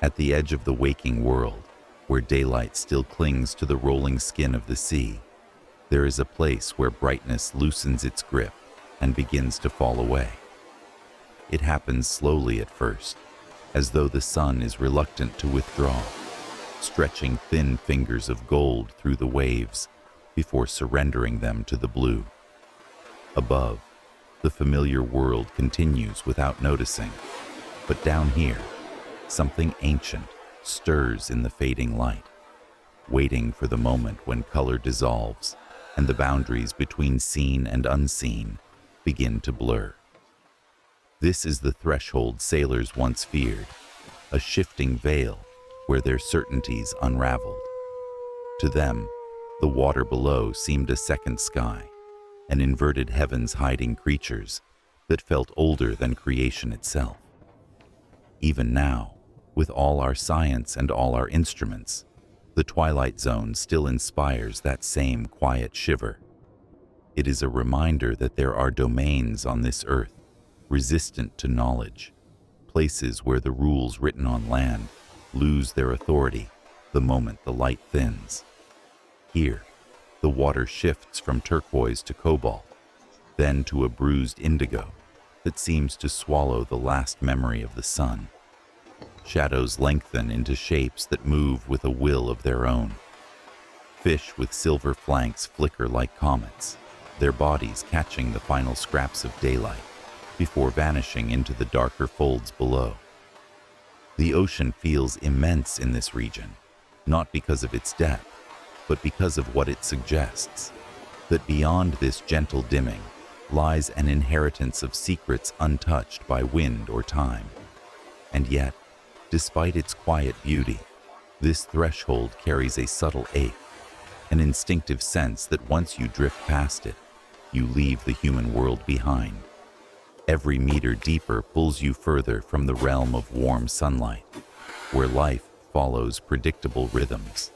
At the edge of the waking world, where daylight still clings to the rolling skin of the sea, there is a place where brightness loosens its grip and begins to fall away. It happens slowly at first, as though the sun is reluctant to withdraw, stretching thin fingers of gold through the waves before surrendering them to the blue. Above, the familiar world continues without noticing, but down here, something ancient stirs in the fading light, waiting for the moment when color dissolves and the boundaries between seen and unseen begin to blur. This is the threshold sailors once feared, a shifting veil where their certainties unraveled. To them, the water below seemed a second sky, an inverted heavens hiding creatures that felt older than creation itself. Even now, with all our science and all our instruments, the twilight zone still inspires that same quiet shiver. It is a reminder that there are domains on this earth resistant to knowledge, places where the rules written on land lose their authority the moment the light thins. Here, the water shifts from turquoise to cobalt, then to a bruised indigo that seems to swallow the last memory of the sun. Shadows lengthen into shapes that move with a will of their own. Fish with silver flanks flicker like comets, their bodies catching the final scraps of daylight before vanishing into the darker folds below. The ocean feels immense in this region, not because of its depth, but because of what it suggests, that beyond this gentle dimming lies an inheritance of secrets untouched by wind or time. And yet, despite its quiet beauty, this threshold carries a subtle ache, an instinctive sense that once you drift past it, you leave the human world behind. Every meter deeper pulls you further from the realm of warm sunlight, where life follows predictable rhythms.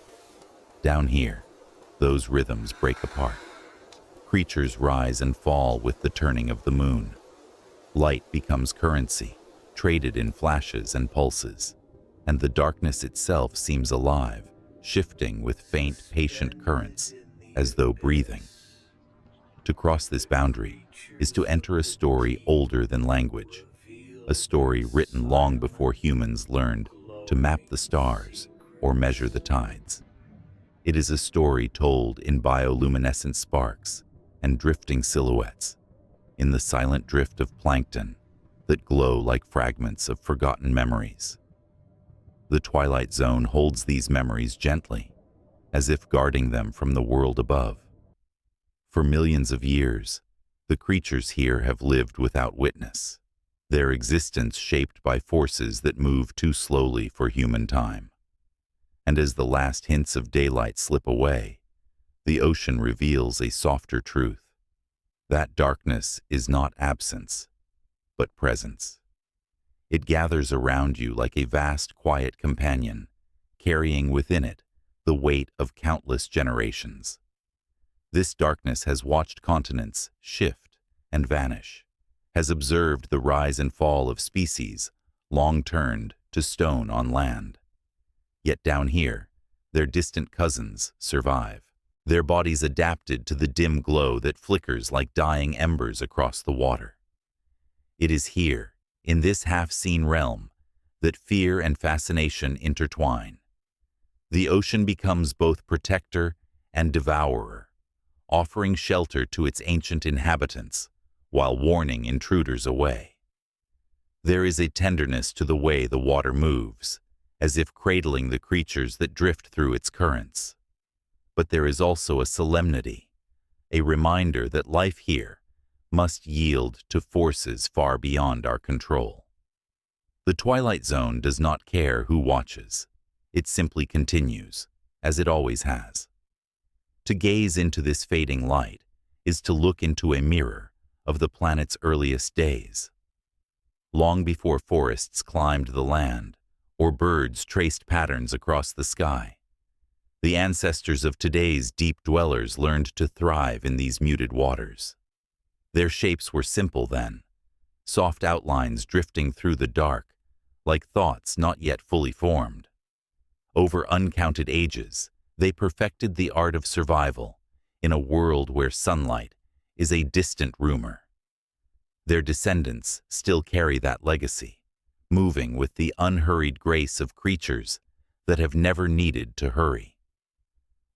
Down here, those rhythms break apart. Creatures rise and fall with the turning of the moon. Light becomes currency, traded in flashes and pulses, and the darkness itself seems alive, shifting with faint, patient currents, as though breathing. To cross this boundary is to enter a story older than language, a story written long before humans learned to map the stars or measure the tides. It is a story told in bioluminescent sparks and drifting silhouettes, in the silent drift of plankton that glow like fragments of forgotten memories. The twilight zone holds these memories gently, as if guarding them from the world above. For millions of years, the creatures here have lived without witness, their existence shaped by forces that move too slowly for human time. And as the last hints of daylight slip away, the ocean reveals a softer truth. That darkness is not absence, but presence. It gathers around you like a vast, quiet companion, carrying within it the weight of countless generations. This darkness has watched continents shift and vanish, has observed the rise and fall of species long turned to stone on land. Yet down here, their distant cousins survive, their bodies adapted to the dim glow that flickers like dying embers across the water. It is here, in this half-seen realm, that fear and fascination intertwine. The ocean becomes both protector and devourer, offering shelter to its ancient inhabitants while warning intruders away. There is a tenderness to the way the water moves, as if cradling the creatures that drift through its currents. But there is also a solemnity, a reminder that life here must yield to forces far beyond our control. The twilight zone does not care who watches. It simply continues, as it always has. To gaze into this fading light is to look into a mirror of the planet's earliest days. Long before forests climbed the land, or birds traced patterns across the sky, the ancestors of today's deep dwellers learned to thrive in these muted waters. Their shapes were simple then, soft outlines drifting through the dark, like thoughts not yet fully formed. Over uncounted ages, they perfected the art of survival in a world where sunlight is a distant rumor. Their descendants still carry that legacy, moving with the unhurried grace of creatures that have never needed to hurry.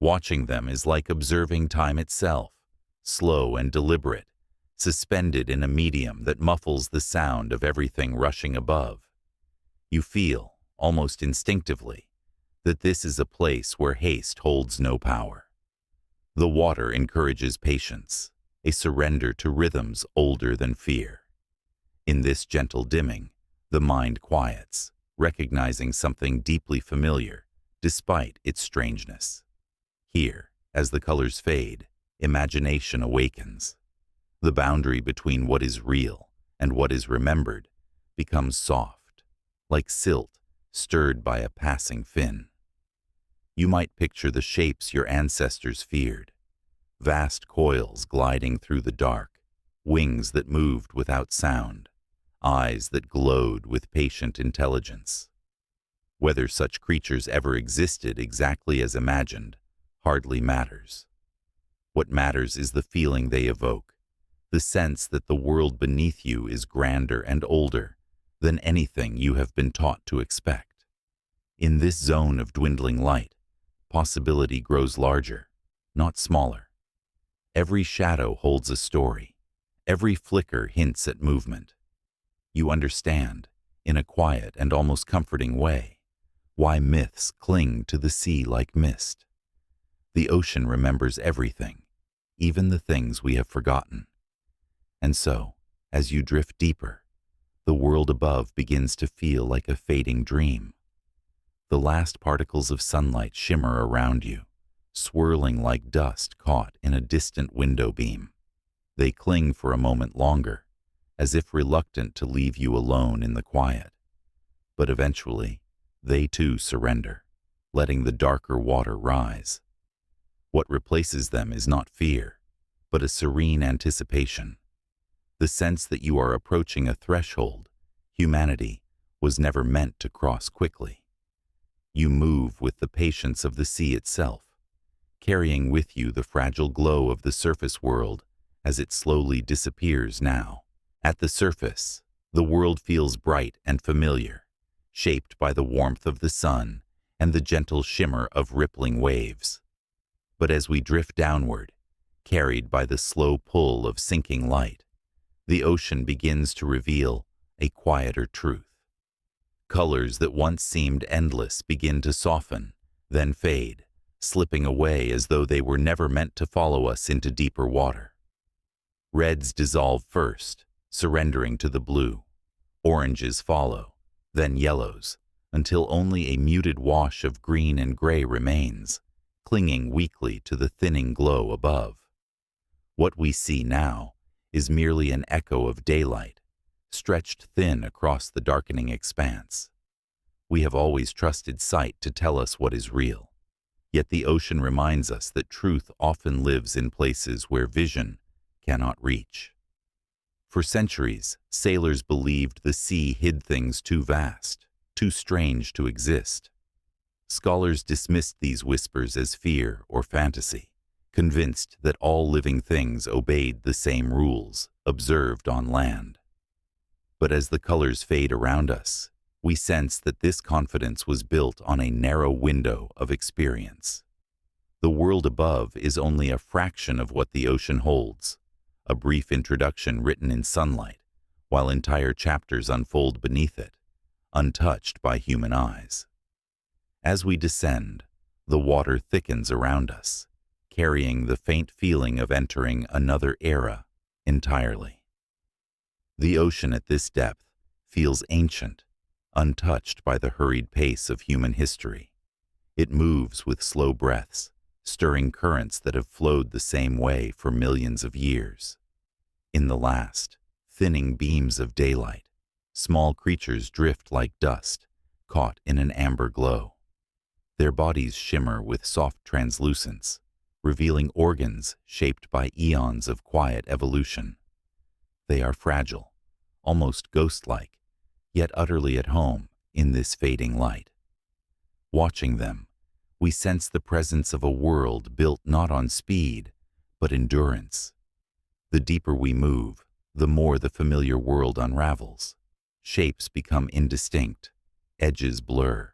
Watching them is like observing time itself, slow and deliberate, suspended in a medium that muffles the sound of everything rushing above. You feel, almost instinctively, that this is a place where haste holds no power. The water encourages patience, a surrender to rhythms older than fear. In this gentle dimming, the mind quiets, recognizing something deeply familiar, despite its strangeness. Here, as the colors fade, imagination awakens. The boundary between what is real and what is remembered becomes soft, like silt stirred by a passing fin. You might picture the shapes your ancestors feared, vast coils gliding through the dark, wings that moved without sound, eyes that glowed with patient intelligence. Whether such creatures ever existed exactly as imagined hardly matters. What matters is the feeling they evoke, the sense that the world beneath you is grander and older than anything you have been taught to expect. In this zone of dwindling light, possibility grows larger, not smaller. Every shadow holds a story. Every flicker hints at movement. You understand, in a quiet and almost comforting way, why myths cling to the sea like mist. The ocean remembers everything, even the things we have forgotten. And so, as you drift deeper, the world above begins to feel like a fading dream. The last particles of sunlight shimmer around you, swirling like dust caught in a distant window beam. They cling for a moment longer, as if reluctant to leave you alone in the quiet. But eventually, they too surrender, letting the darker water rise. What replaces them is not fear, but a serene anticipation. The sense that you are approaching a threshold humanity was never meant to cross quickly. You move with the patience of the sea itself, carrying with you the fragile glow of the surface world as it slowly disappears now. At the surface, the world feels bright and familiar, shaped by the warmth of the sun and the gentle shimmer of rippling waves. But as we drift downward, carried by the slow pull of sinking light, the ocean begins to reveal a quieter truth. Colors that once seemed endless begin to soften, then fade, slipping away as though they were never meant to follow us into deeper water. Reds dissolve first, surrendering to the blue. Oranges follow, then yellows, until only a muted wash of green and gray remains, clinging weakly to the thinning glow above. What we see now is merely an echo of daylight, stretched thin across the darkening expanse. We have always trusted sight to tell us what is real, yet the ocean reminds us that truth often lives in places where vision cannot reach. For centuries, sailors believed the sea hid things too vast, too strange to exist. Scholars dismissed these whispers as fear or fantasy, convinced that all living things obeyed the same rules observed on land. But as the colors fade around us, we sense that this confidence was built on a narrow window of experience. The world above is only a fraction of what the ocean holds, a brief introduction written in sunlight, while entire chapters unfold beneath it, untouched by human eyes. As we descend, the water thickens around us, carrying the faint feeling of entering another era entirely. The ocean at this depth feels ancient, untouched by the hurried pace of human history. It moves with slow breaths, stirring currents that have flowed the same way for millions of years. In the last, thinning beams of daylight, small creatures drift like dust, caught in an amber glow. Their bodies shimmer with soft translucence, revealing organs shaped by eons of quiet evolution. They are fragile, almost ghost-like, yet utterly at home in this fading light. Watching them, we sense the presence of a world built not on speed, but endurance. The deeper we move, the more the familiar world unravels. Shapes become indistinct, edges blur.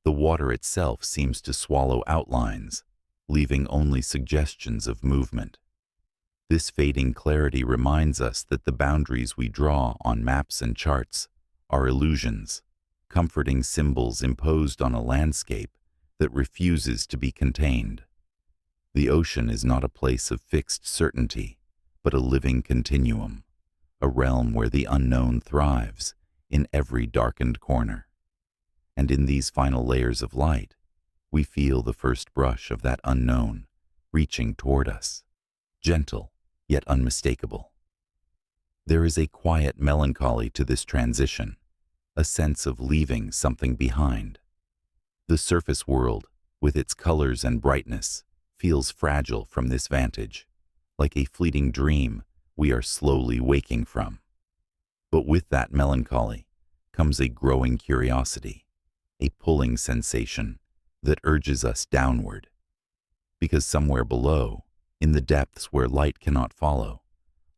The water itself seems to swallow outlines, leaving only suggestions of movement. This fading clarity reminds us that the boundaries we draw on maps and charts are illusions, comforting symbols imposed on a landscape that refuses to be contained. The ocean is not a place of fixed certainty, but a living continuum, a realm where the unknown thrives in every darkened corner. And in these final layers of light, we feel the first brush of that unknown reaching toward us, gentle yet unmistakable. There is a quiet melancholy to this transition, a sense of leaving something behind. The surface world, with its colors and brightness, feels fragile from this vantage, like a fleeting dream we are slowly waking from. But with that melancholy comes a growing curiosity, a pulling sensation that urges us downward. Because somewhere below, in the depths where light cannot follow,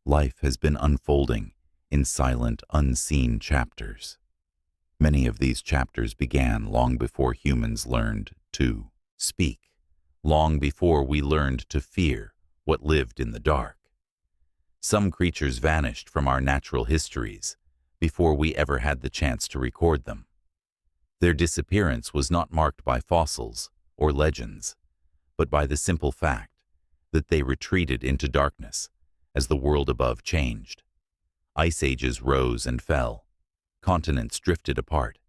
life has been unfolding in silent, unseen chapters. Many of these chapters began long before humans learned to speak, long before we learned to fear what lived in the dark. Some creatures vanished from our natural histories before we ever had the chance to record them. Their disappearance was not marked by fossils or legends, but by the simple fact that they retreated into darkness as the world above changed. Ice ages rose and fell, continents drifted apart,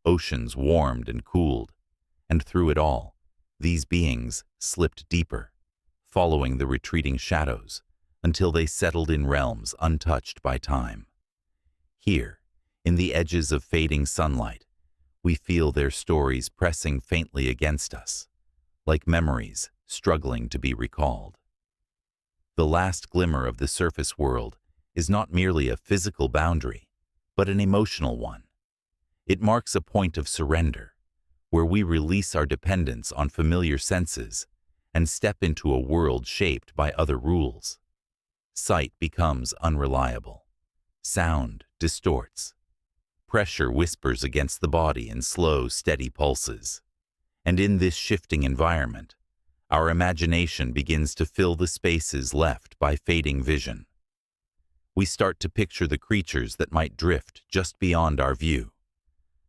oceans warmed and cooled, and through it all, these beings slipped deeper, following the retreating shadows until they settled in realms untouched by time. Here, in the edges of fading sunlight, we feel their stories pressing faintly against us, like memories struggling to be recalled. The last glimmer of the surface world is not merely a physical boundary, but an emotional one. It marks a point of surrender, where we release our dependence on familiar senses and step into a world shaped by other rules. Sight becomes unreliable. Sound distorts. Pressure whispers against the body in slow, steady pulses. And in this shifting environment, our imagination begins to fill the spaces left by fading vision. We start to picture the creatures that might drift just beyond our view.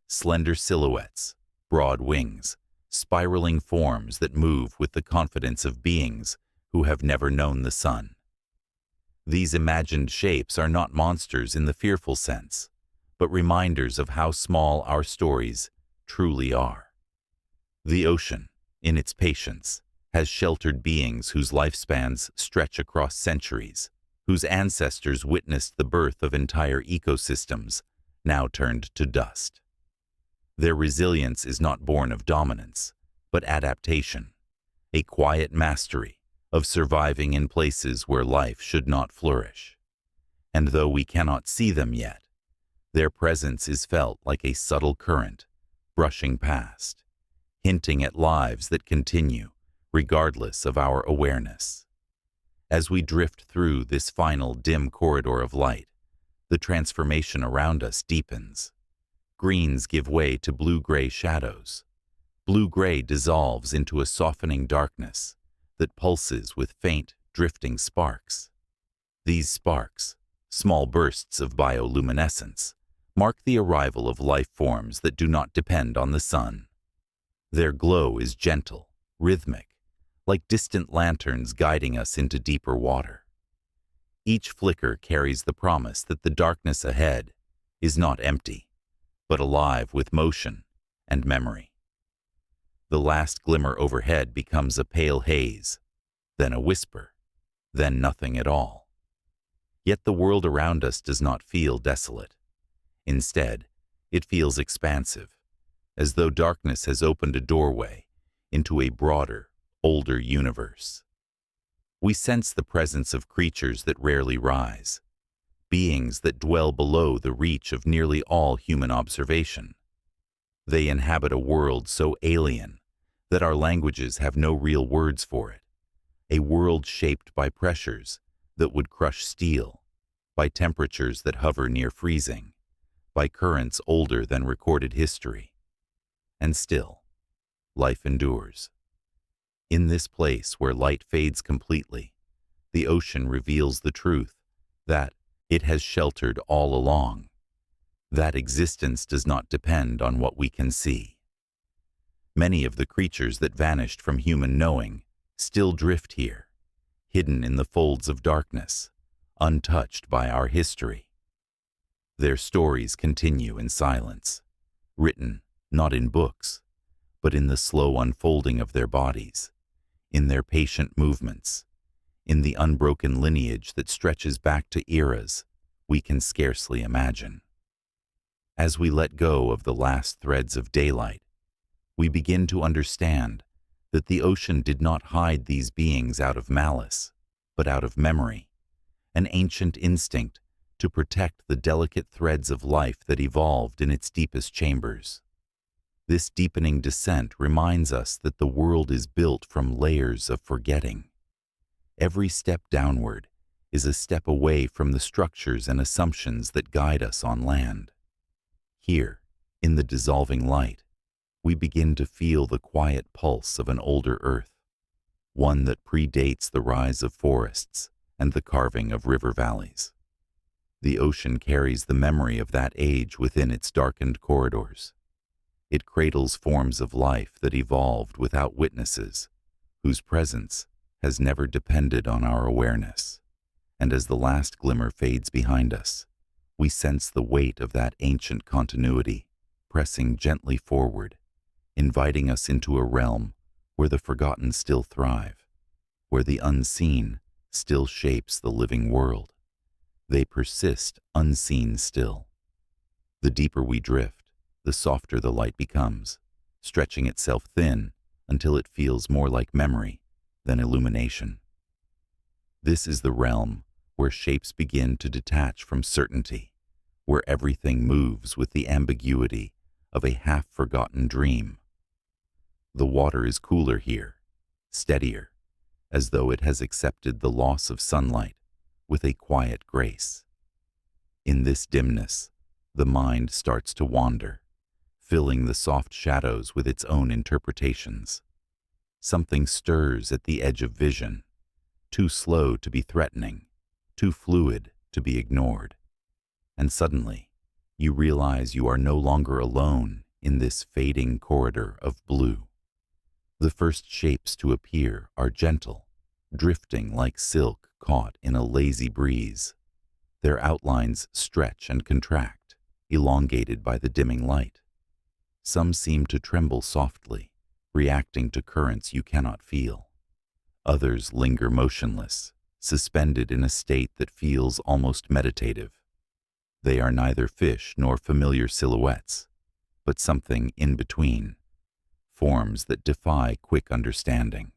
Slender silhouettes, broad wings, spiraling forms that move with the confidence of beings who have never known the sun. These imagined shapes are not monsters in the fearful sense, but reminders of how small our stories truly are. The ocean, in its patience, has sheltered beings whose lifespans stretch across centuries, whose ancestors witnessed the birth of entire ecosystems, now turned to dust. Their resilience is not born of dominance, but adaptation, a quiet mastery of surviving in places where life should not flourish. And though we cannot see them yet, their presence is felt like a subtle current, brushing past, hinting at lives that continue, regardless of our awareness. As we drift through this final dim corridor of light, the transformation around us deepens. Greens give way to blue-gray shadows. Blue-gray dissolves into a softening darkness that pulses with faint, drifting sparks. These sparks, small bursts of bioluminescence, mark the arrival of life forms that do not depend on the sun. Their glow is gentle, rhythmic, like distant lanterns guiding us into deeper water. Each flicker carries the promise that the darkness ahead is not empty, but alive with motion and memory. The last glimmer overhead becomes a pale haze, then a whisper, then nothing at all. Yet the world around us does not feel desolate. Instead, it feels expansive, as though darkness has opened a doorway into a broader, older universe. We sense the presence of creatures that rarely rise, beings that dwell below the reach of nearly all human observation. They inhabit a world so alien that our languages have no real words for it. A world shaped by pressures that would crush steel, by temperatures that hover near freezing, by currents older than recorded history. And still, life endures. In this place where light fades completely, the ocean reveals the truth that it has sheltered all along, that existence does not depend on what we can see. Many of the creatures that vanished from human knowing still drift here, hidden in the folds of darkness, untouched by our history. Their stories continue in silence, written not in books, but in the slow unfolding of their bodies, in their patient movements, in the unbroken lineage that stretches back to eras we can scarcely imagine. As we let go of the last threads of daylight, we begin to understand that the ocean did not hide these beings out of malice, but out of memory, an ancient instinct to protect the delicate threads of life that evolved in its deepest chambers. This deepening descent reminds us that the world is built from layers of forgetting. Every step downward is a step away from the structures and assumptions that guide us on land. Here, in the dissolving light, we begin to feel the quiet pulse of an older earth, one that predates the rise of forests and the carving of river valleys. The ocean carries the memory of that age within its darkened corridors. It cradles forms of life that evolved without witnesses, whose presence has never depended on our awareness. And as the last glimmer fades behind us, we sense the weight of that ancient continuity, pressing gently forward, inviting us into a realm where the forgotten still thrive, where the unseen still shapes the living world. They persist unseen still. The deeper we drift, the softer the light becomes, stretching itself thin until it feels more like memory than illumination. This is the realm where shapes begin to detach from certainty, where everything moves with the ambiguity of a half-forgotten dream. The water is cooler here, steadier, as though it has accepted the loss of sunlight with a quiet grace. In this dimness, the mind starts to wander, filling the soft shadows with its own interpretations. Something stirs at the edge of vision, too slow to be threatening, too fluid to be ignored. And suddenly, you realize you are no longer alone in this fading corridor of blue. The first shapes to appear are gentle, drifting like silk caught in a lazy breeze. Their outlines stretch and contract, elongated by the dimming light. Some seem to tremble softly, reacting to currents you cannot feel. Others linger motionless, suspended in a state that feels almost meditative. They are neither fish nor familiar silhouettes, but something in between, forms that defy quick understanding.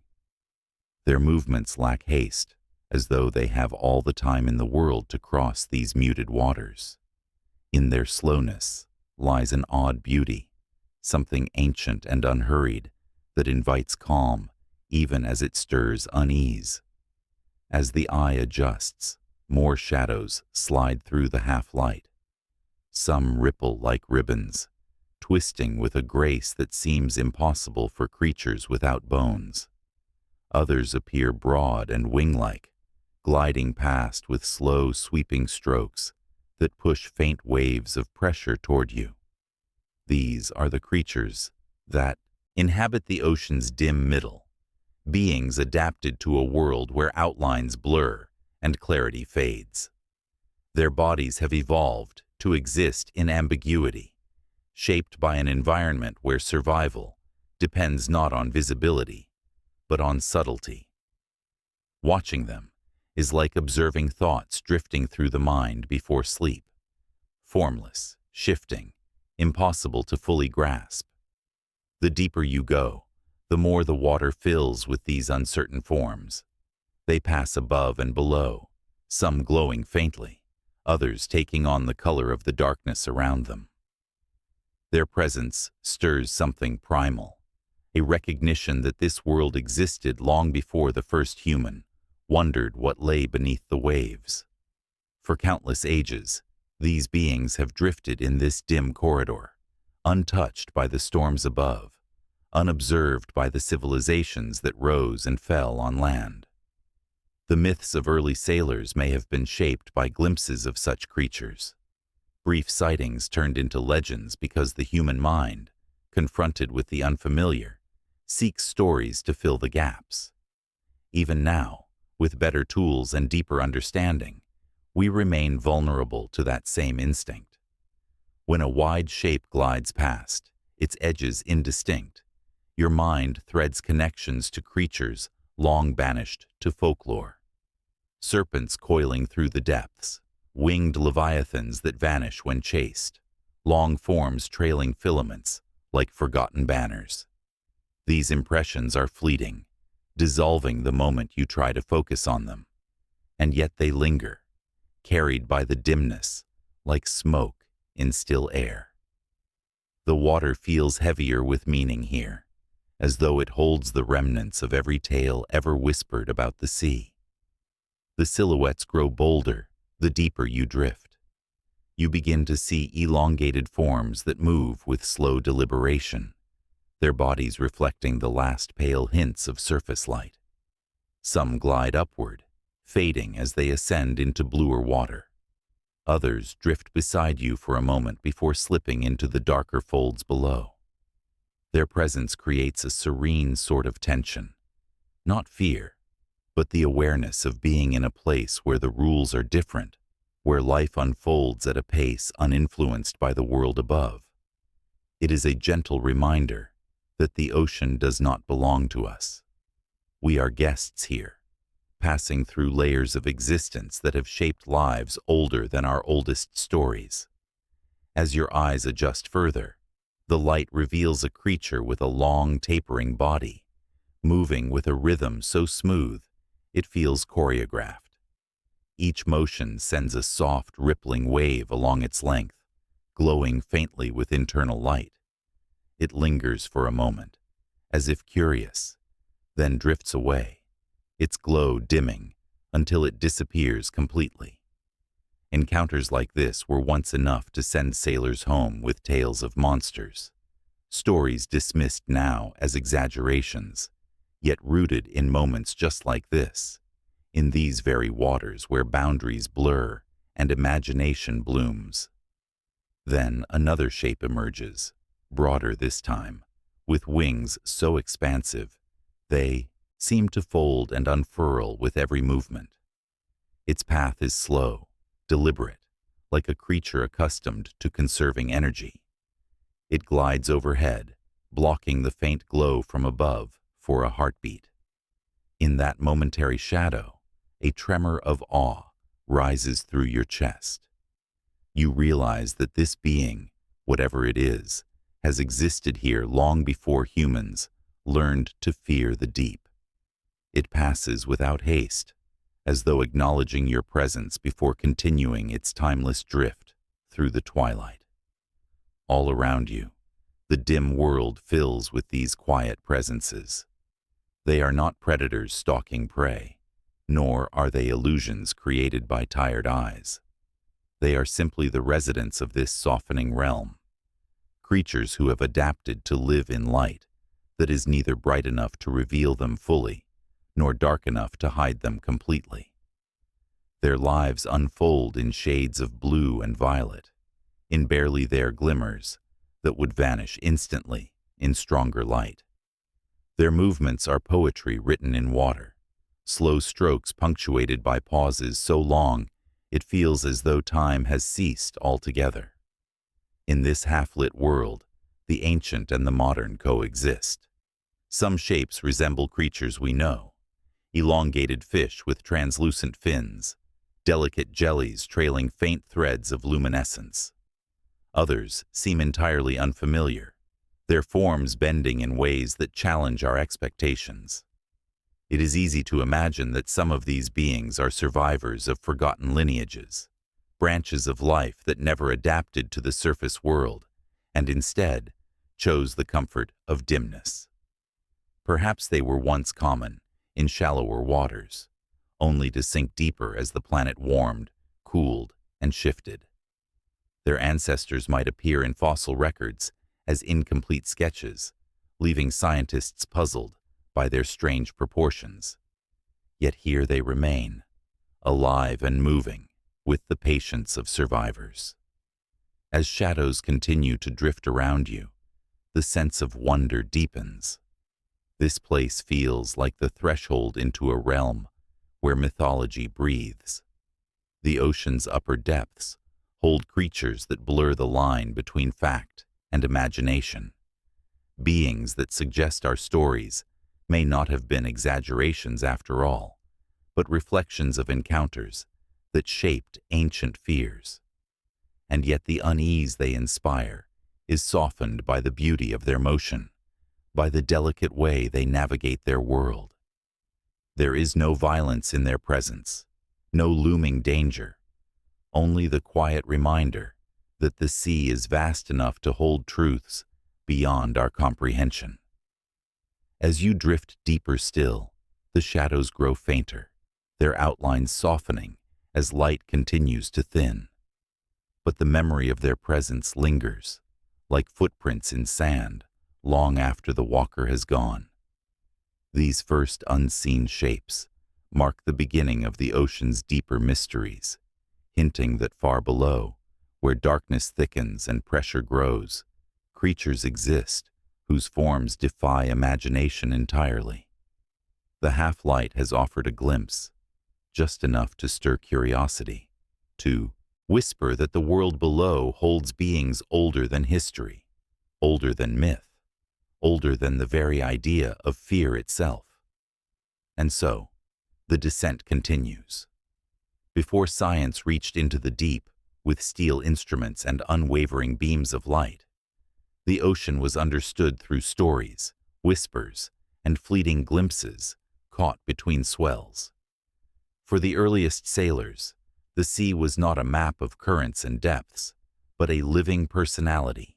Their movements lack haste, as though they have all the time in the world to cross these muted waters. In their slowness lies an odd beauty, something ancient and unhurried that invites calm even as it stirs unease. As the eye adjusts, more shadows slide through the half-light. Some ripple like ribbons, twisting with a grace that seems impossible for creatures without bones. Others appear broad and wing-like, gliding past with slow, sweeping strokes that push faint waves of pressure toward you. These are the creatures that inhabit the ocean's dim middle, beings adapted to a world where outlines blur and clarity fades. Their bodies have evolved to exist in ambiguity, shaped by an environment where survival depends not on visibility, but on subtlety. Watching them is like observing thoughts drifting through the mind before sleep, formless, shifting, impossible to fully grasp. The deeper you go, the more the water fills with these uncertain forms. They pass above and below, some glowing faintly, others taking on the color of the darkness around them. Their presence stirs something primal, a recognition that this world existed long before the first human wondered what lay beneath the waves. For countless ages, these beings have drifted in this dim corridor, untouched by the storms above, unobserved by the civilizations that rose and fell on land. The myths of early sailors may have been shaped by glimpses of such creatures. Brief sightings turned into legends because the human mind, confronted with the unfamiliar, seeks stories to fill the gaps. Even now, with better tools and deeper understanding, we remain vulnerable to that same instinct. When a wide shape glides past, its edges indistinct, your mind threads connections to creatures long banished to folklore. Serpents coiling through the depths, winged leviathans that vanish when chased, long forms trailing filaments like forgotten banners. These impressions are fleeting, dissolving the moment you try to focus on them, and yet they linger, carried by the dimness, like smoke in still air. The water feels heavier with meaning here, as though it holds the remnants of every tale ever whispered about the sea. The silhouettes grow bolder the deeper you drift. You begin to see elongated forms that move with slow deliberation, their bodies reflecting the last pale hints of surface light. Some glide upward, fading as they ascend into bluer water. Others drift beside you for a moment before slipping into the darker folds below. Their presence creates a serene sort of tension, not fear, but the awareness of being in a place where the rules are different, where life unfolds at a pace uninfluenced by the world above. It is a gentle reminder that the ocean does not belong to us. We are guests here, passing through layers of existence that have shaped lives older than our oldest stories. As your eyes adjust further, the light reveals a creature with a long, tapering body, moving with a rhythm so smooth it feels choreographed. Each motion sends a soft, rippling wave along its length, glowing faintly with internal light. It lingers for a moment, as if curious, then drifts away, its glow dimming until it disappears completely. Encounters like this were once enough to send sailors home with tales of monsters, stories dismissed now as exaggerations, yet rooted in moments just like this, in these very waters where boundaries blur and imagination blooms. Then another shape emerges, broader this time, with wings so expansive, they seem to fold and unfurl with every movement. Its path is slow, deliberate, like a creature accustomed to conserving energy. It glides overhead, blocking the faint glow from above for a heartbeat. In that momentary shadow, a tremor of awe rises through your chest. You realize that this being, whatever it is, has existed here long before humans learned to fear the deep. It passes without haste, as though acknowledging your presence before continuing its timeless drift through the twilight. All around you, the dim world fills with these quiet presences. They are not predators stalking prey, nor are they illusions created by tired eyes. They are simply the residents of this softening realm, creatures who have adapted to live in light that is neither bright enough to reveal them fully, nor dark enough to hide them completely. Their lives unfold in shades of blue and violet, in barely there glimmers that would vanish instantly in stronger light. Their movements are poetry written in water, slow strokes punctuated by pauses so long it feels as though time has ceased altogether. In this half-lit world, the ancient and the modern coexist. Some shapes resemble creatures we know, elongated fish with translucent fins, delicate jellies trailing faint threads of luminescence. Others seem entirely unfamiliar, their forms bending in ways that challenge our expectations. It is easy to imagine that some of these beings are survivors of forgotten lineages, branches of life that never adapted to the surface world and instead chose the comfort of dimness. Perhaps they were once common in shallower waters, only to sink deeper as the planet warmed, cooled, and shifted. Their ancestors might appear in fossil records as incomplete sketches, leaving scientists puzzled by their strange proportions. Yet here they remain, alive and moving, with the patience of survivors. As shadows continue to drift around you, the sense of wonder deepens. This place feels like the threshold into a realm where mythology breathes. The ocean's upper depths hold creatures that blur the line between fact and imagination. Beings that suggest our stories may not have been exaggerations after all, but reflections of encounters that shaped ancient fears. And yet the unease they inspire is softened by the beauty of their motion, by the delicate way they navigate their world. There is no violence in their presence, no looming danger, only the quiet reminder that the sea is vast enough to hold truths beyond our comprehension. As you drift deeper still, the shadows grow fainter, their outlines softening as light continues to thin. But the memory of their presence lingers, like footprints in sand, long after the walker has gone. These first unseen shapes mark the beginning of the ocean's deeper mysteries, hinting that far below, where darkness thickens and pressure grows, creatures exist whose forms defy imagination entirely. The half-light has offered a glimpse, just enough to stir curiosity, to whisper that the world below holds beings older than history, older than myth, older than the very idea of fear itself. And so, the descent continues. Before science reached into the deep with steel instruments and unwavering beams of light, the ocean was understood through stories, whispers, and fleeting glimpses caught between swells. For the earliest sailors, the sea was not a map of currents and depths, but a living personality,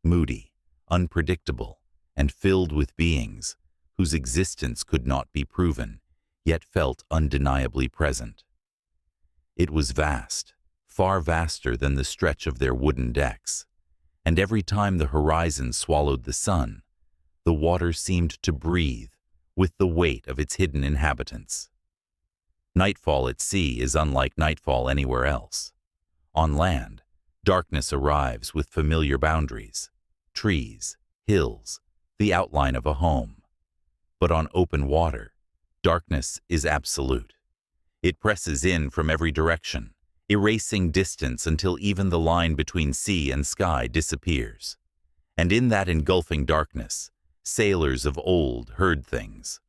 moody, unpredictable, and filled with beings whose existence could not be proven, yet felt undeniably present. It was vast, far vaster than the stretch of their wooden decks, and every time the horizon swallowed the sun, the water seemed to breathe with the weight of its hidden inhabitants. Nightfall at sea is unlike nightfall anywhere else. On land, darkness arrives with familiar boundaries, trees, hills, the outline of a home. But on open water, darkness is absolute. It presses in from every direction, erasing distance until even the line between sea and sky disappears. And in that engulfing darkness, sailors of old heard things,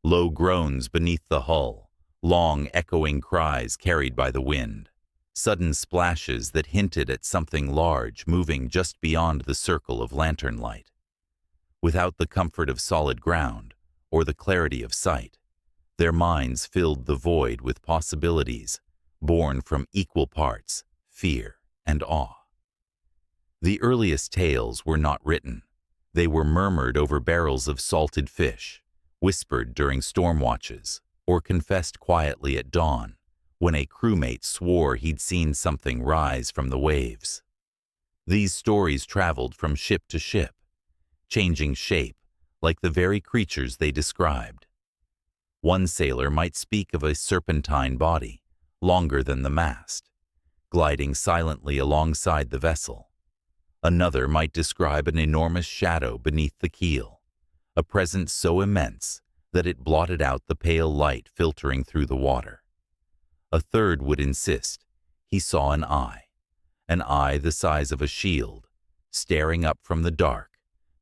low groans beneath the hull, long echoing cries carried by the wind, sudden splashes that hinted at something large moving just beyond the circle of lantern light. Without the comfort of solid ground or the clarity of sight, their minds filled the void with possibilities born from equal parts fear and awe. The earliest tales were not written. They were murmured over barrels of salted fish, whispered during storm watches, or confessed quietly at dawn when a crewmate swore he'd seen something rise from the waves. These stories traveled from ship to ship, changing shape like the very creatures they described. One sailor might speak of a serpentine body, longer than the mast, gliding silently alongside the vessel. Another might describe an enormous shadow beneath the keel, a presence so immense that it blotted out the pale light filtering through the water. A third would insist he saw an eye the size of a shield, staring up from the dark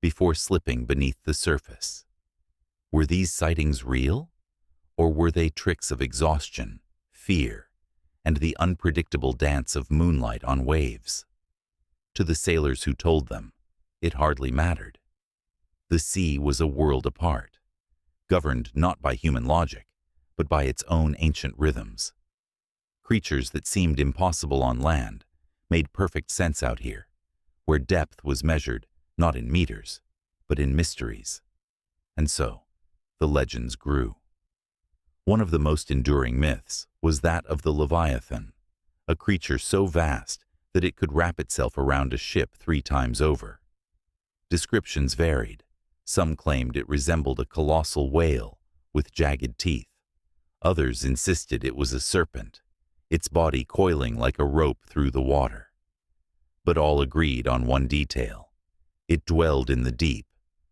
before slipping beneath the surface. Were these sightings real, or were they tricks of exhaustion, fear, and the unpredictable dance of moonlight on waves? To the sailors who told them, it hardly mattered. The sea was a world apart, governed not by human logic, but by its own ancient rhythms. Creatures that seemed impossible on land made perfect sense out here, where depth was measured not in meters, but in mysteries. And so, the legends grew. One of the most enduring myths was that of the Leviathan, a creature so vast that it could wrap itself around a ship 3 times over. Descriptions varied. Some claimed it resembled a colossal whale with jagged teeth. Others insisted it was a serpent, its body coiling like a rope through the water. But all agreed on one detail. It dwelled in the deep,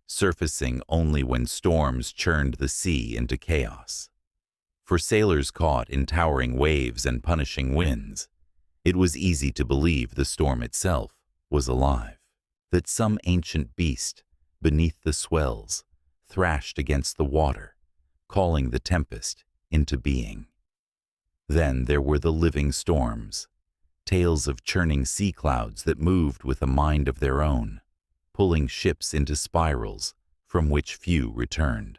surfacing only when storms churned the sea into chaos. For sailors caught in towering waves and punishing winds, it was easy to believe the storm itself was alive, that some ancient beast beneath the swells thrashed against the water, calling the tempest into being. Then there were the living storms, tales of churning sea clouds that moved with a mind of their own, pulling ships into spirals from which few returned.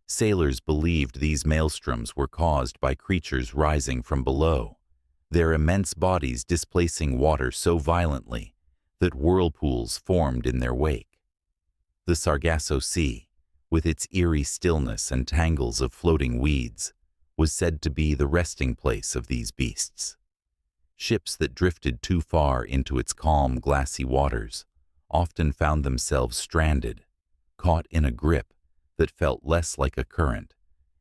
Sailors believed these maelstroms were caused by creatures rising from below, their immense bodies displacing water so violently that whirlpools formed in their wake. The Sargasso Sea, with its eerie stillness and tangles of floating weeds, was said to be the resting place of these beasts. Ships that drifted too far into its calm, glassy waters often found themselves stranded, caught in a grip that felt less like a current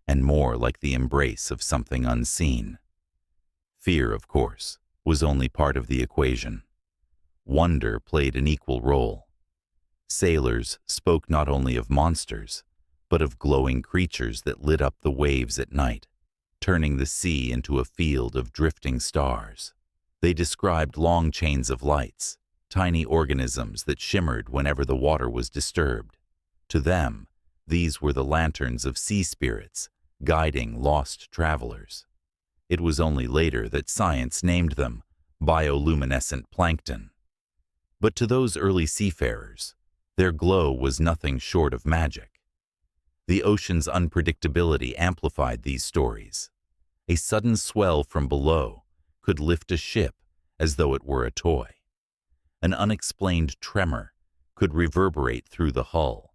and more like the embrace of something unseen. Fear, of course, was only part of the equation. Wonder played an equal role. Sailors spoke not only of monsters, but of glowing creatures that lit up the waves at night, turning the sea into a field of drifting stars. They described long chains of lights, tiny organisms that shimmered whenever the water was disturbed. To them, these were the lanterns of sea spirits, guiding lost travelers. It was only later that science named them bioluminescent plankton. But to those early seafarers, their glow was nothing short of magic. The ocean's unpredictability amplified these stories. A sudden swell from below could lift a ship as though it were a toy. An unexplained tremor could reverberate through the hull,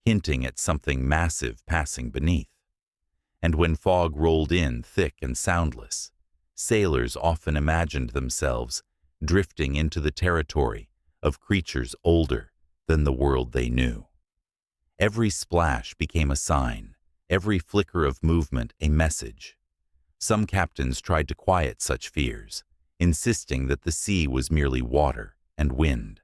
hinting at something massive passing beneath. And when fog rolled in thick and soundless, sailors often imagined themselves drifting into the territory of creatures older than the world they knew. Every splash became a sign, every flicker of movement a message. Some captains tried to quiet such fears, insisting that the sea was merely water and wind.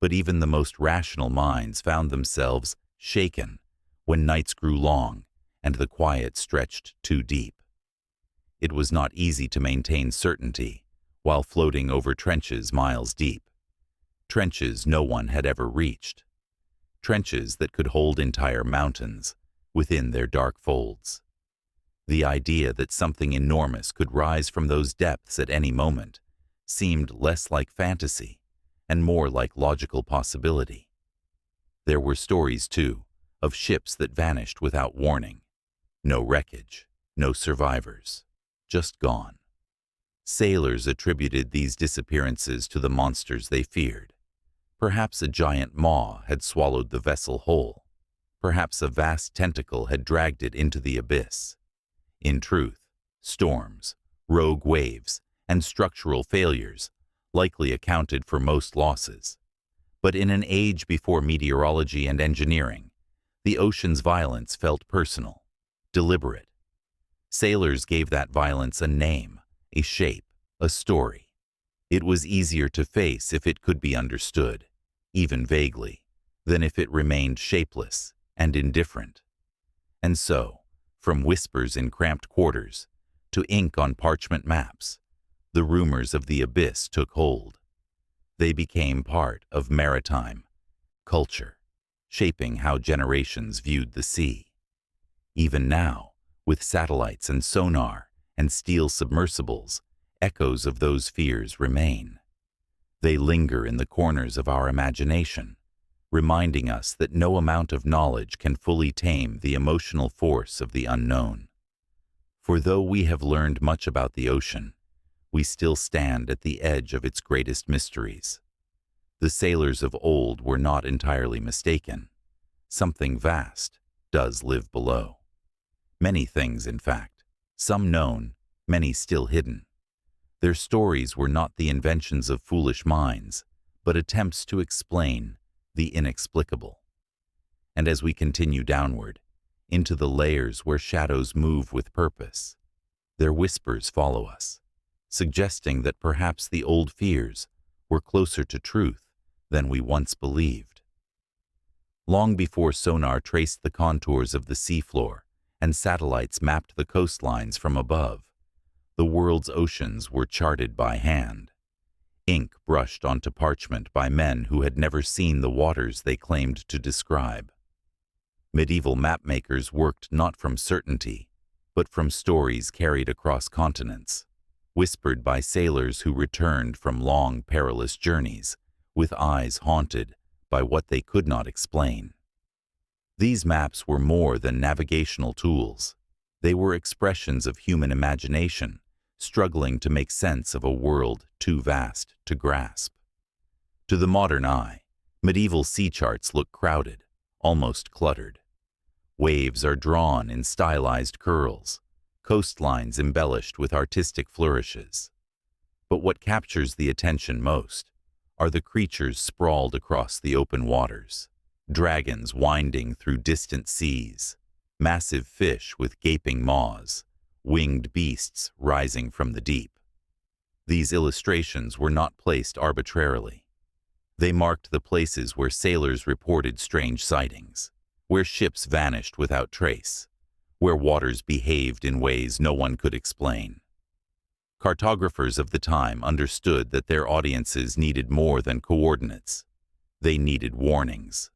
But even the most rational minds found themselves shaken when nights grew long and the quiet stretched too deep. It was not easy to maintain certainty while floating over trenches miles deep, trenches no one had ever reached, trenches that could hold entire mountains within their dark folds. The idea that something enormous could rise from those depths at any moment seemed less like fantasy and more like logical possibility. There were stories, too, of ships that vanished without warning. No wreckage, no survivors, just gone. Sailors attributed these disappearances to the monsters they feared. Perhaps a giant maw had swallowed the vessel whole. Perhaps a vast tentacle had dragged it into the abyss. In truth, storms, rogue waves, and structural failures likely accounted for most losses. But in an age before meteorology and engineering, the ocean's violence felt personal, deliberate. Sailors gave that violence a name, a shape, a story. It was easier to face if it could be understood, even vaguely, than if it remained shapeless and indifferent. And so, from whispers in cramped quarters to ink on parchment maps, the rumors of the abyss took hold. They became part of maritime culture, shaping how generations viewed the sea. Even now, with satellites and sonar and steel submersibles, echoes of those fears remain. They linger in the corners of our imagination, reminding us that no amount of knowledge can fully tame the emotional force of the unknown. For though we have learned much about the ocean, we still stand at the edge of its greatest mysteries. The sailors of old were not entirely mistaken. Something vast does live below. Many things, in fact, some known, many still hidden. Their stories were not the inventions of foolish minds, but attempts to explain the inexplicable. And as we continue downward, into the layers where shadows move with purpose, their whispers follow us, suggesting that perhaps the old fears were closer to truth than we once believed. Long before sonar traced the contours of the seafloor and satellites mapped the coastlines from above, the world's oceans were charted by hand. Ink brushed onto parchment by men who had never seen the waters they claimed to describe. Medieval mapmakers worked not from certainty, but from stories carried across continents, whispered by sailors who returned from long, perilous journeys, with eyes haunted by what they could not explain. These maps were more than navigational tools. They were expressions of human imagination, struggling to make sense of a world too vast to grasp. To the modern eye, medieval sea charts look crowded, almost cluttered. Waves are drawn in stylized curls, coastlines embellished with artistic flourishes. But what captures the attention most are the creatures sprawled across the open waters, dragons winding through distant seas, massive fish with gaping maws, winged beasts rising from the deep. These illustrations were not placed arbitrarily. They marked the places where sailors reported strange sightings, where ships vanished without trace, where waters behaved in ways no one could explain. Cartographers of the time understood that their audiences needed more than coordinates. They needed warnings.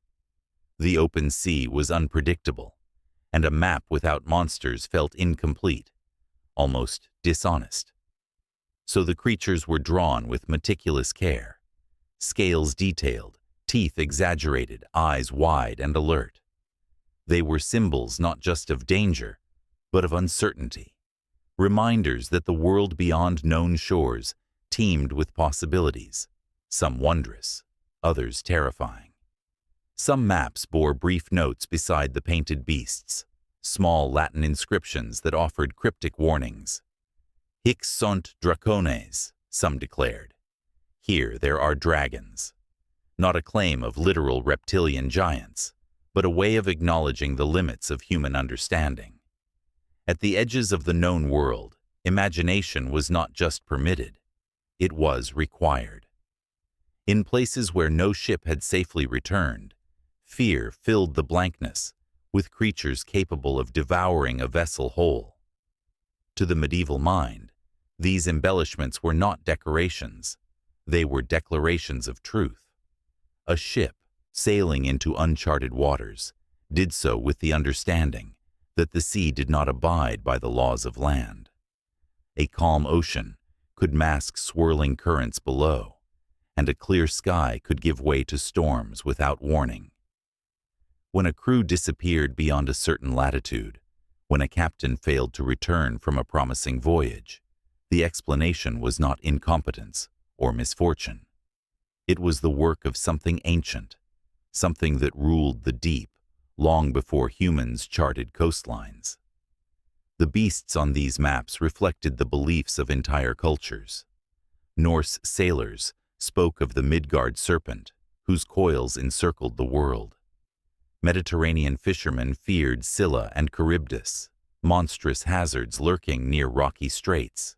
The open sea was unpredictable, and a map without monsters felt incomplete, almost dishonest. So the creatures were drawn with meticulous care, scales detailed, teeth exaggerated, eyes wide and alert. They were symbols not just of danger, but of uncertainty, reminders that the world beyond known shores teemed with possibilities, some wondrous, others terrifying. Some maps bore brief notes beside the painted beasts, small Latin inscriptions that offered cryptic warnings. Hic sunt dracones, some declared. Here there are dragons. Not a claim of literal reptilian giants, but a way of acknowledging the limits of human understanding. At the edges of the known world, imagination was not just permitted, it was required. In places where no ship had safely returned, fear filled the blankness with creatures capable of devouring a vessel whole. To the medieval mind, these embellishments were not decorations, they were declarations of truth. A ship, sailing into uncharted waters, did so with the understanding that the sea did not abide by the laws of land. A calm ocean could mask swirling currents below, and a clear sky could give way to storms without warning. When a crew disappeared beyond a certain latitude, when a captain failed to return from a promising voyage, the explanation was not incompetence or misfortune. It was the work of something ancient, something that ruled the deep long before humans charted coastlines. The beasts on these maps reflected the beliefs of entire cultures. Norse sailors spoke of the Midgard serpent, whose coils encircled the world. Mediterranean fishermen feared Scylla and Charybdis, monstrous hazards lurking near rocky straits.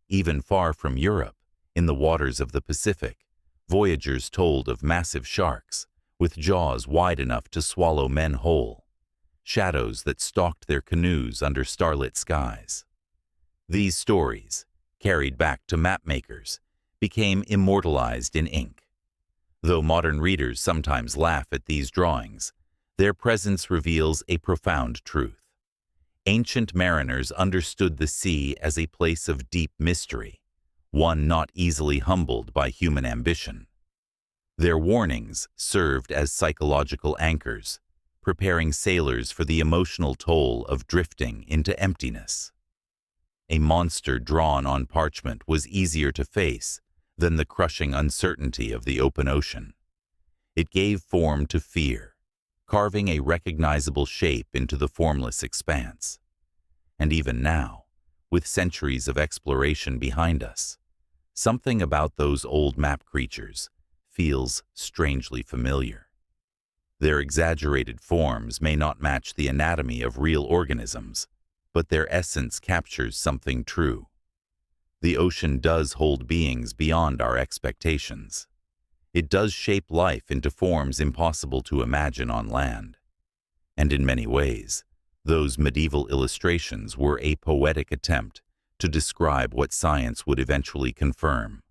Even far from Europe, in the waters of the Pacific, voyagers told of massive sharks, with jaws wide enough to swallow men whole, shadows that stalked their canoes under starlit skies. These stories, carried back to mapmakers, became immortalized in ink. Though modern readers sometimes laugh at these drawings, their presence reveals a profound truth. Ancient mariners understood the sea as a place of deep mystery, one not easily humbled by human ambition. Their warnings served as psychological anchors, preparing sailors for the emotional toll of drifting into emptiness. A monster drawn on parchment was easier to face than the crushing uncertainty of the open ocean. It gave form to fear, carving a recognizable shape into the formless expanse. And even now, with centuries of exploration behind us, something about those old map creatures feels strangely familiar. Their exaggerated forms may not match the anatomy of real organisms, but their essence captures something true. The ocean does hold beings beyond our expectations. It does shape life into forms impossible to imagine on land. And in many ways, those medieval illustrations were a poetic attempt to describe what science would eventually confirm: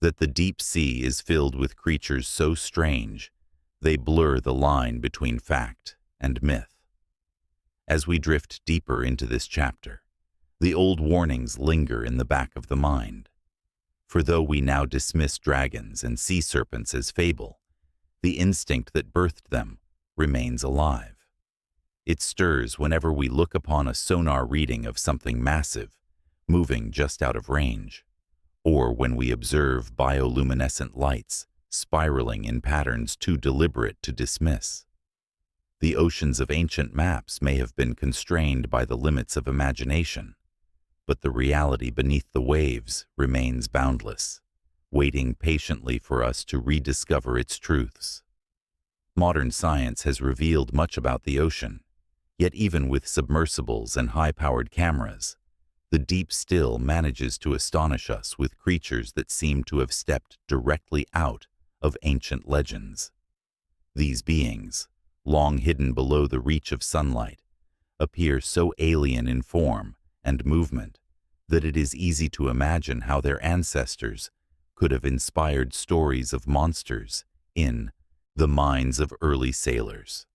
that the deep sea is filled with creatures so strange they blur the line between fact and myth. As we drift deeper into this chapter, the old warnings linger in the back of the mind. For though we now dismiss dragons and sea serpents as fable, the instinct that birthed them remains alive. It stirs whenever we look upon a sonar reading of something massive, moving just out of range, or when we observe bioluminescent lights spiraling in patterns too deliberate to dismiss. The oceans of ancient maps may have been constrained by the limits of imagination, but the reality beneath the waves remains boundless, waiting patiently for us to rediscover its truths. Modern science has revealed much about the ocean, yet even with submersibles and high-powered cameras, the deep still manages to astonish us with creatures that seem to have stepped directly out of ancient legends. These beings, long hidden below the reach of sunlight, appear so alien in form and movement that it is easy to imagine how their ancestors could have inspired stories of monsters in the minds of early sailors.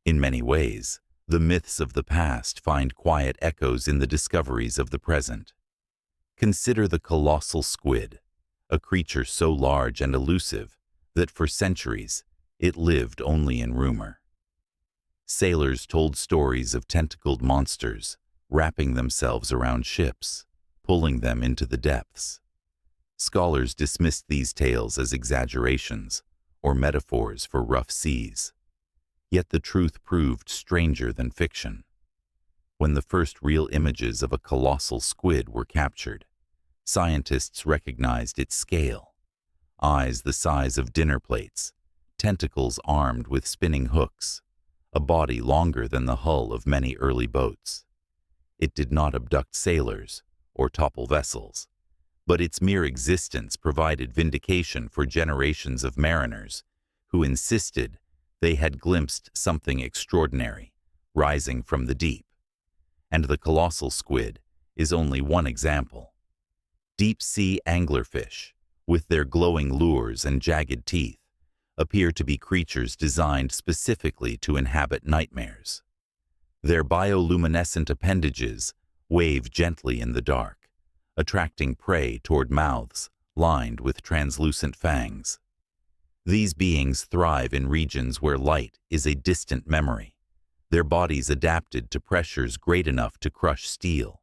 In many ways, the myths of the past find quiet echoes in the discoveries of the present. Consider the colossal squid, a creature so large and elusive that for centuries it lived only in rumor. Sailors told stories of tentacled monsters wrapping themselves around ships, pulling them into the depths. Scholars dismissed these tales as exaggerations or metaphors for rough seas. Yet the truth proved stranger than fiction. When the first real images of a colossal squid were captured, scientists recognized its scale: eyes the size of dinner plates, tentacles armed with spinning hooks, a body longer than the hull of many early boats. It did not abduct sailors or topple vessels, but its mere existence provided vindication for generations of mariners who insisted they had glimpsed something extraordinary rising from the deep. And the colossal squid is only one example. Deep-sea anglerfish, with their glowing lures and jagged teeth, appear to be creatures designed specifically to inhabit nightmares. Their bioluminescent appendages wave gently in the dark, attracting prey toward mouths lined with translucent fangs. These beings thrive in regions where light is a distant memory, their bodies adapted to pressures great enough to crush steel.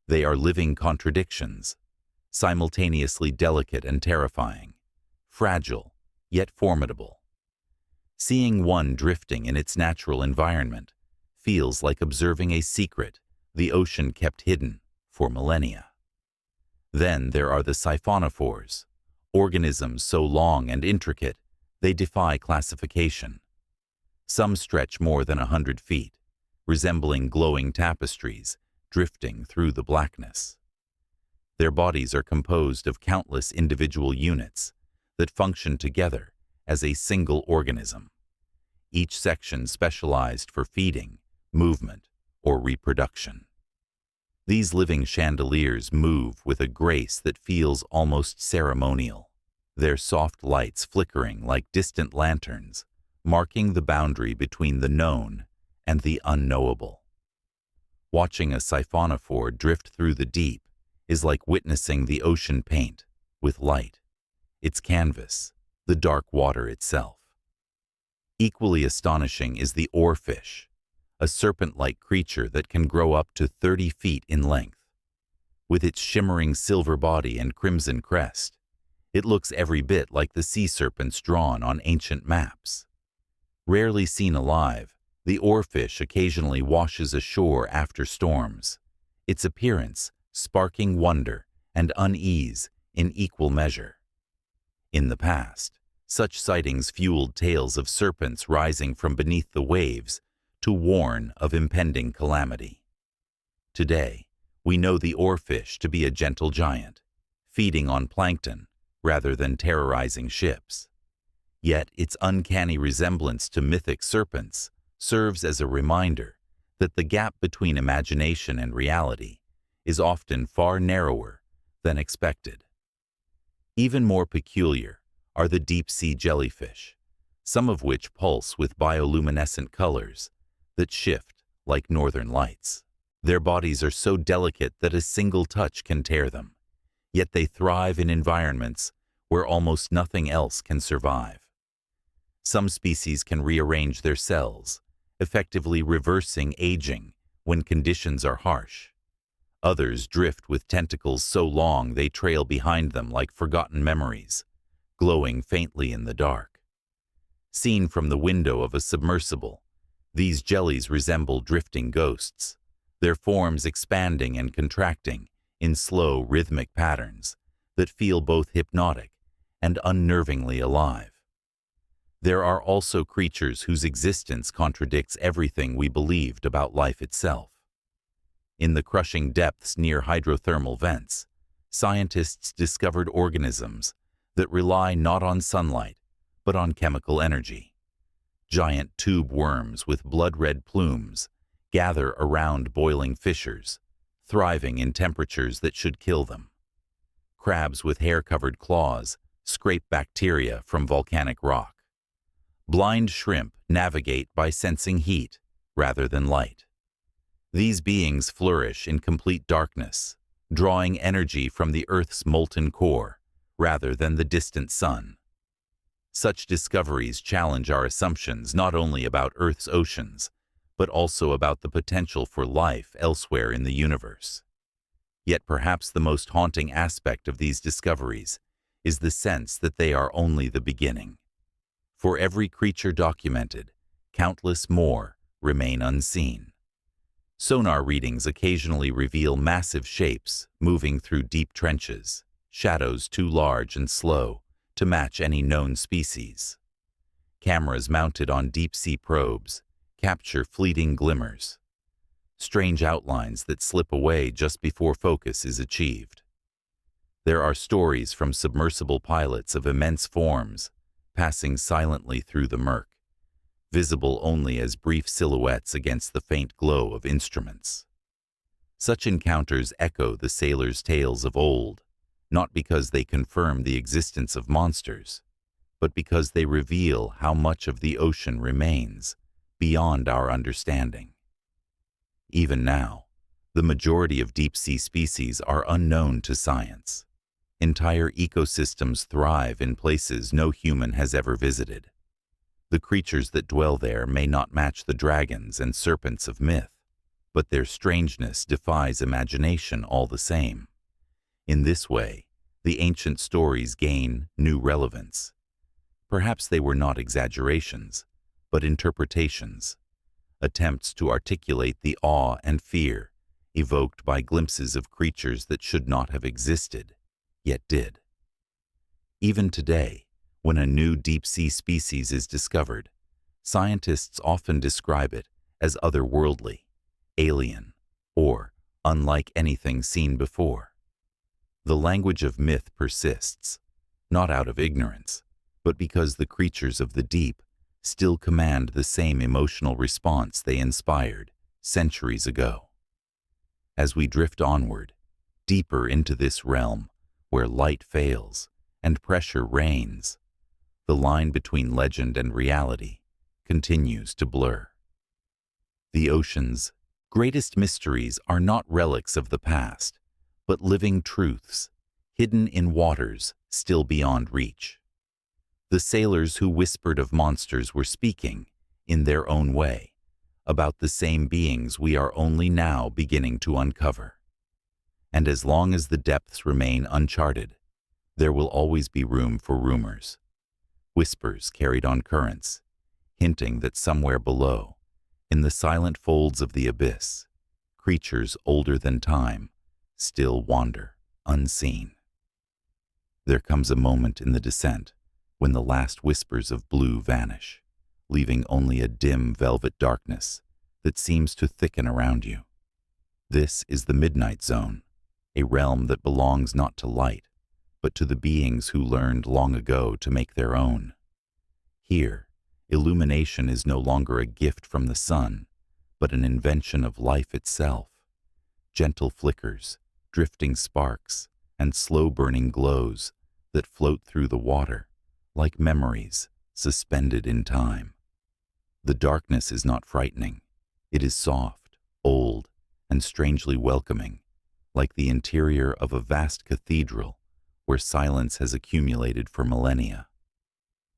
They are living contradictions, simultaneously delicate and terrifying, fragile yet formidable. Seeing one drifting in its natural environment feels like observing a secret the ocean kept hidden for millennia. Then there are the siphonophores, organisms so long and intricate they defy classification. Some stretch more than 100 feet, resembling glowing tapestries drifting through the blackness. Their bodies are composed of countless individual units that function together as a single organism, each section specialized for feeding, movement, or reproduction. These living chandeliers move with a grace that feels almost ceremonial, their soft lights flickering like distant lanterns, marking the boundary between the known and the unknowable. Watching a siphonophore drift through the deep is like witnessing the ocean paint with light, its canvas, the dark water itself. Equally astonishing is the oarfish, a serpent-like creature that can grow up to 30 feet in length. With its shimmering silver body and crimson crest, It looks every bit like the sea serpents drawn on ancient maps. Rarely seen alive, the oarfish occasionally washes ashore after storms, its appearance sparking wonder and unease in equal measure. In the past, such sightings fueled tales of serpents rising from beneath the waves to warn of impending calamity. Today, we know the oarfish to be a gentle giant, feeding on plankton rather than terrorizing ships. Yet its uncanny resemblance to mythic serpents serves as a reminder that the gap between imagination and reality is often far narrower than expected. Even more peculiar are the deep-sea jellyfish, some of which pulse with bioluminescent colors that shift like northern lights. Their bodies are so delicate that a single touch can tear them, yet they thrive in environments where almost nothing else can survive. Some species can rearrange their cells, effectively reversing aging when conditions are harsh. Others drift with tentacles so long they trail behind them like forgotten memories, glowing faintly in the dark. Seen from the window of a submersible, these jellies resemble drifting ghosts, their forms expanding and contracting in slow, rhythmic patterns that feel both hypnotic and unnervingly alive. There are also creatures whose existence contradicts everything we believed about life itself. In the crushing depths near hydrothermal vents, scientists discovered organisms that rely not on sunlight, but on chemical energy. Giant tube worms with blood-red plumes gather around boiling fissures, thriving in temperatures that should kill them. Crabs with hair-covered claws scrape bacteria from volcanic rock. Blind shrimp navigate by sensing heat rather than light. These beings flourish in complete darkness, drawing energy from the Earth's molten core rather than the distant sun. Such discoveries challenge our assumptions not only about Earth's oceans, but also about the potential for life elsewhere in the universe. Yet perhaps the most haunting aspect of these discoveries is the sense that they are only the beginning. For every creature documented, countless more remain unseen. Sonar readings occasionally reveal massive shapes moving through deep trenches, shadows too large and slow to match any known species. Cameras mounted on deep-sea probes capture fleeting glimmers, strange outlines that slip away just before focus is achieved. There are stories from submersible pilots of immense forms passing silently through the murk, visible only as brief silhouettes against the faint glow of instruments. Such encounters echo the sailors' tales of old, not because they confirm the existence of monsters, but because they reveal how much of the ocean remains beyond our understanding. Even now, the majority of deep-sea species are unknown to science. Entire ecosystems thrive in places no human has ever visited. The creatures that dwell there may not match the dragons and serpents of myth, but their strangeness defies imagination all the same. In this way, the ancient stories gain new relevance. Perhaps they were not exaggerations, but interpretations, attempts to articulate the awe and fear evoked by glimpses of creatures that should not have existed, yet did. Even today, when a new deep-sea species is discovered, scientists often describe it as otherworldly, alien, or unlike anything seen before. The language of myth persists, not out of ignorance, but because the creatures of the deep still command the same emotional response they inspired centuries ago. As we drift onward, deeper into this realm where light fails and pressure reigns, the line between legend and reality continues to blur. The ocean's greatest mysteries are not relics of the past, but living truths hidden in waters still beyond reach. The sailors who whispered of monsters were speaking, in their own way, about the same beings we are only now beginning to uncover. And as long as the depths remain uncharted, There will always be room for rumors, whispers carried on currents, hinting that somewhere below, in the silent folds of the abyss, creatures older than time still wander, unseen. There comes a moment in the descent when the last whispers of blue vanish, leaving only a dim velvet darkness that seems to thicken around you. This is the midnight zone, a realm that belongs not to light, but to the beings who learned long ago to make their own. Here, illumination is no longer a gift from the sun, but an invention of life itself. Gentle flickers, drifting sparks, and slow-burning glows that float through the water, like memories suspended in time. The darkness is not frightening. It is soft, old, and strangely welcoming, like the interior of a vast cathedral where silence has accumulated for millennia.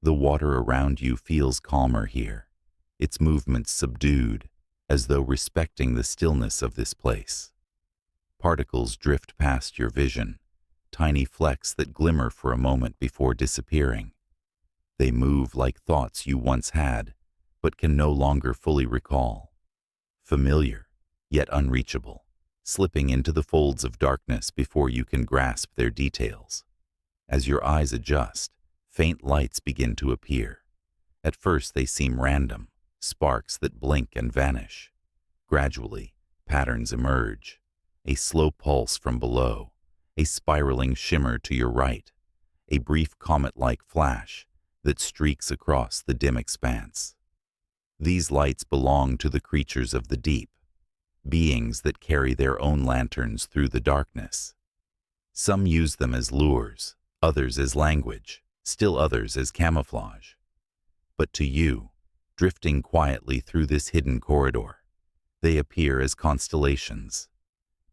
The water around you feels calmer here, its movements subdued, as though respecting the stillness of this place. Particles drift past your vision, tiny flecks that glimmer for a moment before disappearing. They move like thoughts you once had, but can no longer fully recall. Familiar, yet unreachable, slipping into the folds of darkness before you can grasp their details. As your eyes adjust, faint lights begin to appear. At first they seem random, sparks that blink and vanish. Gradually, patterns emerge. A slow pulse from below, a spiraling shimmer to your right, a brief comet-like flash that streaks across the dim expanse. These lights belong to the creatures of the deep, beings that carry their own lanterns through the darkness. Some use them as lures, others as language, still others as camouflage. But to you, drifting quietly through this hidden corridor, they appear as constellations,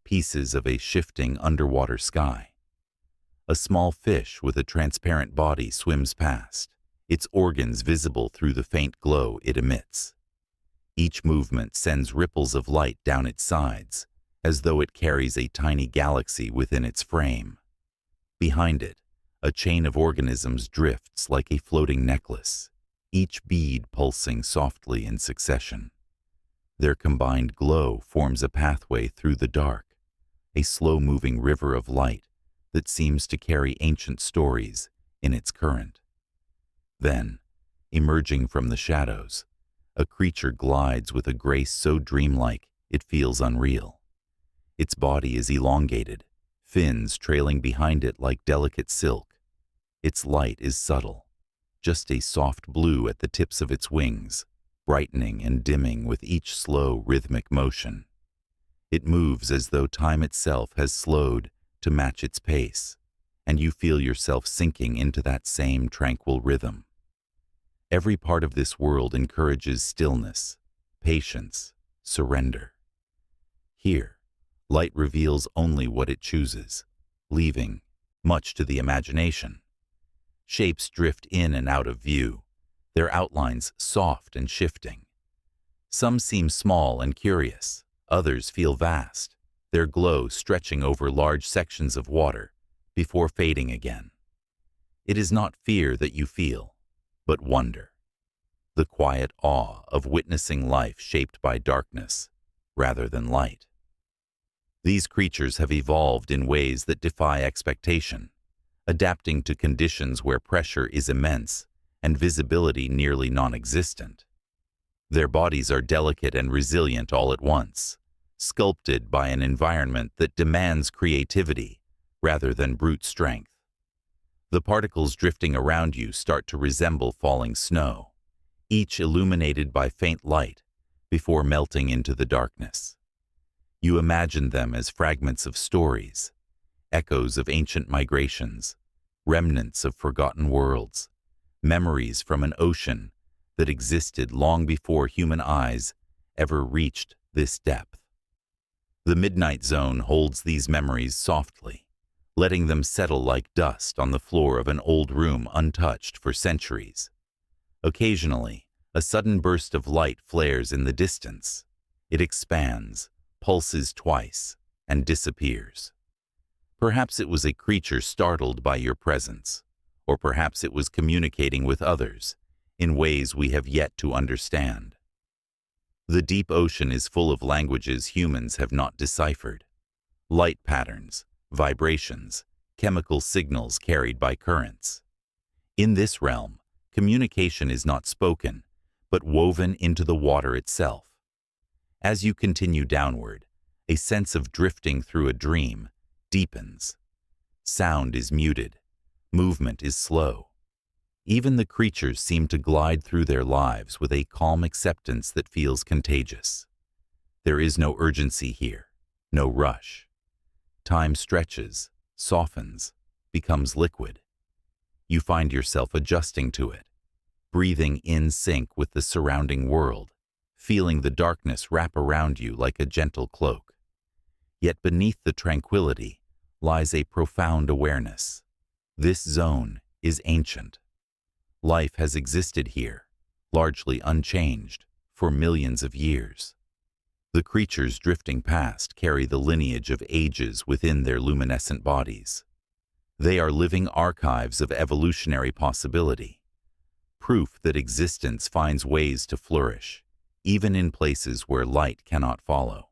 pieces of a shifting underwater sky. A small fish with a transparent body swims past, its organs visible through the faint glow it emits. Each movement sends ripples of light down its sides, as though it carries a tiny galaxy within its frame. Behind it, a chain of organisms drifts like a floating necklace, each bead pulsing softly in succession. Their combined glow forms a pathway through the dark, a slow-moving river of light that seems to carry ancient stories in its current. Then, emerging from the shadows, a creature glides with a grace so dreamlike it feels unreal. Its body is elongated, fins trailing behind it like delicate silk. Its light is subtle, just a soft blue at the tips of its wings, brightening and dimming with each slow, rhythmic motion. It moves as though time itself has slowed to match its pace, and you feel yourself sinking into that same tranquil rhythm. Every part of this world encourages stillness, patience, surrender. Here, light reveals only what it chooses, leaving much to the imagination. Shapes drift in and out of view, their outlines soft and shifting. Some seem small and curious, others feel vast, their glow stretching over large sections of water before fading again. It is not fear that you feel, but wonder, the quiet awe of witnessing life shaped by darkness rather than light. These creatures have evolved in ways that defy expectation, adapting to conditions where pressure is immense and visibility nearly non-existent. Their bodies are delicate and resilient all at once, sculpted by an environment that demands creativity rather than brute strength. The particles drifting around you start to resemble falling snow, each illuminated by faint light before melting into the darkness. You imagine them as fragments of stories, echoes of ancient migrations, remnants of forgotten worlds, memories from an ocean that existed long before human eyes ever reached this depth. The midnight zone holds these memories softly, letting them settle like dust on the floor of an old room untouched for centuries. Occasionally, a sudden burst of light flares in the distance. It expands, pulses twice, and disappears. Perhaps it was a creature startled by your presence, or perhaps it was communicating with others in ways we have yet to understand. The deep ocean is full of languages humans have not deciphered. Light patterns, vibrations, chemical signals carried by currents. In this realm, communication is not spoken, but woven into the water itself. As you continue downward, a sense of drifting through a dream deepens. Sound is muted, movement is slow. Even the creatures seem to glide through their lives with a calm acceptance that feels contagious. There is no urgency here, no rush. Time stretches, softens, becomes liquid. You find yourself adjusting to it, breathing in sync with the surrounding world, feeling the darkness wrap around you like a gentle cloak. Yet beneath the tranquility lies a profound awareness. This zone is ancient. Life has existed here, largely unchanged, for millions of years. The creatures drifting past carry the lineage of ages within their luminescent bodies. They are living archives of evolutionary possibility, proof that existence finds ways to flourish, even in places where light cannot follow.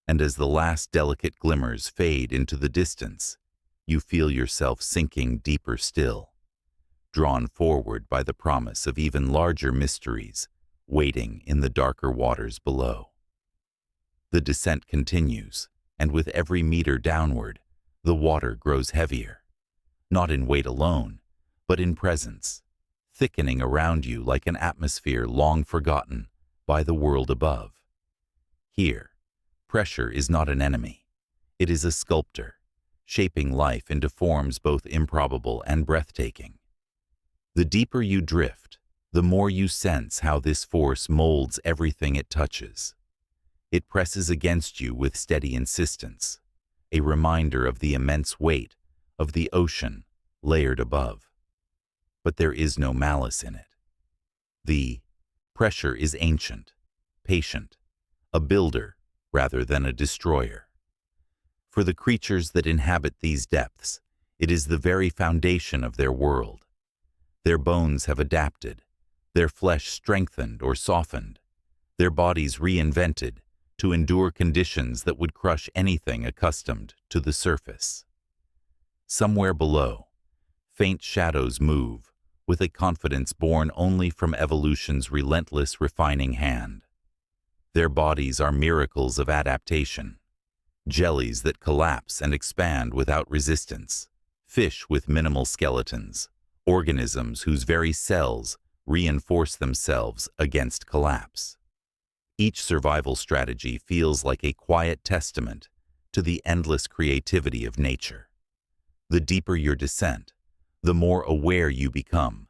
And as the last delicate glimmers fade into the distance, you feel yourself sinking deeper still, drawn forward by the promise of even larger mysteries waiting in the darker waters below. The descent continues, and with every meter downward, the water grows heavier, not in weight alone, but in presence, thickening around you like an atmosphere long forgotten by the world above. Here, pressure is not an enemy. It is a sculptor, shaping life into forms both improbable and breathtaking. The deeper you drift, the more you sense how this force molds everything it touches. It presses against you with steady insistence, a reminder of the immense weight of the ocean layered above. But there is no malice in it. The pressure is ancient, patient, a builder rather than a destroyer. For the creatures that inhabit these depths, it is the very foundation of their world. Their bones have adapted, their flesh strengthened or softened, their bodies reinvented to endure conditions that would crush anything accustomed to the surface. Somewhere below, faint shadows move with a confidence born only from evolution's relentless refining hand. Their bodies are miracles of adaptation, jellies that collapse and expand without resistance, fish with minimal skeletons, organisms whose very cells reinforce themselves against collapse. Each survival strategy feels like a quiet testament to the endless creativity of nature. The deeper your descent, the more aware you become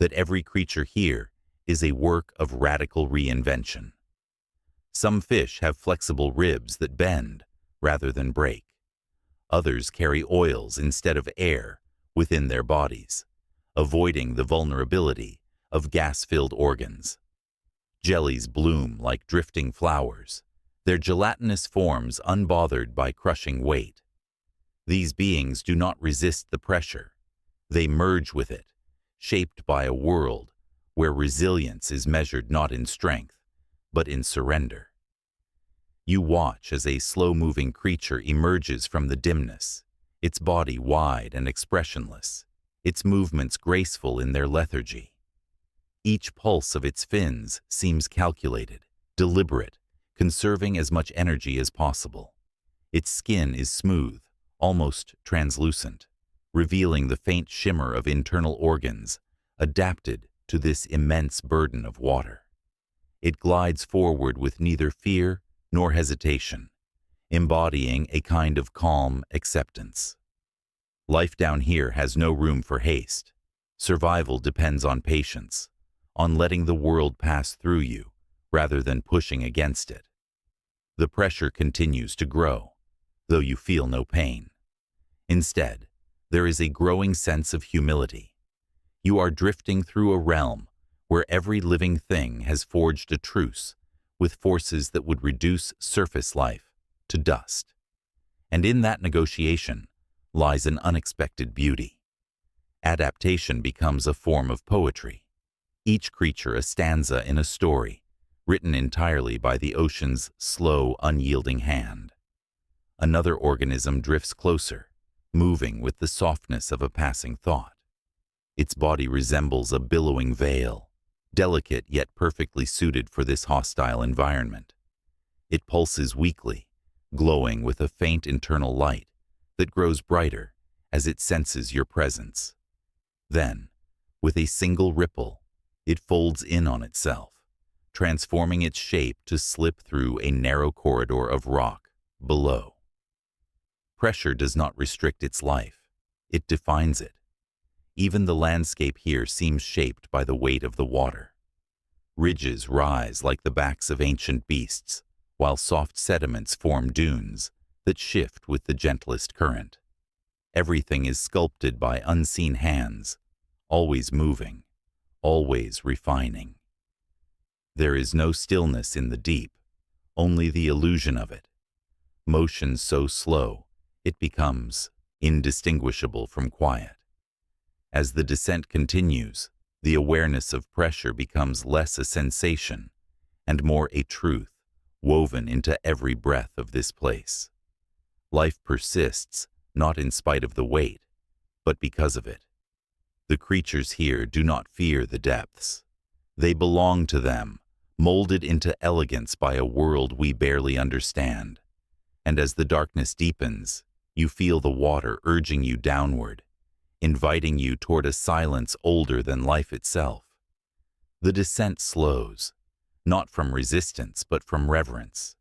that every creature here is a work of radical reinvention. Some fish have flexible ribs that bend rather than break. Others carry oils instead of air within their bodies, avoiding the vulnerability of gas-filled organs. Jellies bloom like drifting flowers, their gelatinous forms unbothered by crushing weight. These beings do not resist the pressure. They merge with it, shaped by a world where resilience is measured not in strength, but in surrender. You watch as a slow-moving creature emerges from the dimness, its body wide and expressionless, its movements graceful in their lethargy. Each pulse of its fins seems calculated, deliberate, conserving as much energy as possible. Its skin is smooth, almost translucent, revealing the faint shimmer of internal organs, adapted to this immense burden of water. It glides forward with neither fear nor hesitation, embodying a kind of calm acceptance. Life down here has no room for haste. Survival depends on patience, on letting the world pass through you rather than pushing against it. The pressure continues to grow, though you feel no pain. Instead, there is a growing sense of humility. You are drifting through a realm where every living thing has forged a truce with forces that would reduce surface life to dust. And in that negotiation, lies an unexpected beauty. Adaptation becomes a form of poetry. Each creature a stanza in a story, written entirely by the ocean's slow, unyielding hand. Another organism drifts closer, moving with the softness of a passing thought. Its body resembles a billowing veil, delicate yet perfectly suited for this hostile environment. It pulses weakly, glowing with a faint internal light that grows brighter as it senses your presence. Then, with a single ripple, it folds in on itself, transforming its shape to slip through a narrow corridor of rock below. Pressure does not restrict its life, it defines it. Even the landscape here seems shaped by the weight of the water. Ridges rise like the backs of ancient beasts, while soft sediments form dunes that shift with the gentlest current. Everything is sculpted by unseen hands, always moving, always refining. There is no stillness in the deep, only the illusion of it. Motion so slow, it becomes indistinguishable from quiet. As the descent continues, the awareness of pressure becomes less a sensation and more a truth woven into every breath of this place. Life persists, not in spite of the weight, but because of it. The creatures here do not fear the depths. They belong to them, molded into elegance by a world we barely understand. And as the darkness deepens, you feel the water urging you downward, inviting you toward a silence older than life itself. The descent slows, not from resistance but from reverence.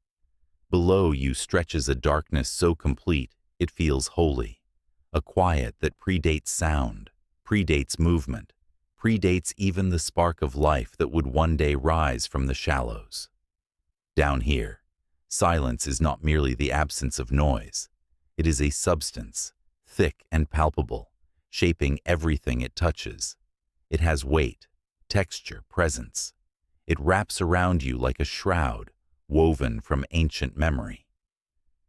Below you stretches a darkness so complete it feels holy, a quiet that predates sound, predates movement, predates even the spark of life that would one day rise from the shallows. Down here, silence is not merely the absence of noise. It is a substance, thick and palpable, shaping everything it touches. It has weight, texture, presence. It wraps around you like a shroud, woven from ancient memory.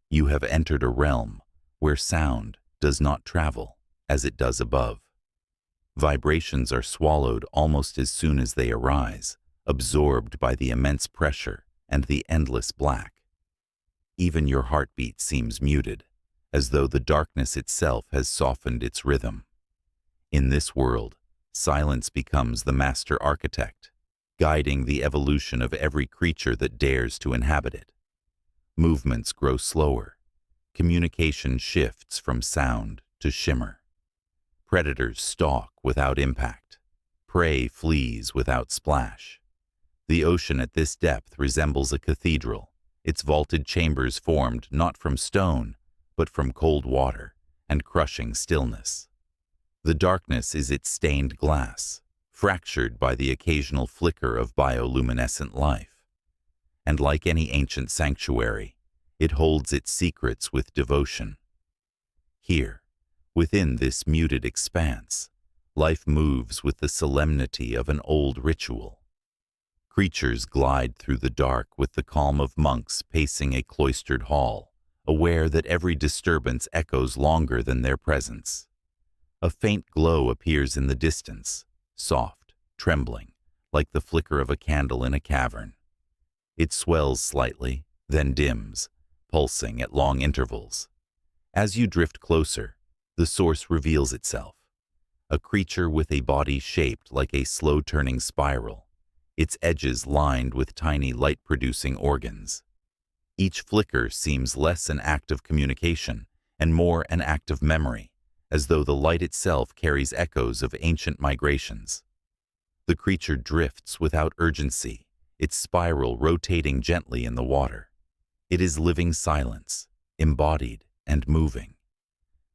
You have entered a realm where sound does not travel as it does above. Vibrations are swallowed almost as soon as they arise, absorbed by the immense pressure and the endless black. Even your heartbeat seems muted, as though the darkness itself has softened its rhythm. In this world, silence becomes the master architect, guiding the evolution of every creature that dares to inhabit it. Movements grow slower. Communication shifts from sound to shimmer. Predators stalk without impact. Prey flees without splash. The ocean at this depth resembles a cathedral, its vaulted chambers formed not from stone, but from cold water and crushing stillness. The darkness is its stained glass, fractured by the occasional flicker of bioluminescent life. And like any ancient sanctuary, it holds its secrets with devotion. Here, within this muted expanse, life moves with the solemnity of an old ritual. Creatures glide through the dark with the calm of monks pacing a cloistered hall, aware that every disturbance echoes longer than their presence. A faint glow appears in the distance, soft, trembling, like the flicker of a candle in a cavern. It swells slightly, then dims, pulsing at long intervals. As you drift closer, the source reveals itself, a creature with a body shaped like a slow-turning spiral, its edges lined with tiny light-producing organs. Each flicker seems less an act of communication and more an act of memory, as though the light itself carries echoes of ancient migrations. The creature drifts without urgency, its spiral rotating gently in the water. It is living silence, embodied and moving.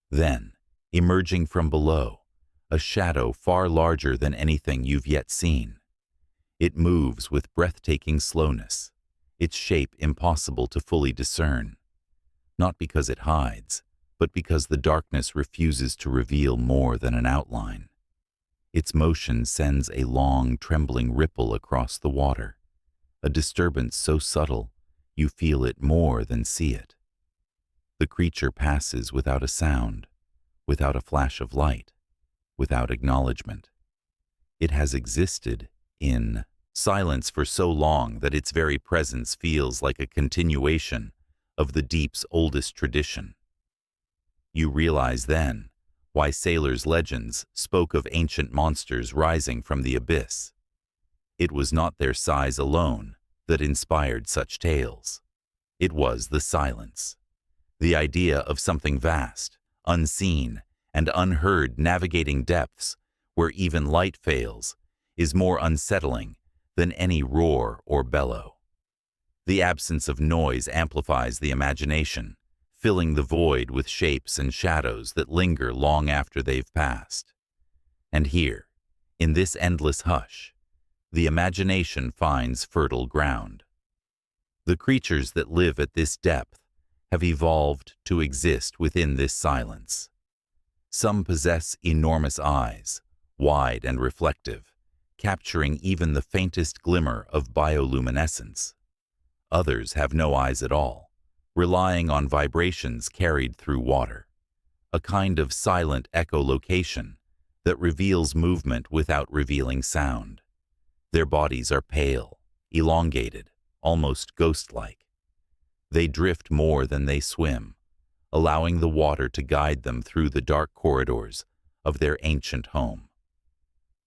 Then, emerging from below, a shadow far larger than anything you've yet seen. It moves with breathtaking slowness, its shape impossible to fully discern, not because it hides, but because the darkness refuses to reveal more than an outline. Its motion sends a long, trembling ripple across the water, a disturbance so subtle you feel it more than see it. The creature passes without a sound, without a flash of light, without acknowledgement. It has existed in silence for so long that its very presence feels like a continuation of the deep's oldest tradition. You realize then why sailors' legends spoke of ancient monsters rising from the abyss. It was not their size alone that inspired such tales. It was the silence. The idea of something vast, unseen, and unheard navigating depths where even light fails is more unsettling than any roar or bellow. The absence of noise amplifies the imagination, filling the void with shapes and shadows that linger long after they've passed. And here, in this endless hush, the imagination finds fertile ground. The creatures that live at this depth have evolved to exist within this silence. Some possess enormous eyes, wide and reflective, capturing even the faintest glimmer of bioluminescence. Others have no eyes at all, relying on vibrations carried through water, a kind of silent echolocation that reveals movement without revealing sound. Their bodies are pale, elongated, almost ghost-like. They drift more than they swim, allowing the water to guide them through the dark corridors of their ancient home.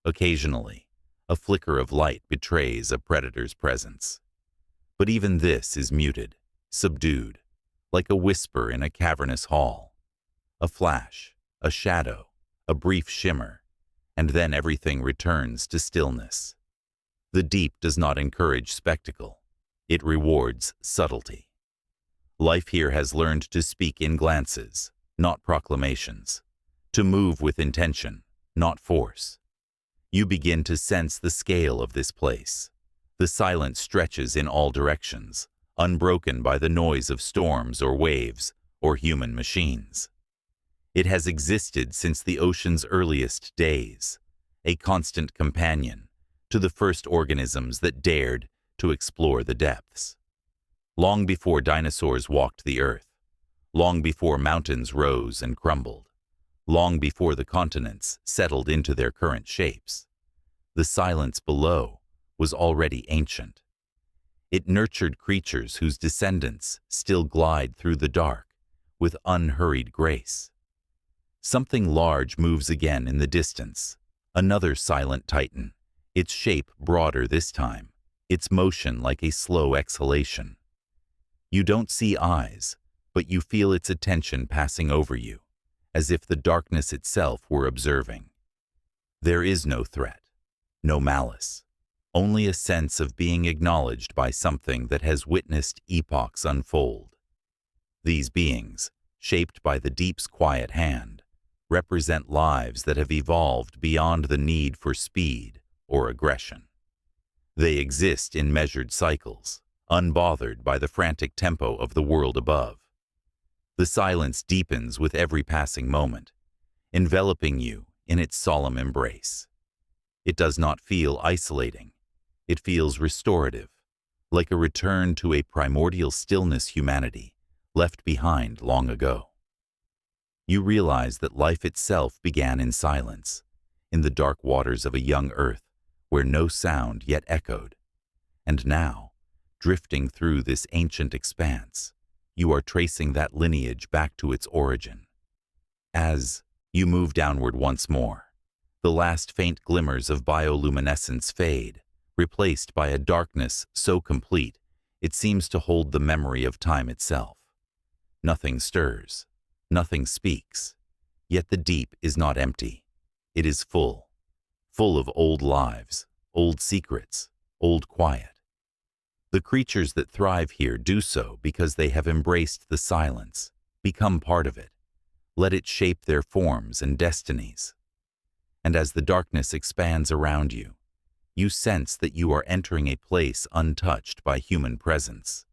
Occasionally, a flicker of light betrays a predator's presence. But even this is muted, subdued, like a whisper in a cavernous hall. A flash, a shadow, a brief shimmer, and then everything returns to stillness. The deep does not encourage spectacle. It rewards subtlety. Life here has learned to speak in glances, not proclamations, to move with intention, not force. You begin to sense the scale of this place. The silence stretches in all directions, unbroken by the noise of storms or waves or human machines. It has existed since the ocean's earliest days, a constant companion to the first organisms that dared to explore the depths. Long before dinosaurs walked the earth, long before mountains rose and crumbled, long before the continents settled into their current shapes, the silence below was already ancient. It nurtured creatures whose descendants still glide through the dark with unhurried grace. Something large moves again in the distance, another silent titan, its shape broader this time, its motion like a slow exhalation. You don't see eyes, but you feel its attention passing over you, as if the darkness itself were observing. There is no threat, no malice, only a sense of being acknowledged by something that has witnessed epochs unfold. These beings, shaped by the deep's quiet hand, represent lives that have evolved beyond the need for speed or aggression. They exist in measured cycles, unbothered by the frantic tempo of the world above. The silence deepens with every passing moment, enveloping you in its solemn embrace. It does not feel isolating. It feels restorative, like a return to a primordial stillness humanity left behind long ago. You realize that life itself began in silence, in the dark waters of a young earth where no sound yet echoed. And now, drifting through this ancient expanse, you are tracing that lineage back to its origin. As you move downward once more, the last faint glimmers of bioluminescence fade, replaced by a darkness so complete it seems to hold the memory of time itself. Nothing stirs, nothing speaks, yet the deep is not empty. It is full of old lives, old secrets, old quiet. The creatures that thrive here do so because they have embraced the silence, become part of it, let it shape their forms and destinies. And as the darkness expands around you, you sense that you are entering a place untouched by human presence,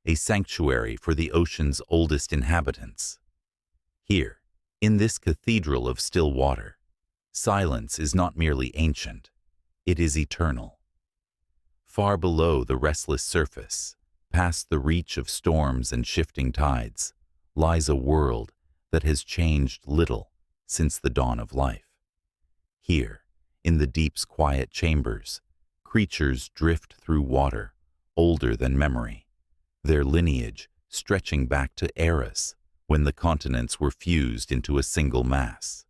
a sanctuary for the ocean's oldest inhabitants. Here, in this cathedral of still water, silence is not merely ancient, it is eternal. Far below the restless surface, past the reach of storms and shifting tides, lies a world that has changed little since the dawn of life. Here, in the deep's quiet chambers, creatures drift through water, older than memory, their lineage stretching back to eras when the continents were fused into a single mass.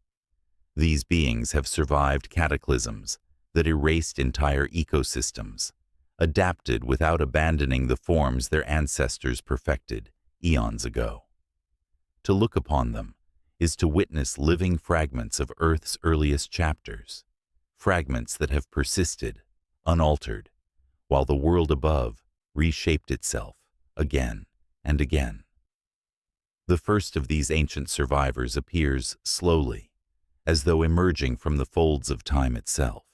These beings have survived cataclysms that erased entire ecosystems, adapted without abandoning the forms their ancestors perfected eons ago. To look upon them is to witness living fragments of Earth's earliest chapters, fragments that have persisted, unaltered, while the world above reshaped itself again and again. The first of these ancient survivors appears slowly, as though emerging from the folds of time itself.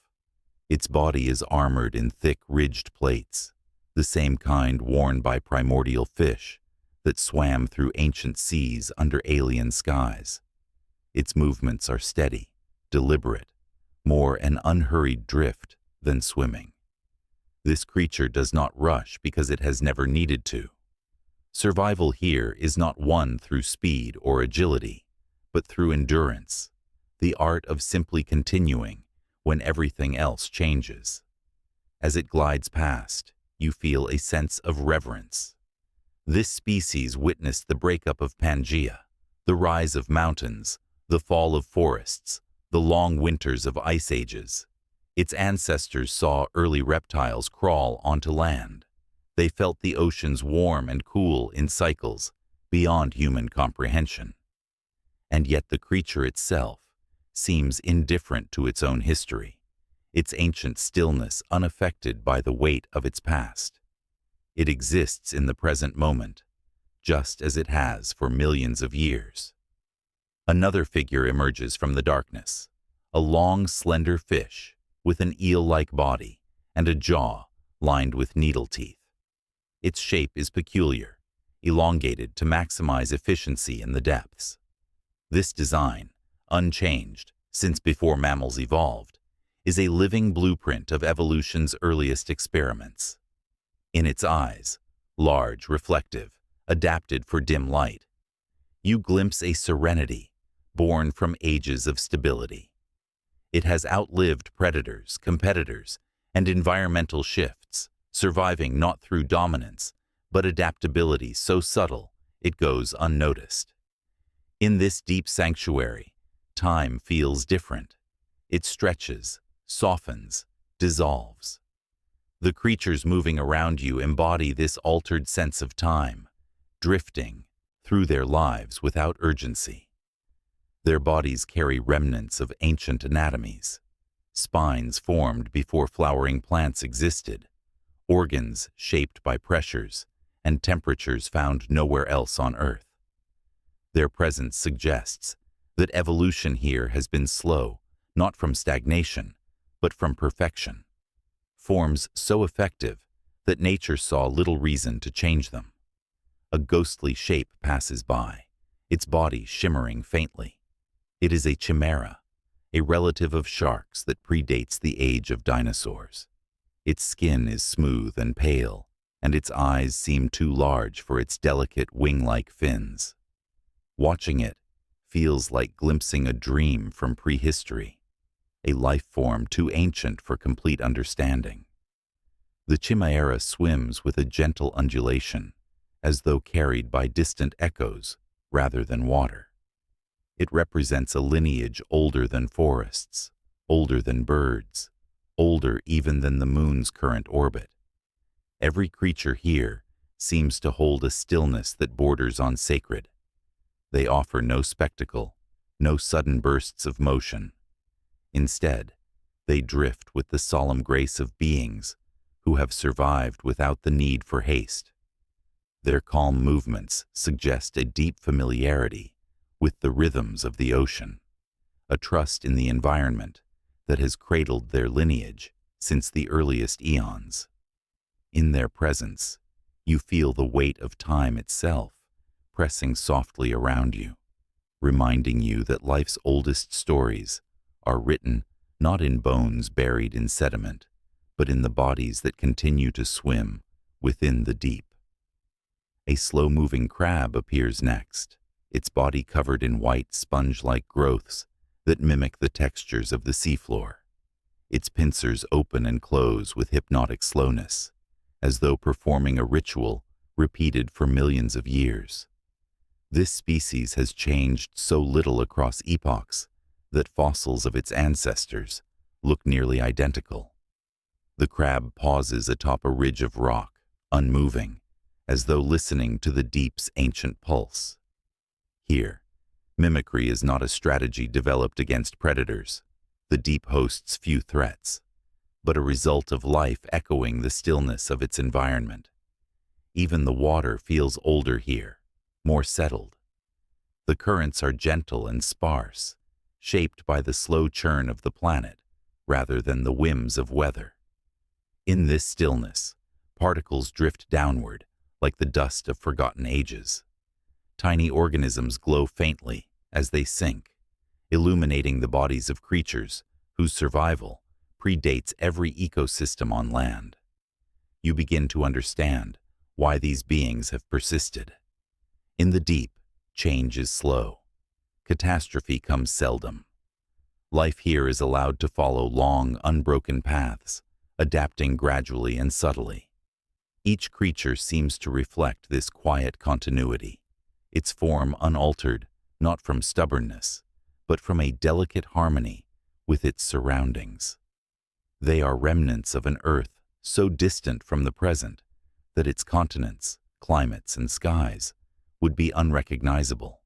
Its body is armored in thick, ridged plates, the same kind worn by primordial fish that swam through ancient seas under alien skies. Its movements are steady, deliberate, more an unhurried drift than swimming. This creature does not rush because it has never needed to. Survival here is not won through speed or agility, but through endurance, the art of simply continuing when everything else changes. As it glides past, you feel a sense of reverence. This species witnessed the breakup of Pangaea, the rise of mountains, the fall of forests, the long winters of ice ages. Its ancestors saw early reptiles crawl onto land. They felt the oceans warm and cool in cycles beyond human comprehension. And yet the creature itself seems indifferent to its own history, its ancient stillness unaffected by the weight of its past. It exists in the present moment, just as it has for millions of years. Another figure emerges from the darkness, a long, slender fish with an eel-like body and a jaw lined with needle teeth. Its shape is peculiar, elongated to maximize efficiency in the depths. This design, unchanged since before mammals evolved, is a living blueprint of evolution's earliest experiments. In its eyes, large, reflective, adapted for dim light, you glimpse a serenity born from ages of stability. It has outlived predators, competitors, and environmental shifts, surviving not through dominance, but adaptability so subtle it goes unnoticed. In this deep sanctuary, time feels different. It stretches, softens, dissolves. The creatures moving around you embody this altered sense of time, drifting through their lives without urgency. Their bodies carry remnants of ancient anatomies, spines formed before flowering plants existed, organs shaped by pressures and temperatures found nowhere else on Earth. Their presence suggests that evolution here has been slow, not from stagnation, but from perfection. Forms so effective that nature saw little reason to change them. A ghostly shape passes by, its body shimmering faintly. It is a chimera, a relative of sharks that predates the age of dinosaurs. Its skin is smooth and pale, and its eyes seem too large for its delicate wing-like fins. Watching it feels like glimpsing a dream from prehistory, a life form too ancient for complete understanding. The chimera swims with a gentle undulation, as though carried by distant echoes rather than water. It represents a lineage older than forests, older than birds, older even than the moon's current orbit. Every creature here seems to hold a stillness that borders on sacred. They offer no spectacle, no sudden bursts of motion. Instead, they drift with the solemn grace of beings who have survived without the need for haste. Their calm movements suggest a deep familiarity with the rhythms of the ocean, a trust in the environment that has cradled their lineage since the earliest eons. In their presence, you feel the weight of time itself pressing softly around you, reminding you that life's oldest stories are written not in bones buried in sediment, but in the bodies that continue to swim within the deep. A slow-moving crab appears next, its body covered in white sponge-like growths that mimic the textures of the seafloor. Its pincers open and close with hypnotic slowness, as though performing a ritual repeated for millions of years. This species has changed so little across epochs that fossils of its ancestors look nearly identical. The crab pauses atop a ridge of rock, unmoving, as though listening to the deep's ancient pulse. Here, mimicry is not a strategy developed against predators. The deep hosts few threats, but a result of life echoing the stillness of its environment. Even the water feels older here, more settled. The currents are gentle and sparse, shaped by the slow churn of the planet rather than the whims of weather. In this stillness, particles drift downward like the dust of forgotten ages. Tiny organisms glow faintly as they sink, illuminating the bodies of creatures whose survival predates every ecosystem on land. You begin to understand why these beings have persisted. In the deep, change is slow. Catastrophe comes seldom. Life here is allowed to follow long, unbroken paths, adapting gradually and subtly. Each creature seems to reflect this quiet continuity, its form unaltered, not from stubbornness, but from a delicate harmony with its surroundings. They are remnants of an Earth so distant from the present that its continents, climates, and skies would be unrecognizable.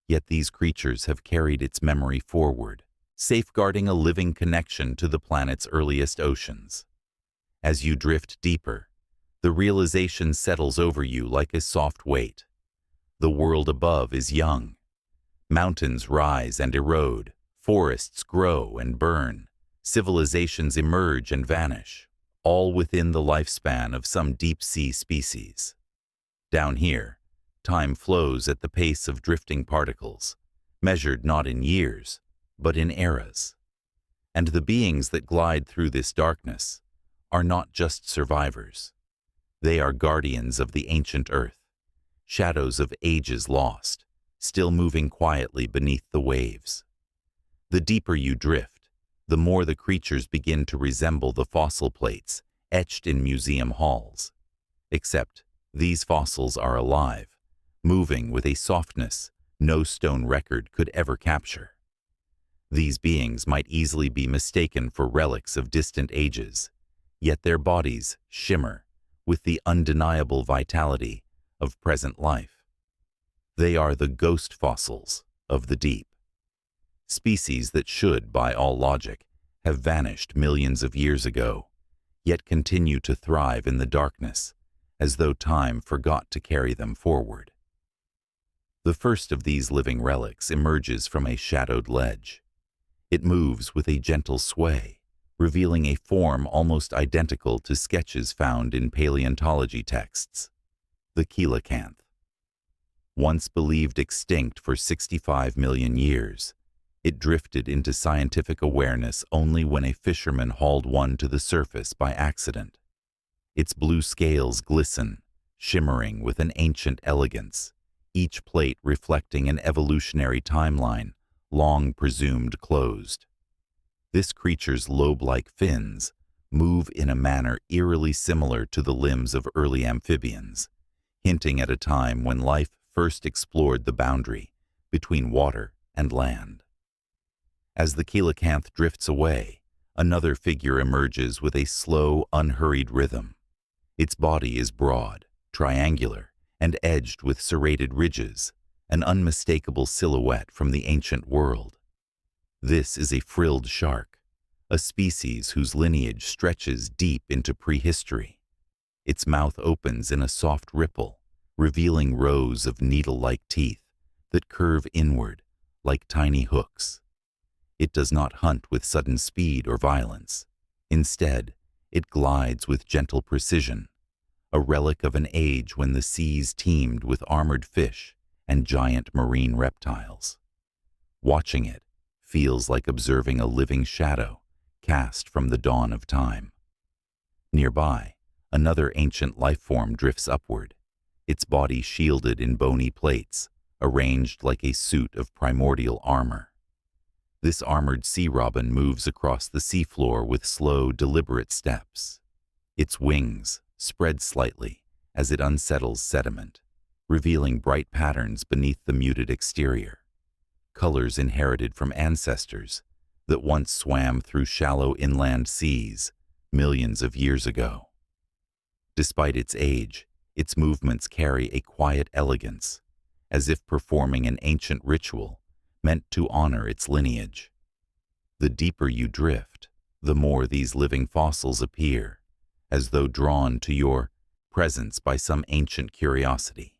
Yet these creatures have carried its memory forward, safeguarding a living connection to the planet's earliest oceans. As you drift deeper, the realization settles over you like a soft weight. The world above is young. Mountains rise and erode, forests grow and burn, civilizations emerge and vanish, all within the lifespan of some deep-sea species. Down here, time flows at the pace of drifting particles, measured not in years, but in eras. And the beings that glide through this darkness are not just survivors. They are guardians of the ancient Earth, shadows of ages lost, still moving quietly beneath the waves. The deeper you drift, the more the creatures begin to resemble the fossil plates etched in museum halls. Except these fossils are alive, moving with a softness no stone record could ever capture. These beings might easily be mistaken for relics of distant ages, yet their bodies shimmer with the undeniable vitality of present life. They are the ghost fossils of the deep. Species that should, by all logic, have vanished millions of years ago, yet continue to thrive in the darkness, as though time forgot to carry them forward. The first of these living relics emerges from a shadowed ledge. It moves with a gentle sway, revealing a form almost identical to sketches found in paleontology texts. The coelacanth. Once believed extinct for 65 million years, it drifted into scientific awareness only when a fisherman hauled one to the surface by accident. Its blue scales glisten, shimmering with an ancient elegance, each plate reflecting an evolutionary timeline long presumed closed. This creature's lobe-like fins move in a manner eerily similar to the limbs of early amphibians, hinting at a time when life first explored the boundary between water and land. As the coelacanth drifts away, another figure emerges with a slow, unhurried rhythm. Its body is broad, triangular, and edged with serrated ridges, an unmistakable silhouette from the ancient world. This is a frilled shark, a species whose lineage stretches deep into prehistory. Its mouth opens in a soft ripple, revealing rows of needle-like teeth that curve inward like tiny hooks. It does not hunt with sudden speed or violence. Instead, it glides with gentle precision, a relic of an age when the seas teemed with armored fish and giant marine reptiles. Watching it feels like observing a living shadow cast from the dawn of time. Nearby, another ancient life form drifts upward, its body shielded in bony plates, arranged like a suit of primordial armor. This armored sea robin moves across the seafloor with slow, deliberate steps. Its wings spread slightly as it unsettles sediment, revealing bright patterns beneath the muted exterior, colors inherited from ancestors that once swam through shallow inland seas millions of years ago. Despite its age, its movements carry a quiet elegance, as if performing an ancient ritual meant to honor its lineage. The deeper you drift, the more these living fossils appear, as though drawn to your presence by some ancient curiosity.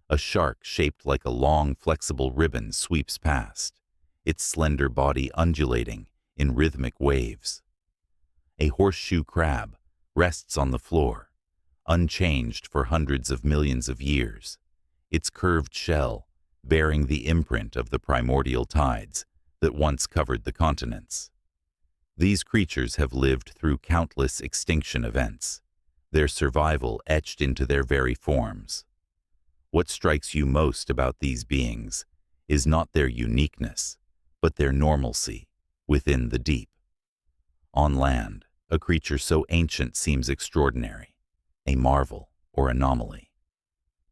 A shark shaped like a long, flexible ribbon sweeps past, its slender body undulating in rhythmic waves. A horseshoe crab rests on the floor, unchanged for hundreds of millions of years, its curved shell bearing the imprint of the primordial tides that once covered the continents. These creatures have lived through countless extinction events, their survival etched into their very forms. What strikes you most about these beings is not their uniqueness, but their normalcy within the deep. On land, a creature so ancient seems extraordinary, a marvel or anomaly.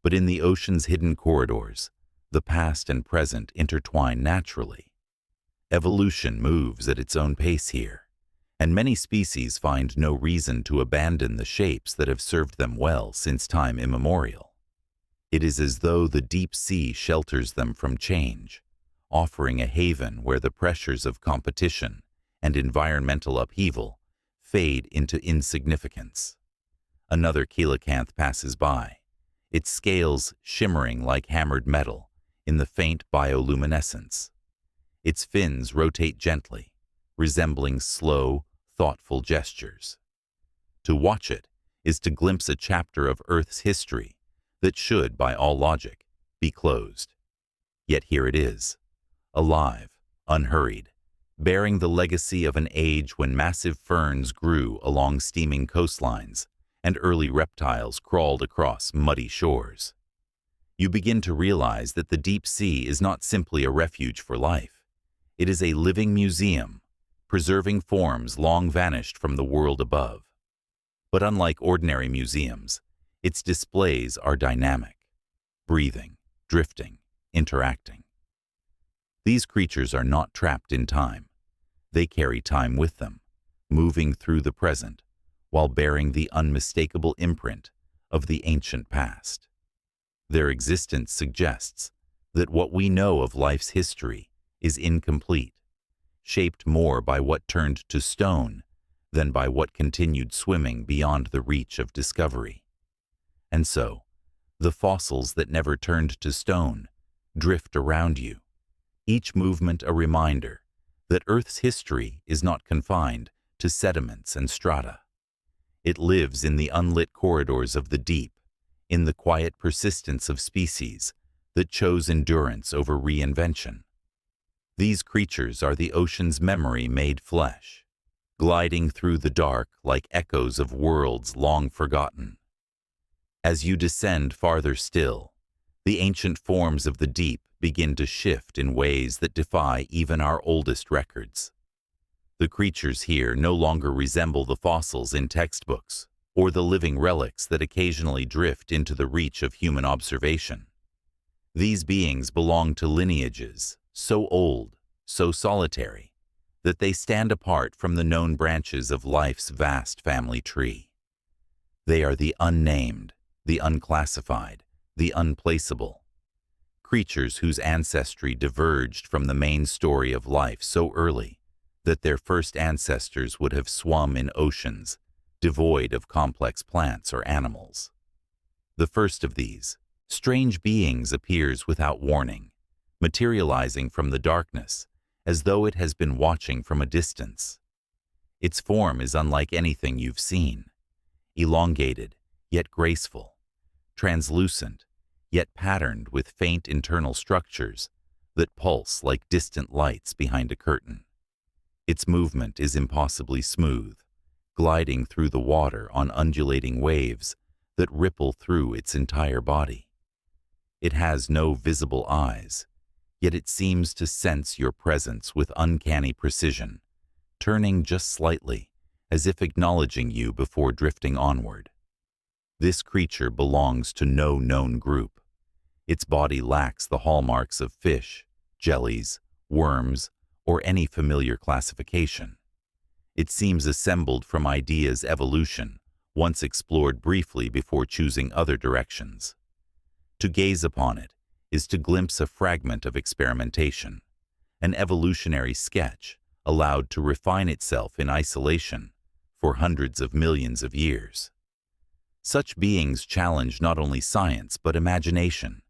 But in the ocean's hidden corridors, the past and present intertwine naturally. Evolution moves at its own pace here, and many species find no reason to abandon the shapes that have served them well since time immemorial. It is as though the deep sea shelters them from change, offering a haven where the pressures of competition and environmental upheaval fade into insignificance. Another coelacanth passes by, its scales shimmering like hammered metal in the faint bioluminescence. Its fins rotate gently, resembling slow, thoughtful gestures. To watch it is to glimpse a chapter of Earth's history that should, by all logic, be closed. Yet here it is, alive, unhurried, bearing the legacy of an age when massive ferns grew along steaming coastlines and early reptiles crawled across muddy shores. You begin to realize that the deep sea is not simply a refuge for life. It is a living museum, preserving forms long vanished from the world above. But unlike ordinary museums, its displays are dynamic, breathing, drifting, interacting. These creatures are not trapped in time. They carry time with them, moving through the present, while bearing the unmistakable imprint of the ancient past. Their existence suggests that what we know of life's history is incomplete, shaped more by what turned to stone than by what continued swimming beyond the reach of discovery. And so, the fossils that never turned to stone drift around you, each movement a reminder that Earth's history is not confined to sediments and strata. It lives in the unlit corridors of the deep, in the quiet persistence of species that chose endurance over reinvention. These creatures are the ocean's memory made flesh, gliding through the dark like echoes of worlds long forgotten. As you descend farther still, the ancient forms of the deep begin to shift in ways that defy even our oldest records. The creatures here no longer resemble the fossils in textbooks or the living relics that occasionally drift into the reach of human observation. These beings belong to lineages so old, so solitary, that they stand apart from the known branches of life's vast family tree. They are the unnamed, the unclassified, the unplaceable, creatures whose ancestry diverged from the main story of life so early that their first ancestors would have swum in oceans devoid of complex plants or animals. The first of these, strange beings, appears without warning, materializing from the darkness as though it has been watching from a distance. Its form is unlike anything you've seen, elongated yet graceful, translucent yet patterned with faint internal structures that pulse like distant lights behind a curtain. Its movement is impossibly smooth, gliding through the water on undulating waves that ripple through its entire body. It has no visible eyes, yet it seems to sense your presence with uncanny precision, turning just slightly, as if acknowledging you before drifting onward. This creature belongs to no known group. Its body lacks the hallmarks of fish, jellies, worms, or any familiar classification. It seems assembled from ideas evolution, once explored briefly before choosing other directions. To gaze upon it is to glimpse a fragment of experimentation, an evolutionary sketch allowed to refine itself in isolation for hundreds of millions of years. Such beings challenge not only science but imagination,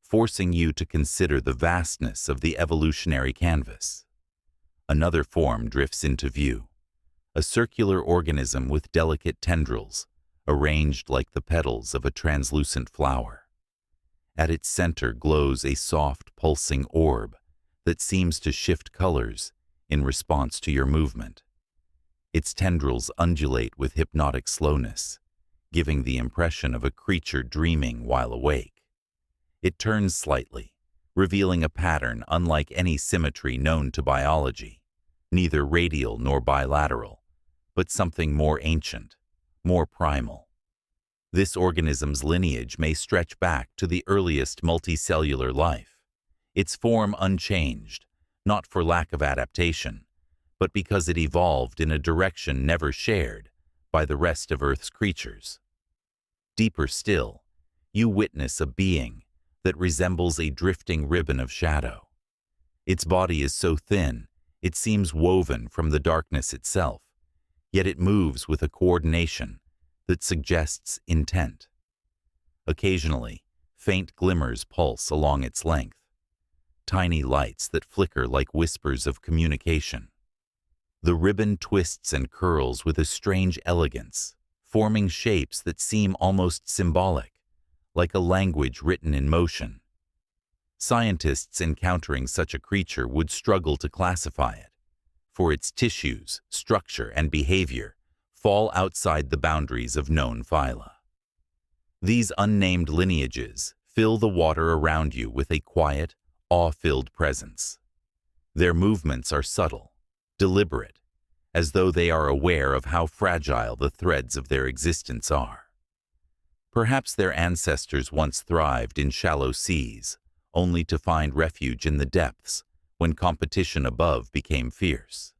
forcing you to consider the vastness of the evolutionary canvas. Another form drifts into view, a circular organism with delicate tendrils, arranged like the petals of a translucent flower. At its center glows a soft, pulsing orb that seems to shift colors in response to your movement. Its tendrils undulate with hypnotic slowness, giving the impression of a creature dreaming while awake. It turns slightly, revealing a pattern unlike any symmetry known to biology, neither radial nor bilateral, but something more ancient, more primal. This organism's lineage may stretch back to the earliest multicellular life, its form unchanged, not for lack of adaptation, but because it evolved in a direction never shared by the rest of Earth's creatures. Deeper still, you witness a being that resembles a drifting ribbon of shadow. Its body is so thin, it seems woven from the darkness itself, yet it moves with a coordination that suggests intent. Occasionally, faint glimmers pulse along its length, tiny lights that flicker like whispers of communication. The ribbon twists and curls with a strange elegance, forming shapes that seem almost symbolic, like a language written in motion. Scientists encountering such a creature would struggle to classify it, for its tissues, structure, and behavior fall outside the boundaries of known phyla. These unnamed lineages fill the water around you with a quiet, awe-filled presence. Their movements are subtle, deliberate, as though they are aware of how fragile the threads of their existence are. Perhaps their ancestors once thrived in shallow seas, only to find refuge in the depths when competition above became fierce.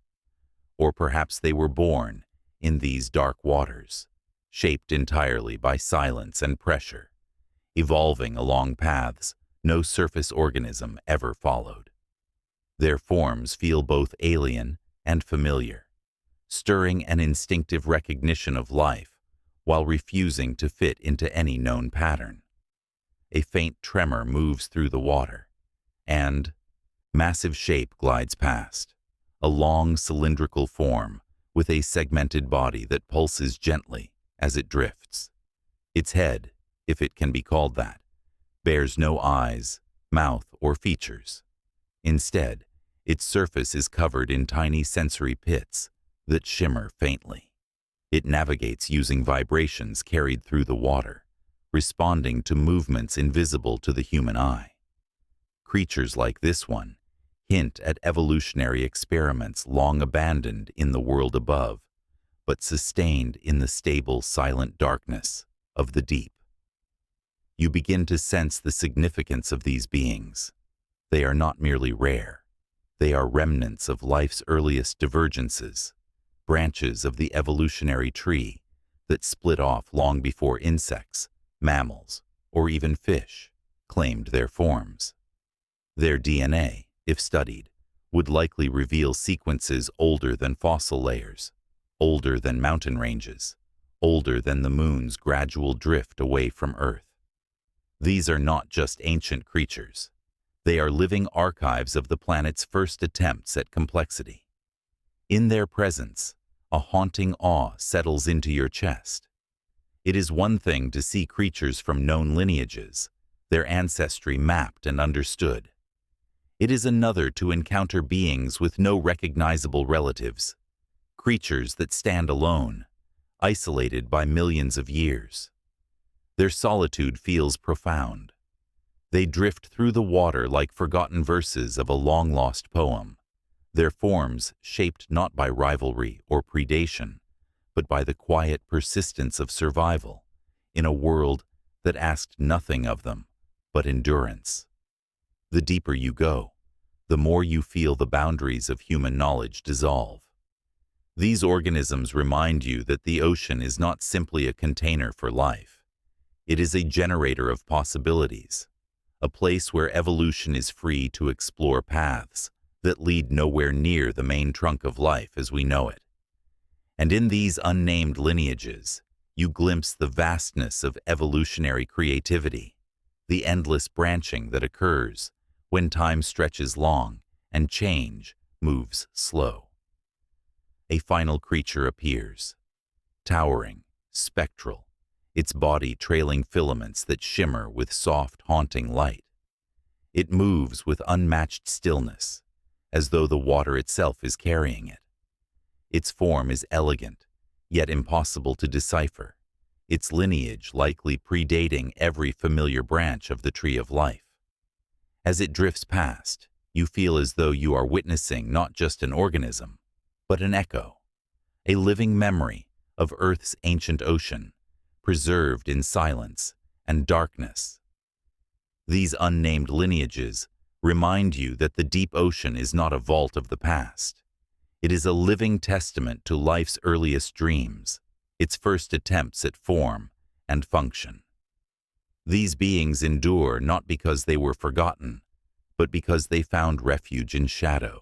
Or perhaps they were born in these dark waters, shaped entirely by silence and pressure, evolving along paths no surface organism ever followed. Their forms feel both alien and familiar, stirring an instinctive recognition of life while refusing to fit into any known pattern. A faint tremor moves through the water, and massive shape glides past, a long cylindrical form with a segmented body that pulses gently as it drifts. Its head, if it can be called that, bears no eyes, mouth, or features. Instead, its surface is covered in tiny sensory pits that shimmer faintly. It navigates using vibrations carried through the water, responding to movements invisible to the human eye. Creatures like this one hint at evolutionary experiments long abandoned in the world above, but sustained in the stable, silent darkness of the deep. You begin to sense the significance of these beings. They are not merely rare. They are remnants of life's earliest divergences, branches of the evolutionary tree that split off long before insects, mammals, or even fish claimed their forms. Their DNA, if studied, would likely reveal sequences older than fossil layers, older than mountain ranges, older than the moon's gradual drift away from Earth. These are not just ancient creatures. They are living archives of the planet's first attempts at complexity. In their presence, a haunting awe settles into your chest. It is one thing to see creatures from known lineages, their ancestry mapped and understood. It is another to encounter beings with no recognizable relatives, creatures that stand alone, isolated by millions of years. Their solitude feels profound. They drift through the water like forgotten verses of a long-lost poem, their forms shaped not by rivalry or predation, but by the quiet persistence of survival in a world that asked nothing of them but endurance. The deeper you go, the more you feel the boundaries of human knowledge dissolve. These organisms remind you that the ocean is not simply a container for life. It is a generator of possibilities, a place where evolution is free to explore paths that lead nowhere near the main trunk of life as we know it. And in these unnamed lineages, you glimpse the vastness of evolutionary creativity, the endless branching that occurs when time stretches long and change moves slow. A final creature appears, towering, spectral, its body trailing filaments that shimmer with soft, haunting light. It moves with unmatched stillness, as though the water itself is carrying it. Its form is elegant, yet impossible to decipher, its lineage likely predating every familiar branch of the tree of life. As it drifts past, you feel as though you are witnessing not just an organism, but an echo, a living memory of Earth's ancient ocean, preserved in silence and darkness. These unnamed lineages remind you that the deep ocean is not a vault of the past. It is a living testament to life's earliest dreams, its first attempts at form and function. These beings endure not because they were forgotten, but because they found refuge in shadow,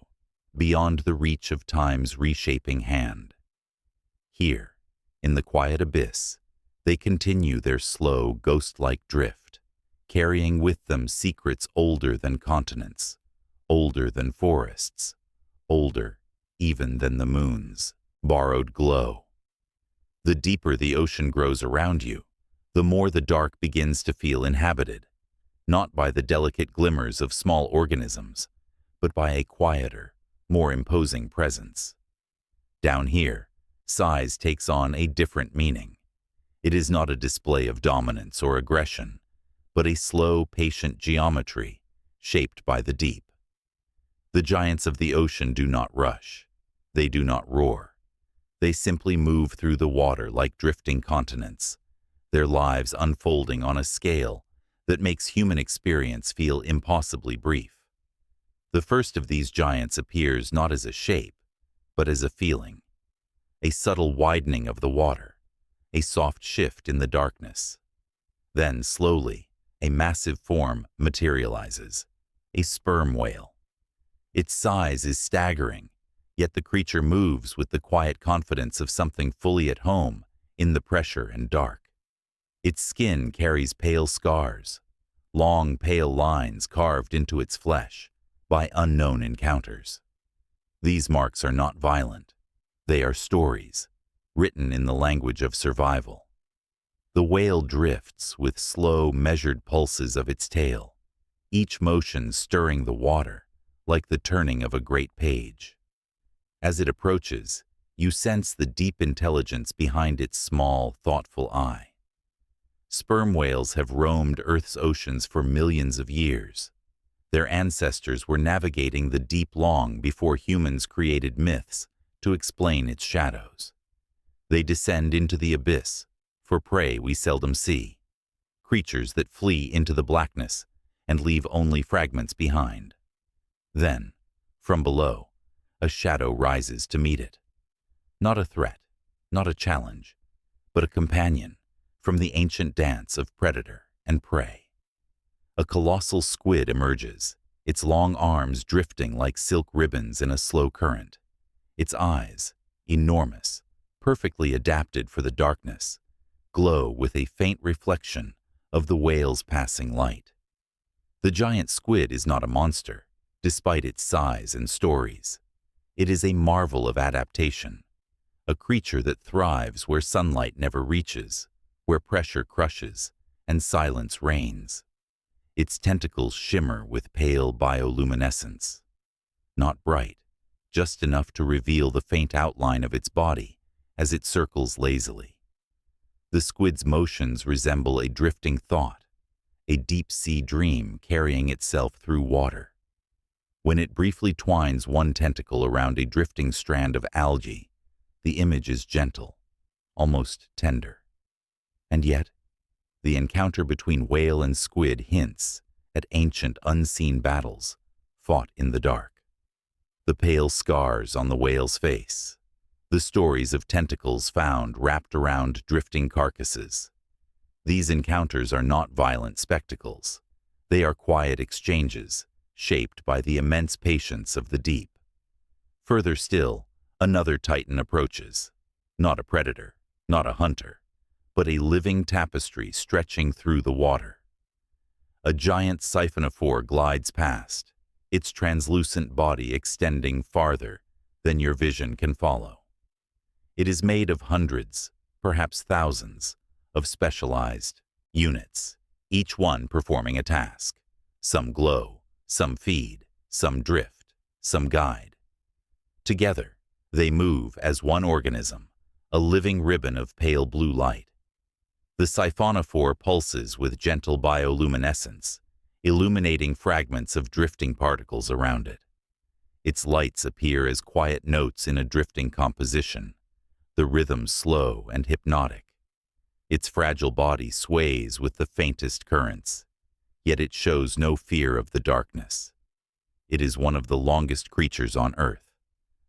beyond the reach of time's reshaping hand. Here, in the quiet abyss, they continue their slow, ghost-like drift, carrying with them secrets older than continents, older than forests, older even than the moon's borrowed glow. The deeper the ocean grows around you, the more the dark begins to feel inhabited, not by the delicate glimmers of small organisms, but by a quieter, more imposing presence. Down here, size takes on a different meaning. It is not a display of dominance or aggression, but a slow, patient geometry shaped by the deep. The giants of the ocean do not rush. They do not roar. They simply move through the water like drifting continents, their lives unfolding on a scale that makes human experience feel impossibly brief. The first of these giants appears not as a shape, but as a feeling, a subtle widening of the water, a soft shift in the darkness. Then, slowly, a massive form materializes, a sperm whale. Its size is staggering, yet the creature moves with the quiet confidence of something fully at home in the pressure and dark. Its skin carries pale scars, long pale lines carved into its flesh by unknown encounters. These marks are not violent. They are stories, written in the language of survival. The whale drifts with slow, measured pulses of its tail, each motion stirring the water like the turning of a great page. As it approaches, you sense the deep intelligence behind its small, thoughtful eye. Sperm whales have roamed Earth's oceans for millions of years. Their ancestors were navigating the deep long before humans created myths to explain its shadows. They descend into the abyss for prey we seldom see, creatures that flee into the blackness and leave only fragments behind. Then, from below, a shadow rises to meet it. Not a threat, not a challenge, but a companion from the ancient dance of predator and prey. A colossal squid emerges, its long arms drifting like silk ribbons in a slow current. Its eyes, enormous, perfectly adapted for the darkness, glow with a faint reflection of the whale's passing light. The giant squid is not a monster, despite its size and stories. It is a marvel of adaptation, a creature that thrives where sunlight never reaches, where pressure crushes and silence reigns. Its tentacles shimmer with pale bioluminescence. Not bright, just enough to reveal the faint outline of its body as it circles lazily. The squid's motions resemble a drifting thought, a deep-sea dream carrying itself through water. When it briefly twines one tentacle around a drifting strand of algae, the image is gentle, almost tender. And yet, the encounter between whale and squid hints at ancient unseen battles fought in the dark. The pale scars on the whale's face, the stories of tentacles found wrapped around drifting carcasses. These encounters are not violent spectacles. They are quiet exchanges, shaped by the immense patience of the deep. Further still, another titan approaches. Not a predator, not a hunter, but a living tapestry stretching through the water. A giant siphonophore glides past, its translucent body extending farther than your vision can follow. It is made of hundreds, perhaps thousands, of specialized units, each one performing a task. Some glow, some feed, some drift, some guide. Together, they move as one organism, a living ribbon of pale blue light. The siphonophore pulses with gentle bioluminescence, illuminating fragments of drifting particles around it. Its lights appear as quiet notes in a drifting composition, the rhythm slow and hypnotic. Its fragile body sways with the faintest currents, yet it shows no fear of the darkness. It is one of the longest creatures on Earth,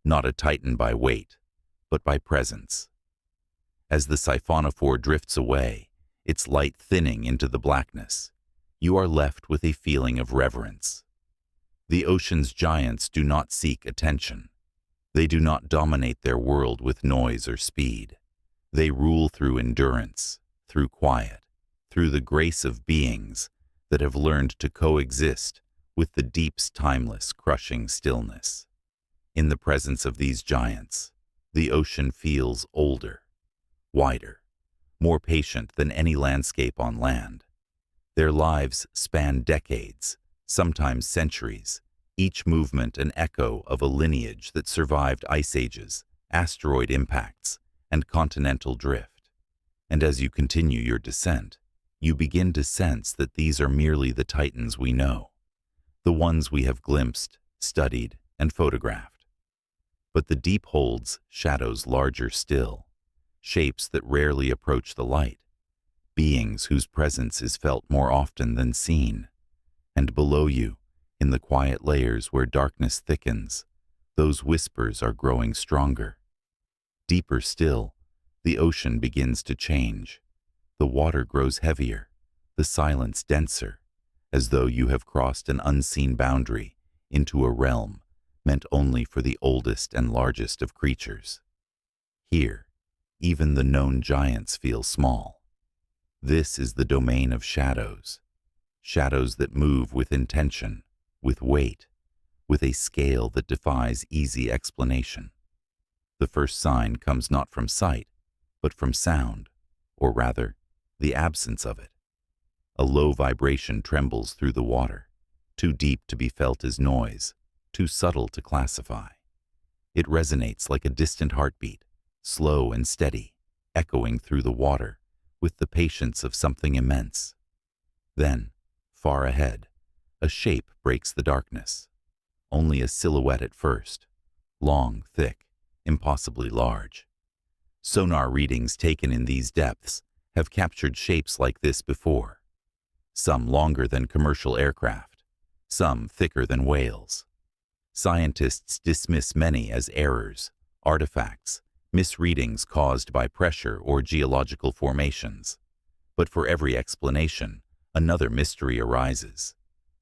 not a titan by weight, but by presence. As the siphonophore drifts away, its light thinning into the blackness, you are left with a feeling of reverence. The ocean's giants do not seek attention. They do not dominate their world with noise or speed. They rule through endurance, through quiet, through the grace of beings that have learned to coexist with the deep's timeless, crushing stillness. In the presence of these giants, the ocean feels older, wider, more patient than any landscape on land. Their lives span decades, sometimes centuries, each movement an echo of a lineage that survived ice ages, asteroid impacts, and continental drift. And as you continue your descent, you begin to sense that these are merely the titans we know, the ones we have glimpsed, studied, and photographed. But the deep holds shadows larger still, shapes that rarely approach the light, beings whose presence is felt more often than seen. And below you, in the quiet layers where darkness thickens, those whispers are growing stronger. Deeper still, the ocean begins to change. The water grows heavier, the silence denser, as though you have crossed an unseen boundary into a realm meant only for the oldest and largest of creatures. Here, even the known giants feel small. This is the domain of shadows, shadows that move with intention, with weight, with a scale that defies easy explanation. The first sign comes not from sight, but from sound, or rather, the absence of it. A low vibration trembles through the water, too deep to be felt as noise, too subtle to classify. It resonates like a distant heartbeat, slow and steady, echoing through the water with the patience of something immense. Then, far ahead, a shape breaks the darkness. Only a silhouette at first, long, thick, impossibly large. Sonar readings taken in these depths have captured shapes like this before. Some longer than commercial aircraft, some thicker than whales. Scientists dismiss many as errors, artifacts, misreadings caused by pressure or geological formations. But for every explanation, another mystery arises.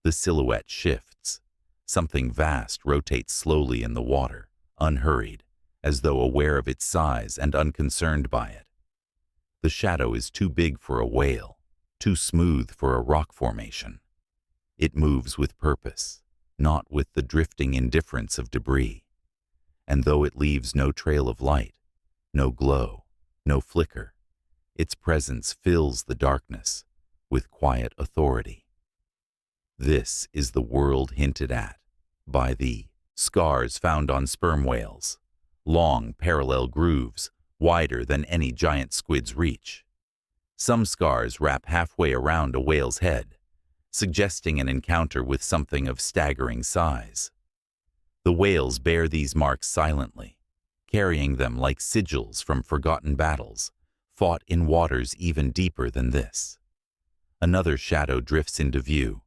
The silhouette shifts. Something vast rotates slowly in the water, unhurried, as though aware of its size and unconcerned by it. The shadow is too big for a whale, too smooth for a rock formation. It moves with purpose, not with the drifting indifference of debris. And though it leaves no trail of light, no glow, no flicker, its presence fills the darkness with quiet authority. This is the world hinted at by the scars found on sperm whales, long parallel grooves wider than any giant squid's reach. Some scars wrap halfway around a whale's head, suggesting an encounter with something of staggering size. The whales bear these marks silently, carrying them like sigils from forgotten battles, fought in waters even deeper than this. Another shadow drifts into view,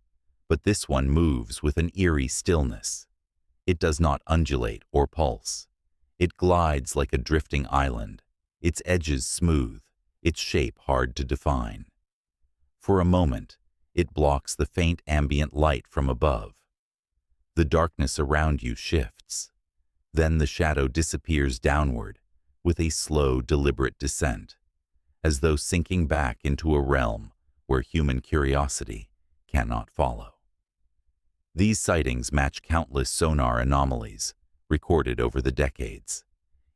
but this one moves with an eerie stillness. It does not undulate or pulse. It glides like a drifting island, its edges smooth, its shape hard to define. For a moment, it blocks the faint ambient light from above. The darkness around you shifts. Then the shadow disappears downward with a slow, deliberate descent, as though sinking back into a realm where human curiosity cannot follow. These sightings match countless sonar anomalies recorded over the decades.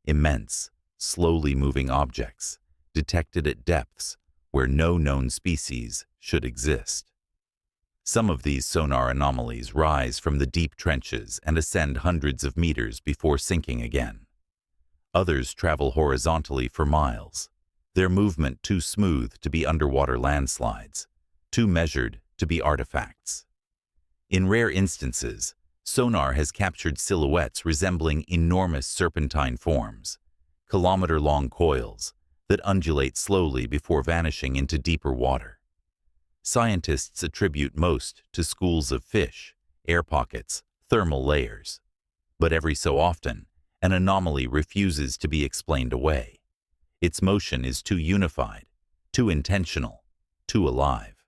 Immense, slowly moving objects detected at depths where no known species should exist. Some of these sonar anomalies rise from the deep trenches and ascend hundreds of meters before sinking again. Others travel horizontally for miles, their movement too smooth to be underwater landslides, too measured to be artifacts. In rare instances, sonar has captured silhouettes resembling enormous serpentine forms, kilometer-long coils that undulate slowly before vanishing into deeper water. Scientists attribute most to schools of fish, air pockets, thermal layers. But every so often, an anomaly refuses to be explained away. Its motion is too unified, too intentional, too alive.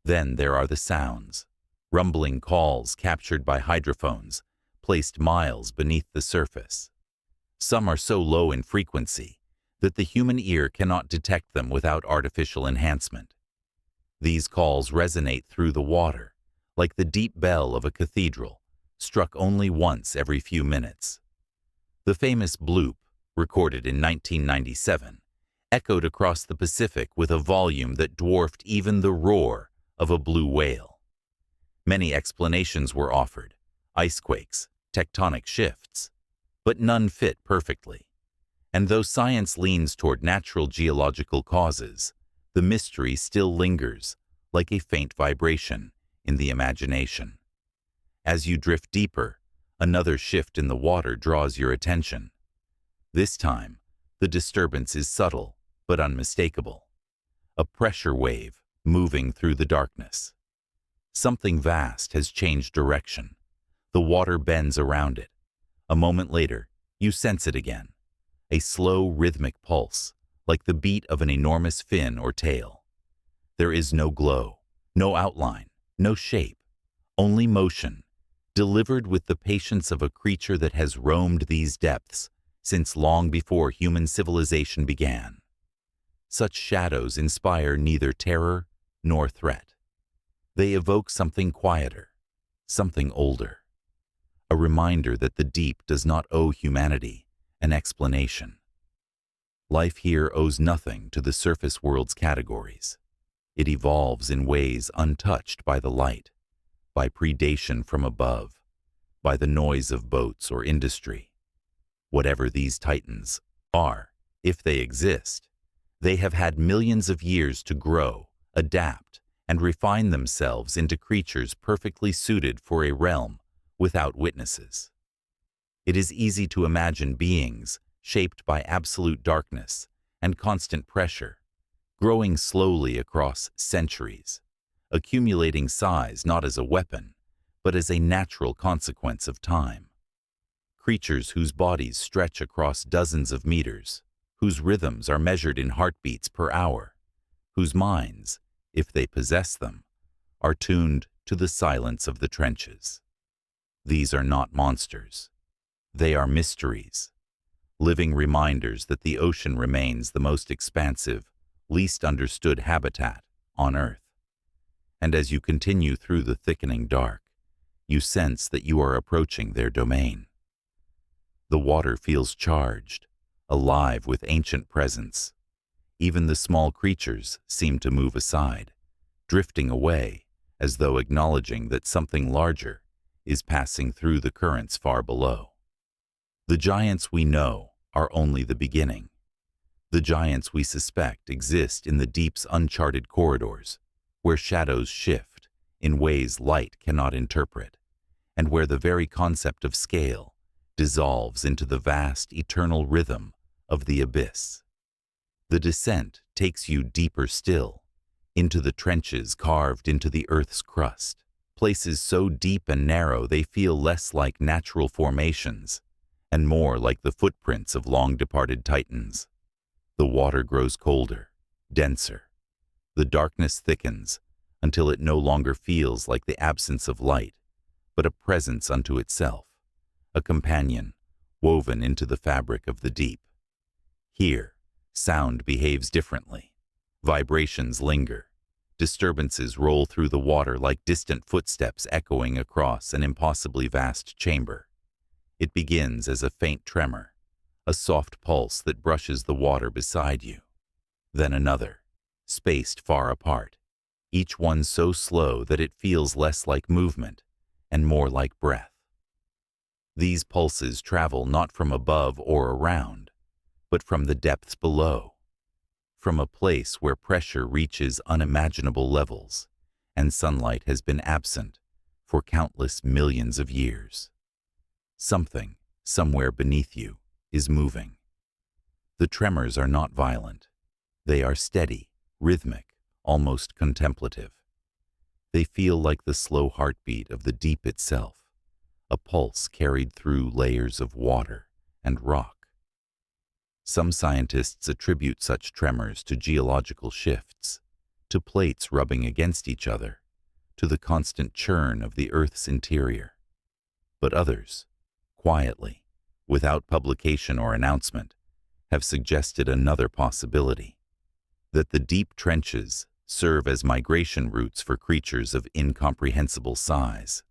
Then there are the sounds, rumbling calls captured by hydrophones, placed miles beneath the surface. Some are so low in frequency that the human ear cannot detect them without artificial enhancement. These calls resonate through the water, like the deep bell of a cathedral, struck only once every few minutes. The famous bloop, recorded in 1997, echoed across the Pacific with a volume that dwarfed even the roar of a blue whale. Many explanations were offered: icequakes, tectonic shifts, but none fit perfectly. And though science leans toward natural geological causes, the mystery still lingers, like a faint vibration in the imagination. As you drift deeper, another shift in the water draws your attention. This time, the disturbance is subtle but unmistakable. A pressure wave moving through the darkness. Something vast has changed direction. The water bends around it. A moment later, you sense it again. A slow, rhythmic pulse, like the beat of an enormous fin or tail. There is no glow, no outline, no shape, only motion, delivered with the patience of a creature that has roamed these depths since long before human civilization began. Such shadows inspire neither terror nor threat. They evoke something quieter, something older, a reminder that the deep does not owe humanity an explanation. Life here owes nothing to the surface world's categories. It evolves in ways untouched by the light, by predation from above, by the noise of boats or industry. Whatever these titans are, if they exist, they have had millions of years to grow, adapt, and refine themselves into creatures perfectly suited for a realm without witnesses. It is easy to imagine beings shaped by absolute darkness and constant pressure, growing slowly across centuries, accumulating size not as a weapon, but as a natural consequence of time. Creatures whose bodies stretch across dozens of meters, whose rhythms are measured in heartbeats per hour, whose minds, if they possess them, are tuned to the silence of the trenches. These are not monsters. They are mysteries, living reminders that the ocean remains the most expansive, least understood habitat on Earth. And as you continue through the thickening dark, you sense that you are approaching their domain. The water feels charged, alive with ancient presence. Even the small creatures seem to move aside, drifting away as though acknowledging that something larger is passing through the currents far below. The giants we know are only the beginning. The giants we suspect exist in the deep's uncharted corridors, where shadows shift in ways light cannot interpret, and where the very concept of scale dissolves into the vast, eternal rhythm of the abyss. The descent takes you deeper still, into the trenches carved into the Earth's crust, places so deep and narrow they feel less like natural formations and more like the footprints of long-departed titans. The water grows colder, denser. The darkness thickens until it no longer feels like the absence of light, but a presence unto itself, a companion woven into the fabric of the deep. Here, sound behaves differently. Vibrations linger. Disturbances roll through the water like distant footsteps echoing across an impossibly vast chamber. It begins as a faint tremor, a soft pulse that brushes the water beside you. Then another, spaced far apart, each one so slow that it feels less like movement and more like breath. These pulses travel not from above or around, but from the depths below, from a place where pressure reaches unimaginable levels and sunlight has been absent for countless millions of years. Something, somewhere beneath you, is moving. The tremors are not violent. They are steady, rhythmic, almost contemplative. They feel like the slow heartbeat of the deep itself, a pulse carried through layers of water and rock. Some scientists attribute such tremors to geological shifts, to plates rubbing against each other, to the constant churn of the Earth's interior. But others, quietly, without publication or announcement, have suggested another possibility, that the deep trenches serve as migration routes for creatures of incomprehensible size.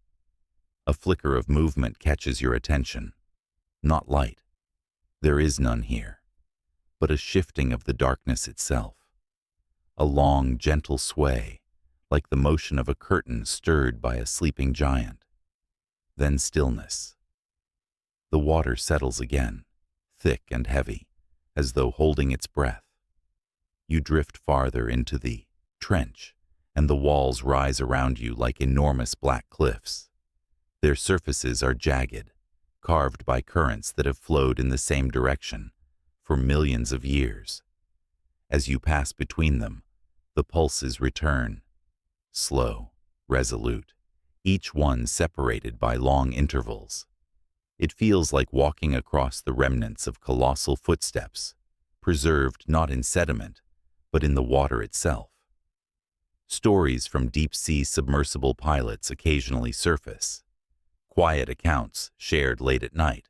A flicker of movement catches your attention. Not light. There is none here, but a shifting of the darkness itself. A long, gentle sway, like the motion of a curtain stirred by a sleeping giant. Then stillness. The water settles again, thick and heavy, as though holding its breath. You drift farther into the trench, and the walls rise around you like enormous black cliffs. Their surfaces are jagged, carved by currents that have flowed in the same direction for millions of years. As you pass between them, the pulses return, slow, resolute, each one separated by long intervals. It feels like walking across the remnants of colossal footsteps, preserved not in sediment, but in the water itself. Stories from deep-sea submersible pilots occasionally surface. Quiet accounts shared late at night,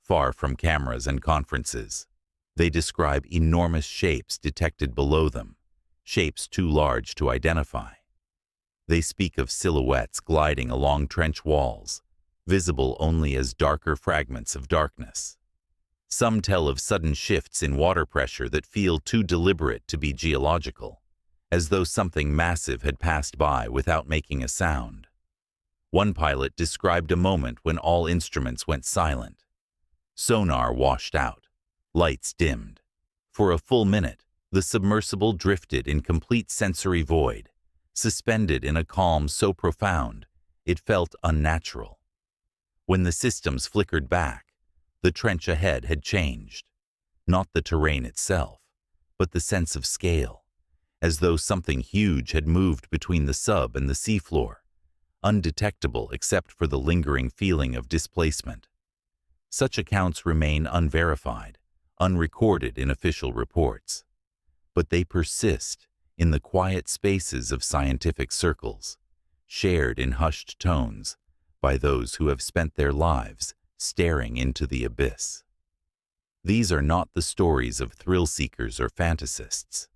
far from cameras and conferences. They describe enormous shapes detected below them, shapes too large to identify. They speak of silhouettes gliding along trench walls, visible only as darker fragments of darkness. Some tell of sudden shifts in water pressure that feel too deliberate to be geological, as though something massive had passed by without making a sound. One pilot described a moment when all instruments went silent. Sonar washed out, lights dimmed. For a full minute, the submersible drifted in complete sensory void, suspended in a calm so profound it felt unnatural. When the systems flickered back, the trench ahead had changed. Not the terrain itself, but the sense of scale, as though something huge had moved between the sub and the seafloor, undetectable except for the lingering feeling of displacement. Such accounts remain unverified, unrecorded in official reports, but they persist in the quiet spaces of scientific circles, shared in hushed tones by those who have spent their lives staring into the abyss. These are not the stories of thrill-seekers or fantasists.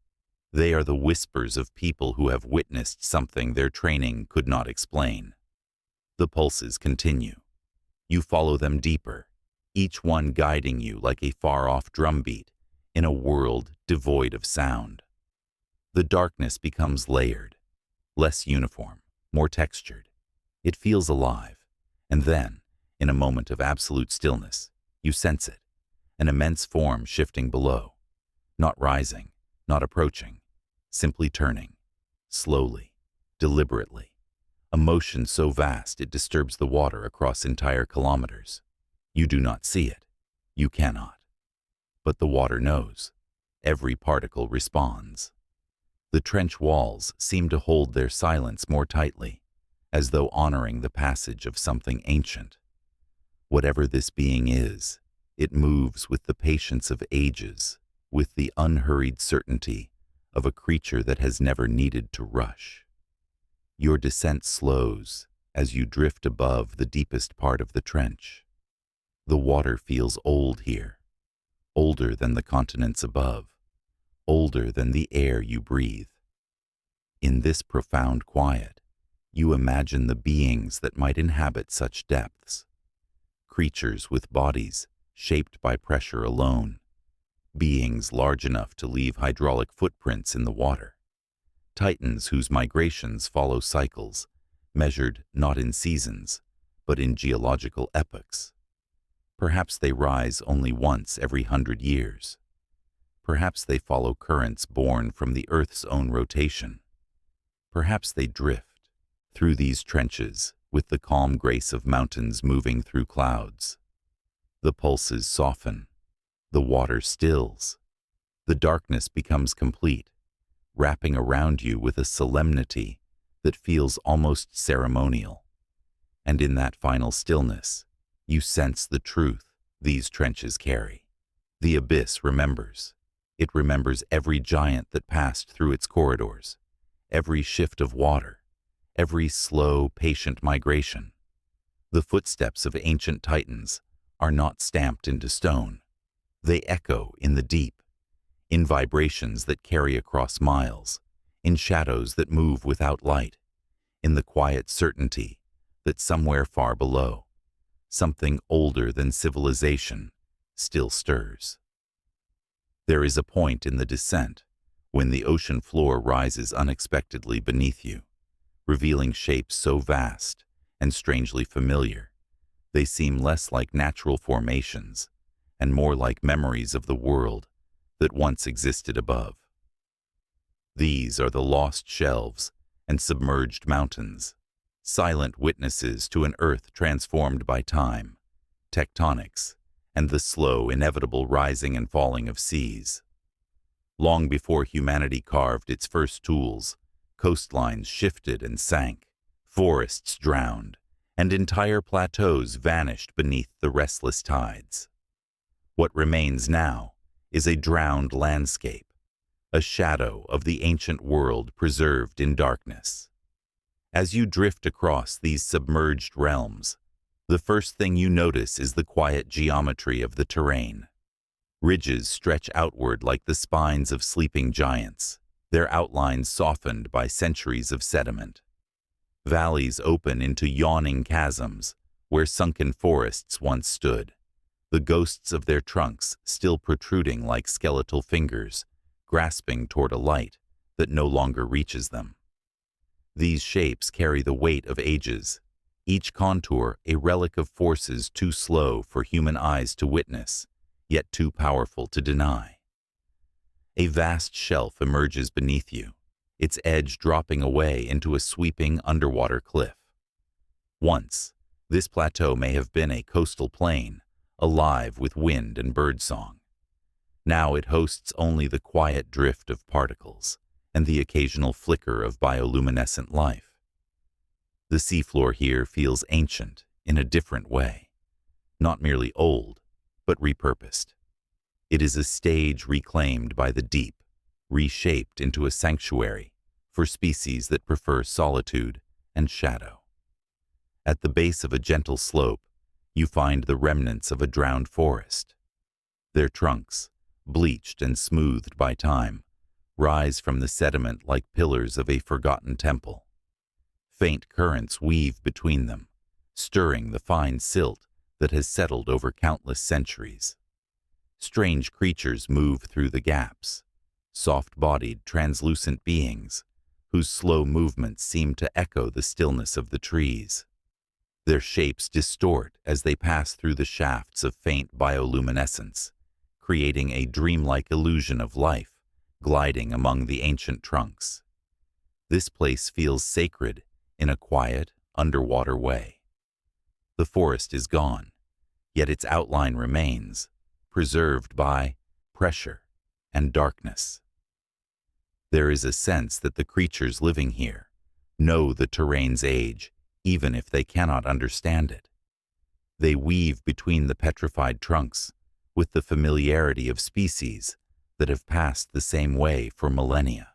They are the whispers of people who have witnessed something their training could not explain. The pulses continue. You follow them deeper, each one guiding you like a far-off drumbeat in a world devoid of sound. The darkness becomes layered, less uniform, more textured. It feels alive, and then, in a moment of absolute stillness, you sense it, an immense form shifting below, not rising, not approaching, simply turning, slowly, deliberately, a motion so vast it disturbs the water across entire kilometers. You do not see it. You cannot. But the water knows. Every particle responds. The trench walls seem to hold their silence more tightly, as though honoring the passage of something ancient. Whatever this being is, it moves with the patience of ages, with the unhurried certainty of a creature that has never needed to rush. Your descent slows as you drift above the deepest part of the trench. The water feels old here, older than the continents above, older than the air you breathe. In this profound quiet, you imagine the beings that might inhabit such depths. Creatures with bodies shaped by pressure alone, beings large enough to leave hydraulic footprints in the water, titans whose migrations follow cycles, measured not in seasons, but in geological epochs. Perhaps they rise only once every 100 years. Perhaps they follow currents born from the Earth's own rotation. Perhaps they drift through these trenches with the calm grace of mountains moving through clouds. The pulses soften. The water stills. The darkness becomes complete, wrapping around you with a solemnity that feels almost ceremonial. And in that final stillness, you sense the truth these trenches carry. The abyss remembers. It remembers every giant that passed through its corridors, every shift of water, every slow, patient migration. The footsteps of ancient titans are not stamped into stone. They echo in the deep, in vibrations that carry across miles, in shadows that move without light, in the quiet certainty that somewhere far below, something older than civilization still stirs. There is a point in the descent when the ocean floor rises unexpectedly beneath you, revealing shapes so vast and strangely familiar, they seem less like natural formations and more like memories of the world that once existed above. These are the lost shelves and submerged mountains, silent witnesses to an earth transformed by time, tectonics, and the slow, inevitable rising and falling of seas. Long before humanity carved its first tools, coastlines shifted and sank, forests drowned, and entire plateaus vanished beneath the restless tides. What remains now is a drowned landscape, a shadow of the ancient world preserved in darkness. As you drift across these submerged realms, the first thing you notice is the quiet geometry of the terrain. Ridges stretch outward like the spines of sleeping giants, their outlines softened by centuries of sediment. Valleys open into yawning chasms where sunken forests once stood, the ghosts of their trunks still protruding like skeletal fingers, grasping toward a light that no longer reaches them. These shapes carry the weight of ages, each contour a relic of forces too slow for human eyes to witness, yet too powerful to deny. A vast shelf emerges beneath you, its edge dropping away into a sweeping underwater cliff. Once, this plateau may have been a coastal plain, alive with wind and birdsong. Now it hosts only the quiet drift of particles and the occasional flicker of bioluminescent life. The seafloor here feels ancient in a different way, not merely old, but repurposed. It is a stage reclaimed by the deep, reshaped into a sanctuary for species that prefer solitude and shadow. At the base of a gentle slope, you find the remnants of a drowned forest. Their trunks, bleached and smoothed by time, rise from the sediment like pillars of a forgotten temple. Faint currents weave between them, stirring the fine silt that has settled over countless centuries. Strange creatures move through the gaps, soft-bodied, translucent beings whose slow movements seem to echo the stillness of the trees. Their shapes distort as they pass through the shafts of faint bioluminescence, creating a dreamlike illusion of life gliding among the ancient trunks. This place feels sacred in a quiet, underwater way. The forest is gone, yet its outline remains, preserved by pressure and darkness. There is a sense that the creatures living here know the terrain's age, even if they cannot understand it. They weave between the petrified trunks with the familiarity of species that have passed the same way for millennia.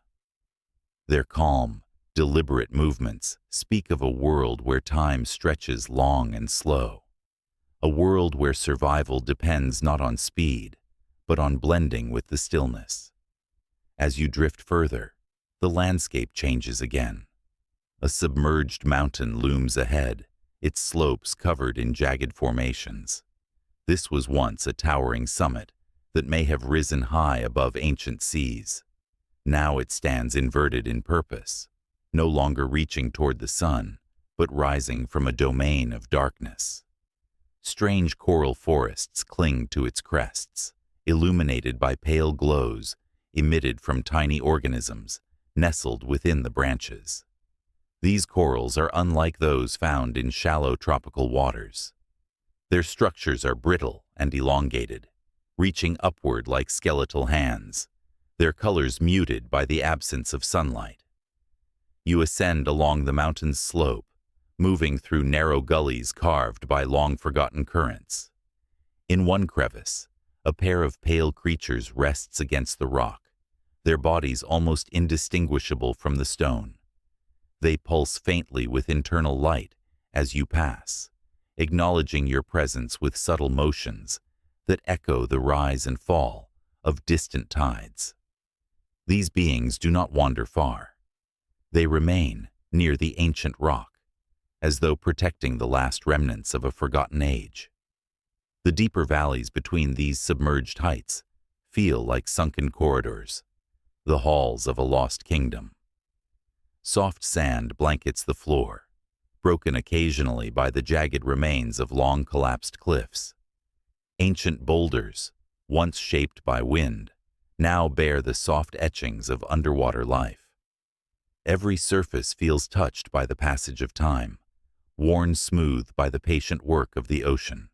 Their calm, deliberate movements speak of a world where time stretches long and slow, a world where survival depends not on speed, but on blending with the stillness. As you drift further, the landscape changes again. A submerged mountain looms ahead, its slopes covered in jagged formations. This was once a towering summit that may have risen high above ancient seas. Now it stands inverted in purpose, no longer reaching toward the sun, but rising from a domain of darkness. Strange coral forests cling to its crests, illuminated by pale glows emitted from tiny organisms nestled within the branches. These corals are unlike those found in shallow tropical waters. Their structures are brittle and elongated, reaching upward like skeletal hands, their colors muted by the absence of sunlight. You ascend along the mountain's slope, moving through narrow gullies carved by long-forgotten currents. In one crevice, a pair of pale creatures rests against the rock, their bodies almost indistinguishable from the stone. They pulse faintly with internal light as you pass, acknowledging your presence with subtle motions that echo the rise and fall of distant tides. These beings do not wander far. They remain near the ancient rock, as though protecting the last remnants of a forgotten age. The deeper valleys between these submerged heights feel like sunken corridors, the halls of a lost kingdom. Soft sand blankets the floor, broken occasionally by the jagged remains of long-collapsed cliffs. Ancient boulders, once shaped by wind, now bear the soft etchings of underwater life. Every surface feels touched by the passage of time, worn smooth by the patient work of the ocean.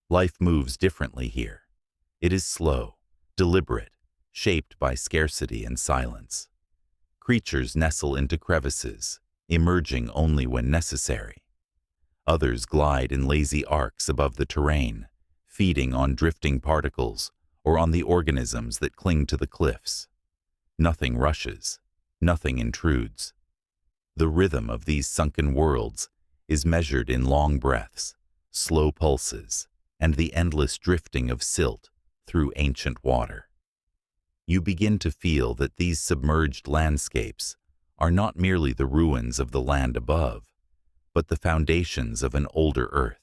Life moves differently here. It is slow, deliberate, shaped by scarcity and silence. Creatures nestle into crevices, emerging only when necessary. Others glide in lazy arcs above the terrain, feeding on drifting particles or on the organisms that cling to the cliffs. Nothing rushes, nothing intrudes. The rhythm of these sunken worlds is measured in long breaths, slow pulses, and the endless drifting of silt through ancient water. You begin to feel that these submerged landscapes are not merely the ruins of the land above, but the foundations of an older earth,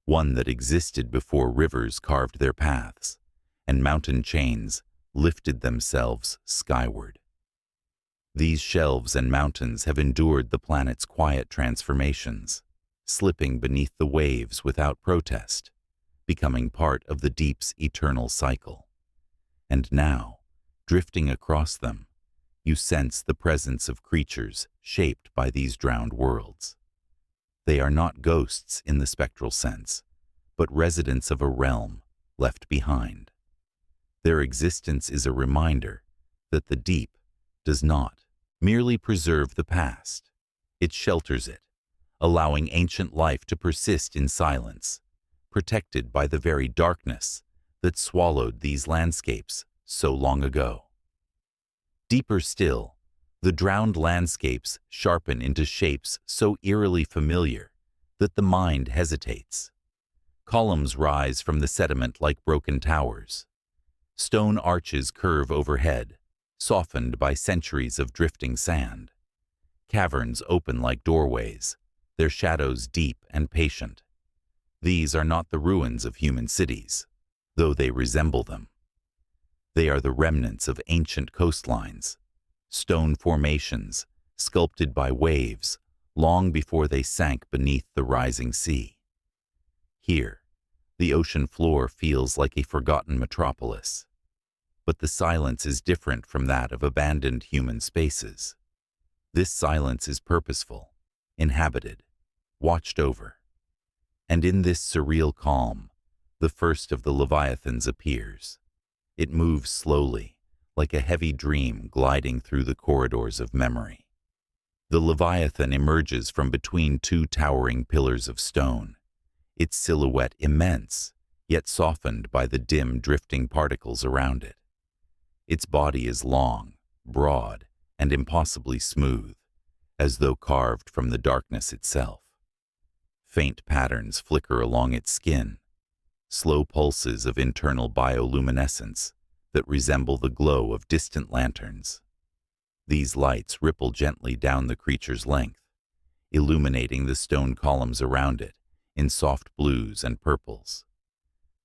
one that existed before rivers carved their paths and mountain chains lifted themselves skyward. These shelves and mountains have endured the planet's quiet transformations, slipping beneath the waves without protest, becoming part of the deep's eternal cycle. And now, drifting across them, you sense the presence of creatures shaped by these drowned worlds. They are not ghosts in the spectral sense, but residents of a realm left behind. Their existence is a reminder that the deep does not merely preserve the past. It shelters it, allowing ancient life to persist in silence, protected by the very darkness that swallowed these landscapes so long ago. Deeper still, the drowned landscapes sharpen into shapes so eerily familiar that the mind hesitates. Columns rise from the sediment like broken towers. Stone arches curve overhead, softened by centuries of drifting sand. Caverns open like doorways, their shadows deep and patient. These are not the ruins of human cities, though they resemble them. They are the remnants of ancient coastlines, stone formations sculpted by waves long before they sank beneath the rising sea. Here, the ocean floor feels like a forgotten metropolis, but the silence is different from that of abandoned human spaces. This silence is purposeful, inhabited, watched over. And in this surreal calm, the first of the leviathans appears. It moves slowly, like a heavy dream gliding through the corridors of memory. The leviathan emerges from between two towering pillars of stone, its silhouette immense, yet softened by the dim drifting particles around it. Its body is long, broad, and impossibly smooth, as though carved from the darkness itself. Faint patterns flicker along its skin, slow pulses of internal bioluminescence that resemble the glow of distant lanterns. These lights ripple gently down the creature's length, illuminating the stone columns around it in soft blues and purples.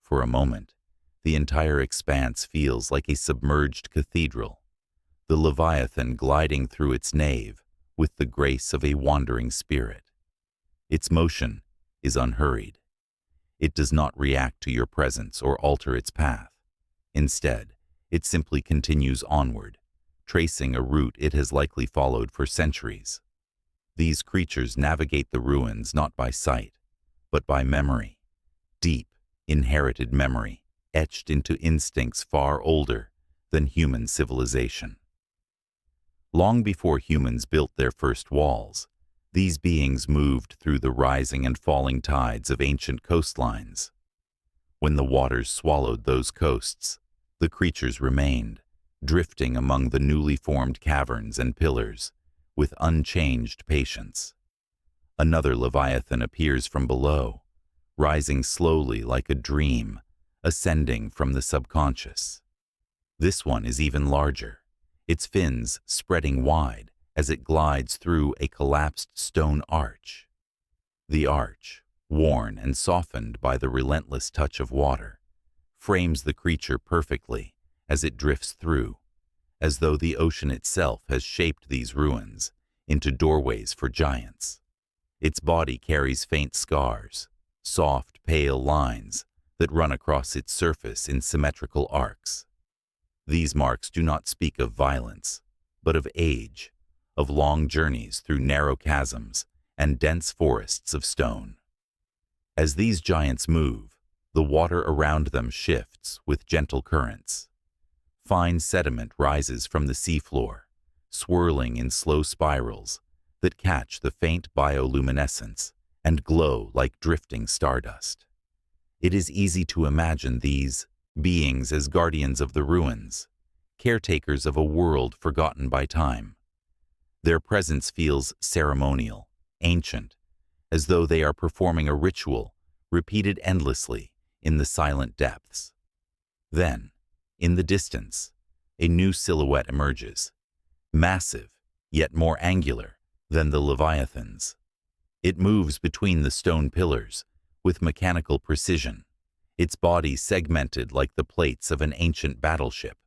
For a moment, the entire expanse feels like a submerged cathedral, the leviathan gliding through its nave with the grace of a wandering spirit. Its motion is unhurried. It does not react to your presence or alter its path. Instead, it simply continues onward, tracing a route it has likely followed for centuries. These creatures navigate the ruins not by sight, but by memory, deep, inherited memory, etched into instincts far older than human civilization. Long before humans built their first walls, these beings moved through the rising and falling tides of ancient coastlines. When the waters swallowed those coasts, the creatures remained, drifting among the newly formed caverns and pillars, with unchanged patience. Another leviathan appears from below, rising slowly like a dream, ascending from the subconscious. This one is even larger, its fins spreading wide as it glides through a collapsed stone arch. The arch, worn and softened by the relentless touch of water, frames the creature perfectly as it drifts through, as though the ocean itself has shaped these ruins into doorways for giants. Its body carries faint scars, soft, pale lines that run across its surface in symmetrical arcs. These marks do not speak of violence, but of age, of long journeys through narrow chasms and dense forests of stone. As these giants move, the water around them shifts with gentle currents. Fine sediment rises from the seafloor, swirling in slow spirals that catch the faint bioluminescence and glow like drifting stardust. It is easy to imagine these beings as guardians of the ruins, caretakers of a world forgotten by time. Their presence feels ceremonial, ancient, as though they are performing a ritual repeated endlessly in the silent depths. Then, in the distance, a new silhouette emerges, massive, yet more angular than the leviathans. It moves between the stone pillars with mechanical precision, its body segmented like the plates of an ancient battleship.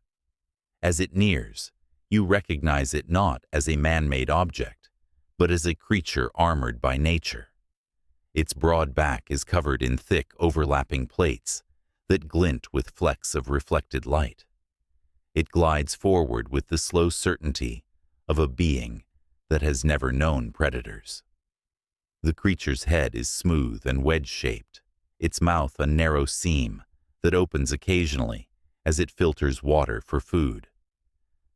As it nears, you recognize it not as a man-made object, but as a creature armored by nature. Its broad back is covered in thick, overlapping plates that glint with flecks of reflected light. It glides forward with the slow certainty of a being that has never known predators. The creature's head is smooth and wedge-shaped, its mouth a narrow seam that opens occasionally as it filters water for food.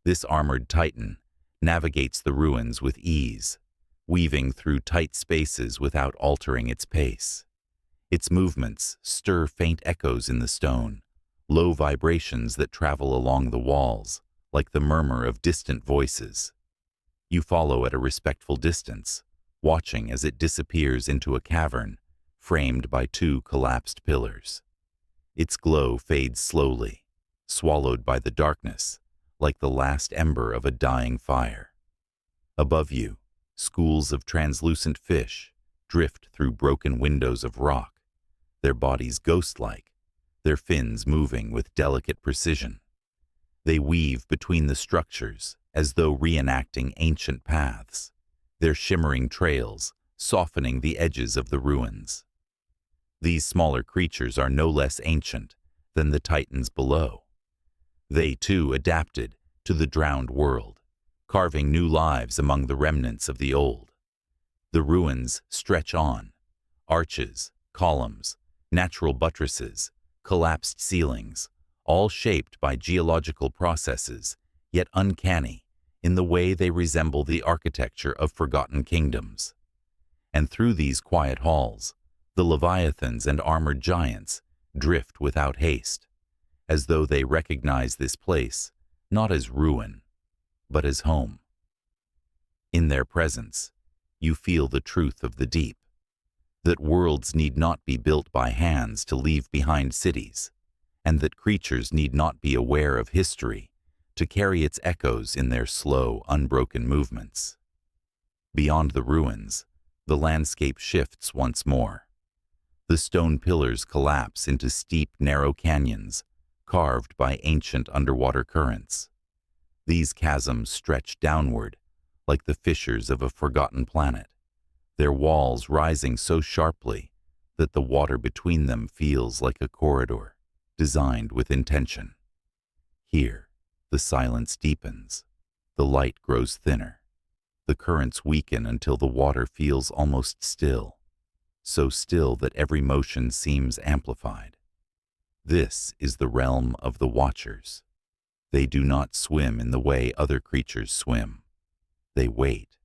This armored titan navigates the ruins with ease, weaving through tight spaces without altering its pace. Its movements stir faint echoes in the stone, low vibrations that travel along the walls, like the murmur of distant voices. You follow at a respectful distance, watching as it disappears into a cavern framed by two collapsed pillars. Its glow fades slowly, swallowed by the darkness, like the last ember of a dying fire. Above you, schools of translucent fish drift through broken windows of rock, their bodies ghost-like, their fins moving with delicate precision. They weave between the structures as though reenacting ancient paths, their shimmering trails softening the edges of the ruins. These smaller creatures are no less ancient than the titans below. They, too, adapted to the drowned world, carving new lives among the remnants of the old. The ruins stretch on. Arches, columns, natural buttresses, collapsed ceilings, all shaped by geological processes, yet uncanny in the way they resemble the architecture of forgotten kingdoms. And through these quiet halls, the leviathans and armored giants drift without haste, as though they recognize this place not as ruin, but as home. In their presence, you feel the truth of the deep, that worlds need not be built by hands to leave behind cities, and that creatures need not be aware of history to carry its echoes in their slow, unbroken movements. Beyond the ruins, the landscape shifts once more. The stone pillars collapse into steep, narrow canyons, carved by ancient underwater currents. These chasms stretch downward, like the fissures of a forgotten planet, their walls rising so sharply that the water between them feels like a corridor, designed with intention. Here, the silence deepens, the light grows thinner, the currents weaken until the water feels almost still, so still that every motion seems amplified. This is the realm of the Watchers. They do not swim in the way other creatures swim. They wait,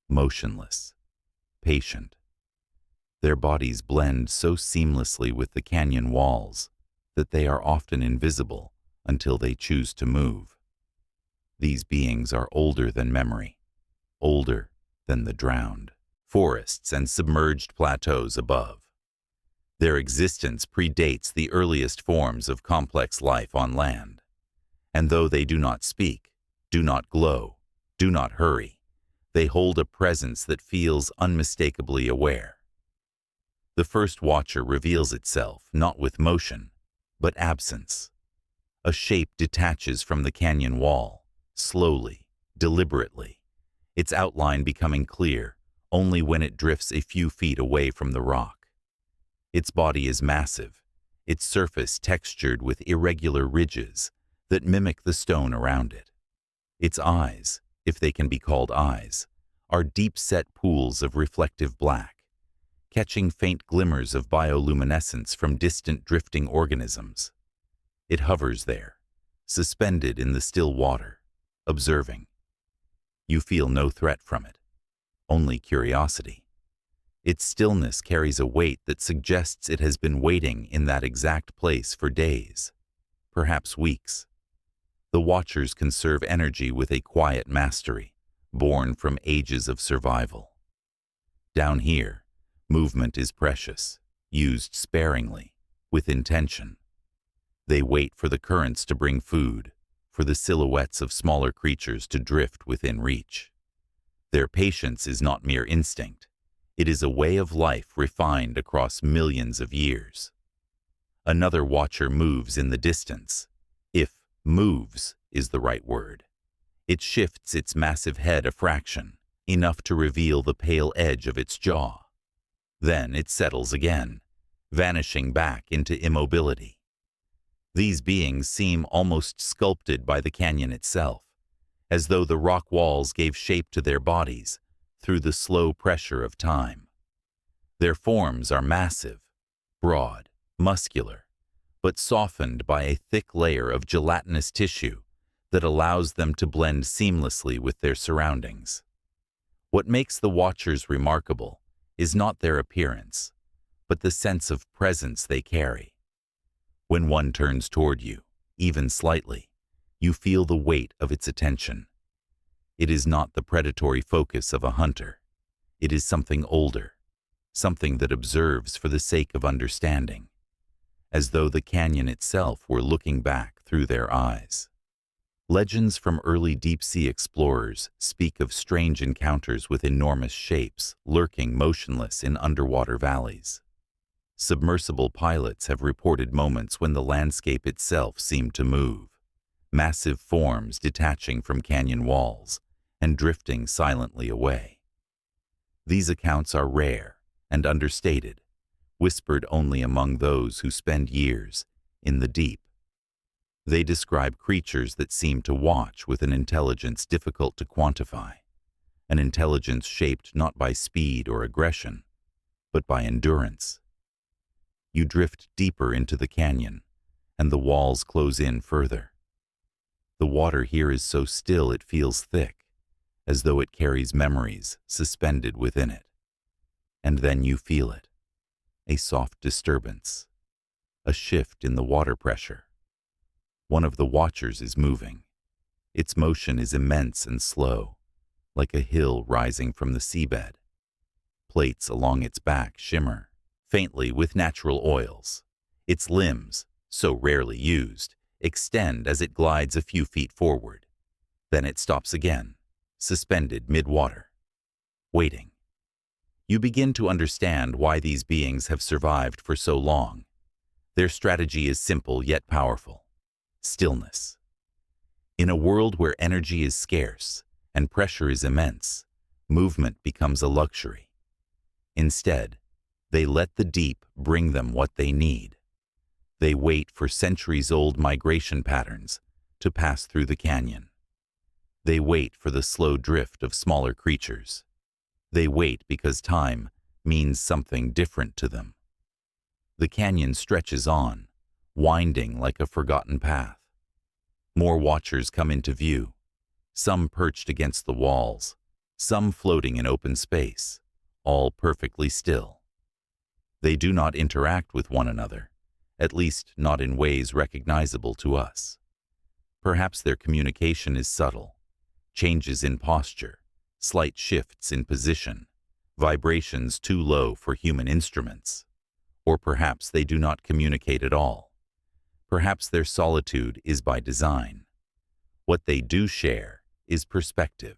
motionless, patient. Their bodies blend so seamlessly with the canyon walls that they are often invisible until they choose to move. These beings are older than memory, older than the drowned forests and submerged plateaus above. Their existence predates the earliest forms of complex life on land. And though they do not speak, do not glow, do not hurry, they hold a presence that feels unmistakably aware. The first Watcher reveals itself not with motion, but absence. A shape detaches from the canyon wall, slowly, deliberately, its outline becoming clear only when it drifts a few feet away from the rock. Its body is massive, its surface textured with irregular ridges that mimic the stone around it. Its eyes, if they can be called eyes, are deep-set pools of reflective black, catching faint glimmers of bioluminescence from distant drifting organisms. It hovers there, suspended in the still water, observing. You feel no threat from it, only curiosity. Its stillness carries a weight that suggests it has been waiting in that exact place for days, perhaps weeks. The Watchers conserve energy with a quiet mastery, born from ages of survival. Down here, movement is precious, used sparingly, with intention. They wait for the currents to bring food, for the silhouettes of smaller creatures to drift within reach. Their patience is not mere instinct. It is a way of life refined across millions of years. Another Watcher moves in the distance, if moves is the right word. It shifts its massive head a fraction, enough to reveal the pale edge of its jaw. Then it settles again, vanishing back into immobility. These beings seem almost sculpted by the canyon itself, as though the rock walls gave shape to their bodies through the slow pressure of time. Their forms are massive, broad, muscular, but softened by a thick layer of gelatinous tissue that allows them to blend seamlessly with their surroundings. What makes the Watchers remarkable is not their appearance, but the sense of presence they carry. When one turns toward you, even slightly, you feel the weight of its attention. It is not the predatory focus of a hunter. It is something older, something that observes for the sake of understanding, as though the canyon itself were looking back through their eyes. Legends from early deep-sea explorers speak of strange encounters with enormous shapes lurking motionless in underwater valleys. Submersible pilots have reported moments when the landscape itself seemed to move, massive forms detaching from canyon walls and drifting silently away. These accounts are rare and understated, whispered only among those who spend years in the deep. They describe creatures that seem to watch with an intelligence difficult to quantify, an intelligence shaped not by speed or aggression, but by endurance. You drift deeper into the canyon, and the walls close in further. The water here is so still it feels thick, as though it carries memories suspended within it. And then you feel it, a soft disturbance, a shift in the water pressure. One of the watchers is moving. Its motion is immense and slow, like a hill rising from the seabed. Plates along its back shimmer faintly with natural oils. Its limbs, so rarely used, extend as it glides a few feet forward. Then it stops again, suspended mid-water, waiting. You begin to understand why these beings have survived for so long. Their strategy is simple yet powerful: stillness. In a world where energy is scarce and pressure is immense, movement becomes a luxury. Instead, they let the deep bring them what they need. They wait for centuries-old migration patterns to pass through the canyon. They wait for the slow drift of smaller creatures. They wait because time means something different to them. The canyon stretches on, winding like a forgotten path. More watchers come into view, some perched against the walls, some floating in open space, all perfectly still. They do not interact with one another, at least not in ways recognizable to us. Perhaps their communication is subtle: changes in posture, slight shifts in position, vibrations too low for human instruments. Or perhaps they do not communicate at all. Perhaps their solitude is by design. What they do share is perspective.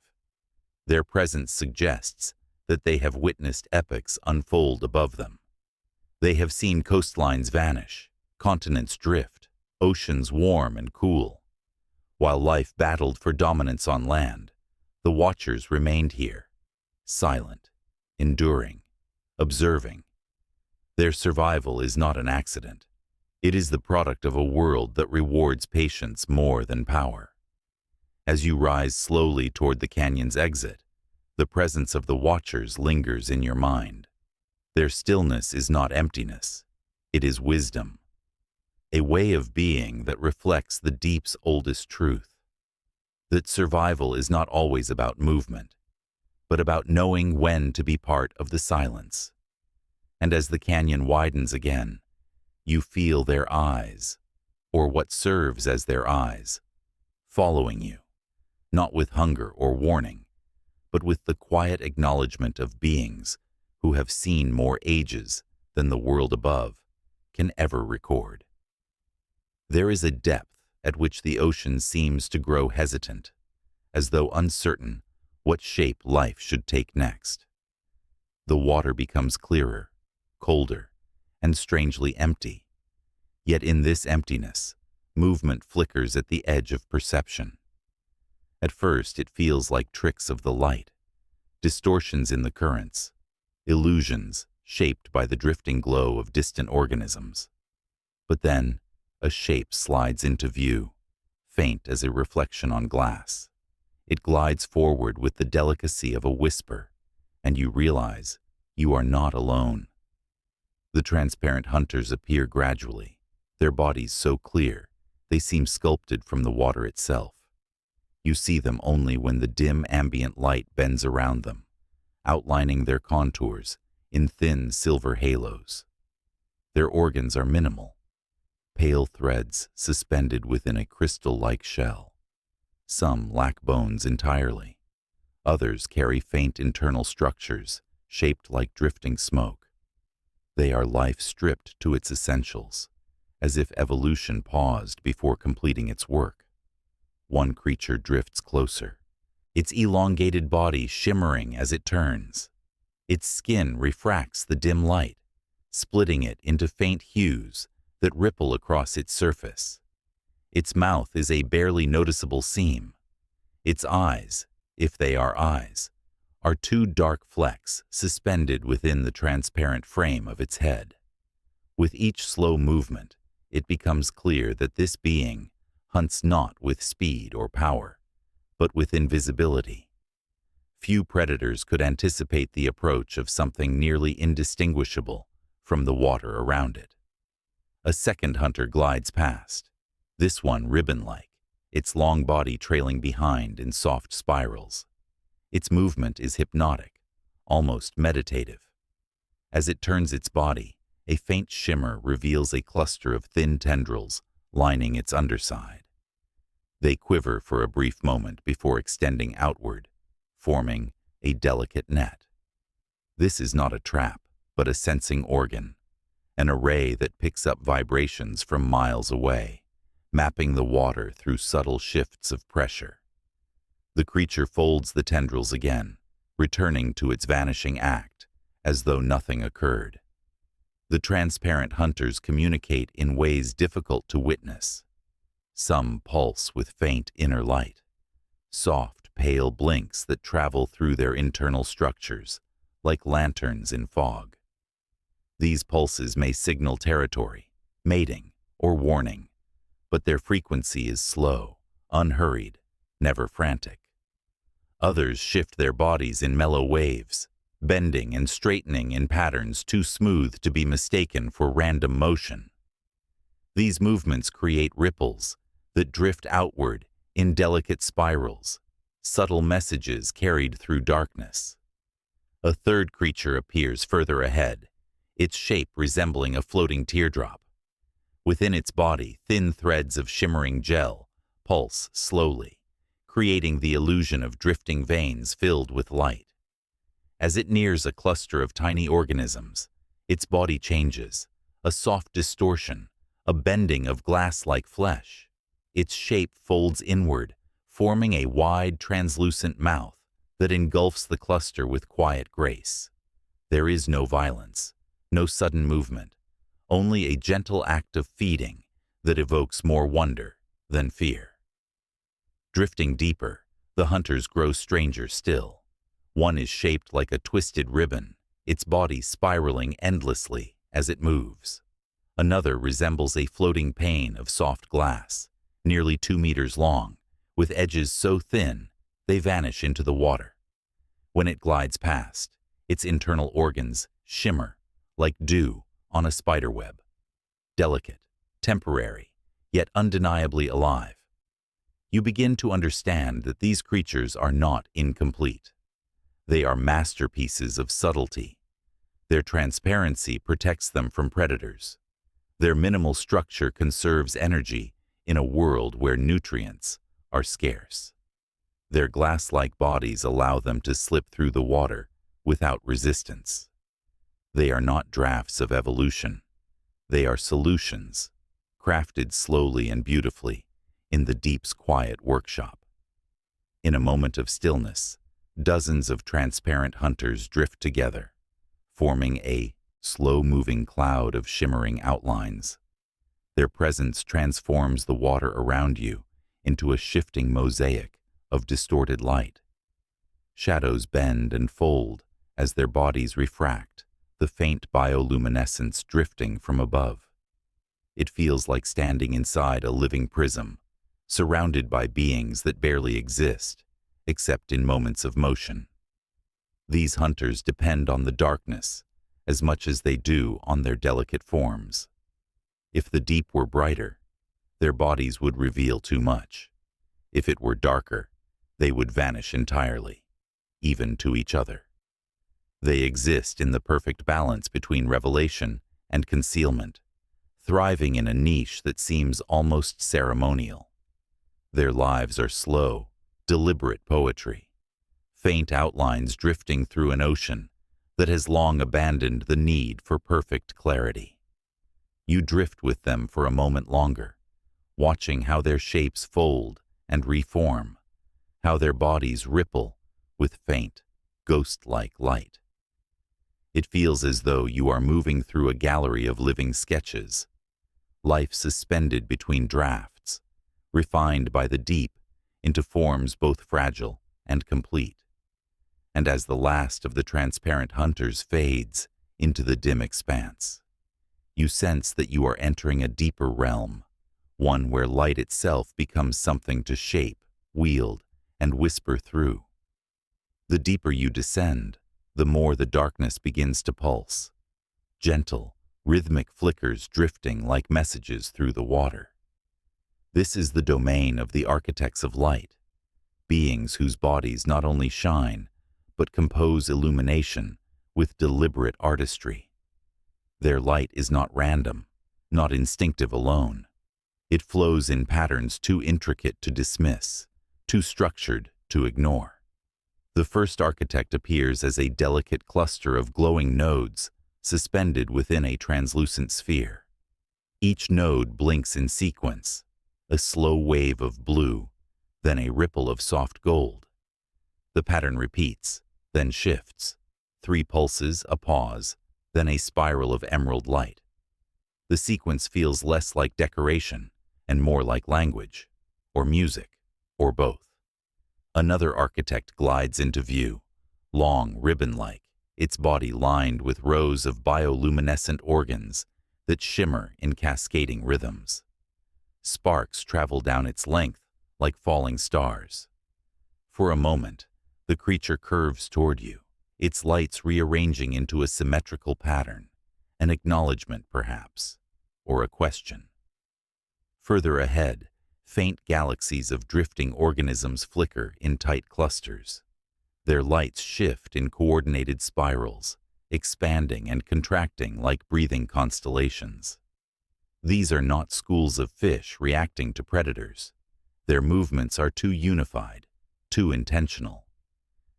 Their presence suggests that they have witnessed epochs unfold above them. They have seen coastlines vanish, continents drift, oceans warm and cool. While life battled for dominance on land, the watchers remained here, silent, enduring, observing. Their survival is not an accident. It is the product of a world that rewards patience more than power. As you rise slowly toward the canyon's exit, the presence of the watchers lingers in your mind. Their stillness is not emptiness, it is wisdom, a way of being that reflects the deep's oldest truth, that survival is not always about movement, but about knowing when to be part of the silence. And as the canyon widens again, you feel their eyes, or what serves as their eyes, following you, not with hunger or warning, but with the quiet acknowledgement of beings who have seen more ages than the world above can ever record. There is a depth at which the ocean seems to grow hesitant, as though uncertain what shape life should take next. The water becomes clearer, colder, and strangely empty. Yet in this emptiness, movement flickers at the edge of perception. At first it feels like tricks of the light, distortions in the currents, illusions shaped by the drifting glow of distant organisms. But then, a shape slides into view, faint as a reflection on glass. It glides forward with the delicacy of a whisper, and you realize you are not alone. The transparent hunters appear gradually, their bodies so clear they seem sculpted from the water itself. You see them only when the dim ambient light bends around them, outlining their contours in thin silver halos. Their organs are minimal, pale threads suspended within a crystal-like shell. Some lack bones entirely. Others carry faint internal structures shaped like drifting smoke. They are life stripped to its essentials, as if evolution paused before completing its work. One creature drifts closer, its elongated body shimmering as it turns. Its skin refracts the dim light, splitting it into faint hues that ripple across its surface. Its mouth is a barely noticeable seam. Its eyes, if they are eyes, are two dark flecks suspended within the transparent frame of its head. With each slow movement, it becomes clear that this being hunts not with speed or power, but with invisibility. Few predators could anticipate the approach of something nearly indistinguishable from the water around it. A second hunter glides past, this one ribbon-like, its long body trailing behind in soft spirals. Its movement is hypnotic, almost meditative. As it turns its body, a faint shimmer reveals a cluster of thin tendrils lining its underside. They quiver for a brief moment before extending outward, forming a delicate net. This is not a trap, but a sensing organ, an array that picks up vibrations from miles away, mapping the water through subtle shifts of pressure. The creature folds the tendrils again, returning to its vanishing act, as though nothing occurred. The transparent hunters communicate in ways difficult to witness. Some pulse with faint inner light, soft, pale blinks that travel through their internal structures, like lanterns in fog. These pulses may signal territory, mating, or warning, but their frequency is slow, unhurried, never frantic. Others shift their bodies in mellow waves, bending and straightening in patterns too smooth to be mistaken for random motion. These movements create ripples that drift outward in delicate spirals, subtle messages carried through darkness. A third creature appears further ahead, its shape resembling a floating teardrop. Within its body, thin threads of shimmering gel pulse slowly, creating the illusion of drifting veins filled with light. As it nears a cluster of tiny organisms, its body changes, a soft distortion, a bending of glass-like flesh. Its shape folds inward, forming a wide, translucent mouth that engulfs the cluster with quiet grace. There is no violence, no sudden movement, only a gentle act of feeding that evokes more wonder than fear. Drifting deeper, the hunters grow stranger still. One is shaped like a twisted ribbon, its body spiraling endlessly as it moves. Another resembles a floating pane of soft glass, nearly 2 meters long, with edges so thin they vanish into the water. When it glides past, its internal organs shimmer like dew on a spiderweb. Delicate, temporary, yet undeniably alive. You begin to understand that these creatures are not incomplete. They are masterpieces of subtlety. Their transparency protects them from predators. Their minimal structure conserves energy in a world where nutrients are scarce. Their glass-like bodies allow them to slip through the water without resistance. They are not drafts of evolution. They are solutions, crafted slowly and beautifully in the deep's quiet workshop. In a moment of stillness, dozens of transparent hunters drift together, forming a slow-moving cloud of shimmering outlines. Their presence transforms the water around you into a shifting mosaic of distorted light. Shadows bend and fold as their bodies refract, the faint bioluminescence drifting from above. It feels like standing inside a living prism, surrounded by beings that barely exist, except in moments of motion. These hunters depend on the darkness as much as they do on their delicate forms. If the deep were brighter, their bodies would reveal too much. If it were darker, they would vanish entirely, even to each other. They exist in the perfect balance between revelation and concealment, thriving in a niche that seems almost ceremonial. Their lives are slow, deliberate poetry, faint outlines drifting through an ocean that has long abandoned the need for perfect clarity. You drift with them for a moment longer, watching how their shapes fold and reform, how their bodies ripple with faint, ghost-like light. It feels as though you are moving through a gallery of living sketches, life suspended between drafts, refined by the deep into forms both fragile and complete. And as the last of the transparent hunters fades into the dim expanse, you sense that you are entering a deeper realm, one where light itself becomes something to shape, wield, and whisper through. The deeper you descend, the more the darkness begins to pulse. Gentle, rhythmic flickers drifting like messages through the water. This is the domain of the architects of light, beings whose bodies not only shine, but compose illumination with deliberate artistry. Their light is not random, not instinctive alone. It flows in patterns too intricate to dismiss, too structured to ignore. The first architect appears as a delicate cluster of glowing nodes suspended within a translucent sphere. Each node blinks in sequence, a slow wave of blue, then a ripple of soft gold. The pattern repeats, then shifts. 3 pulses, a pause, then a spiral of emerald light. The sequence feels less like decoration and more like language, or music, or both. Another architect glides into view, long, ribbon-like, its body lined with rows of bioluminescent organs that shimmer in cascading rhythms. Sparks travel down its length like falling stars. For a moment, the creature curves toward you, its lights rearranging into a symmetrical pattern, an acknowledgement perhaps, or a question. Further ahead, faint galaxies of drifting organisms flicker in tight clusters. Their lights shift in coordinated spirals, expanding and contracting like breathing constellations. These are not schools of fish reacting to predators. Their movements are too unified, too intentional.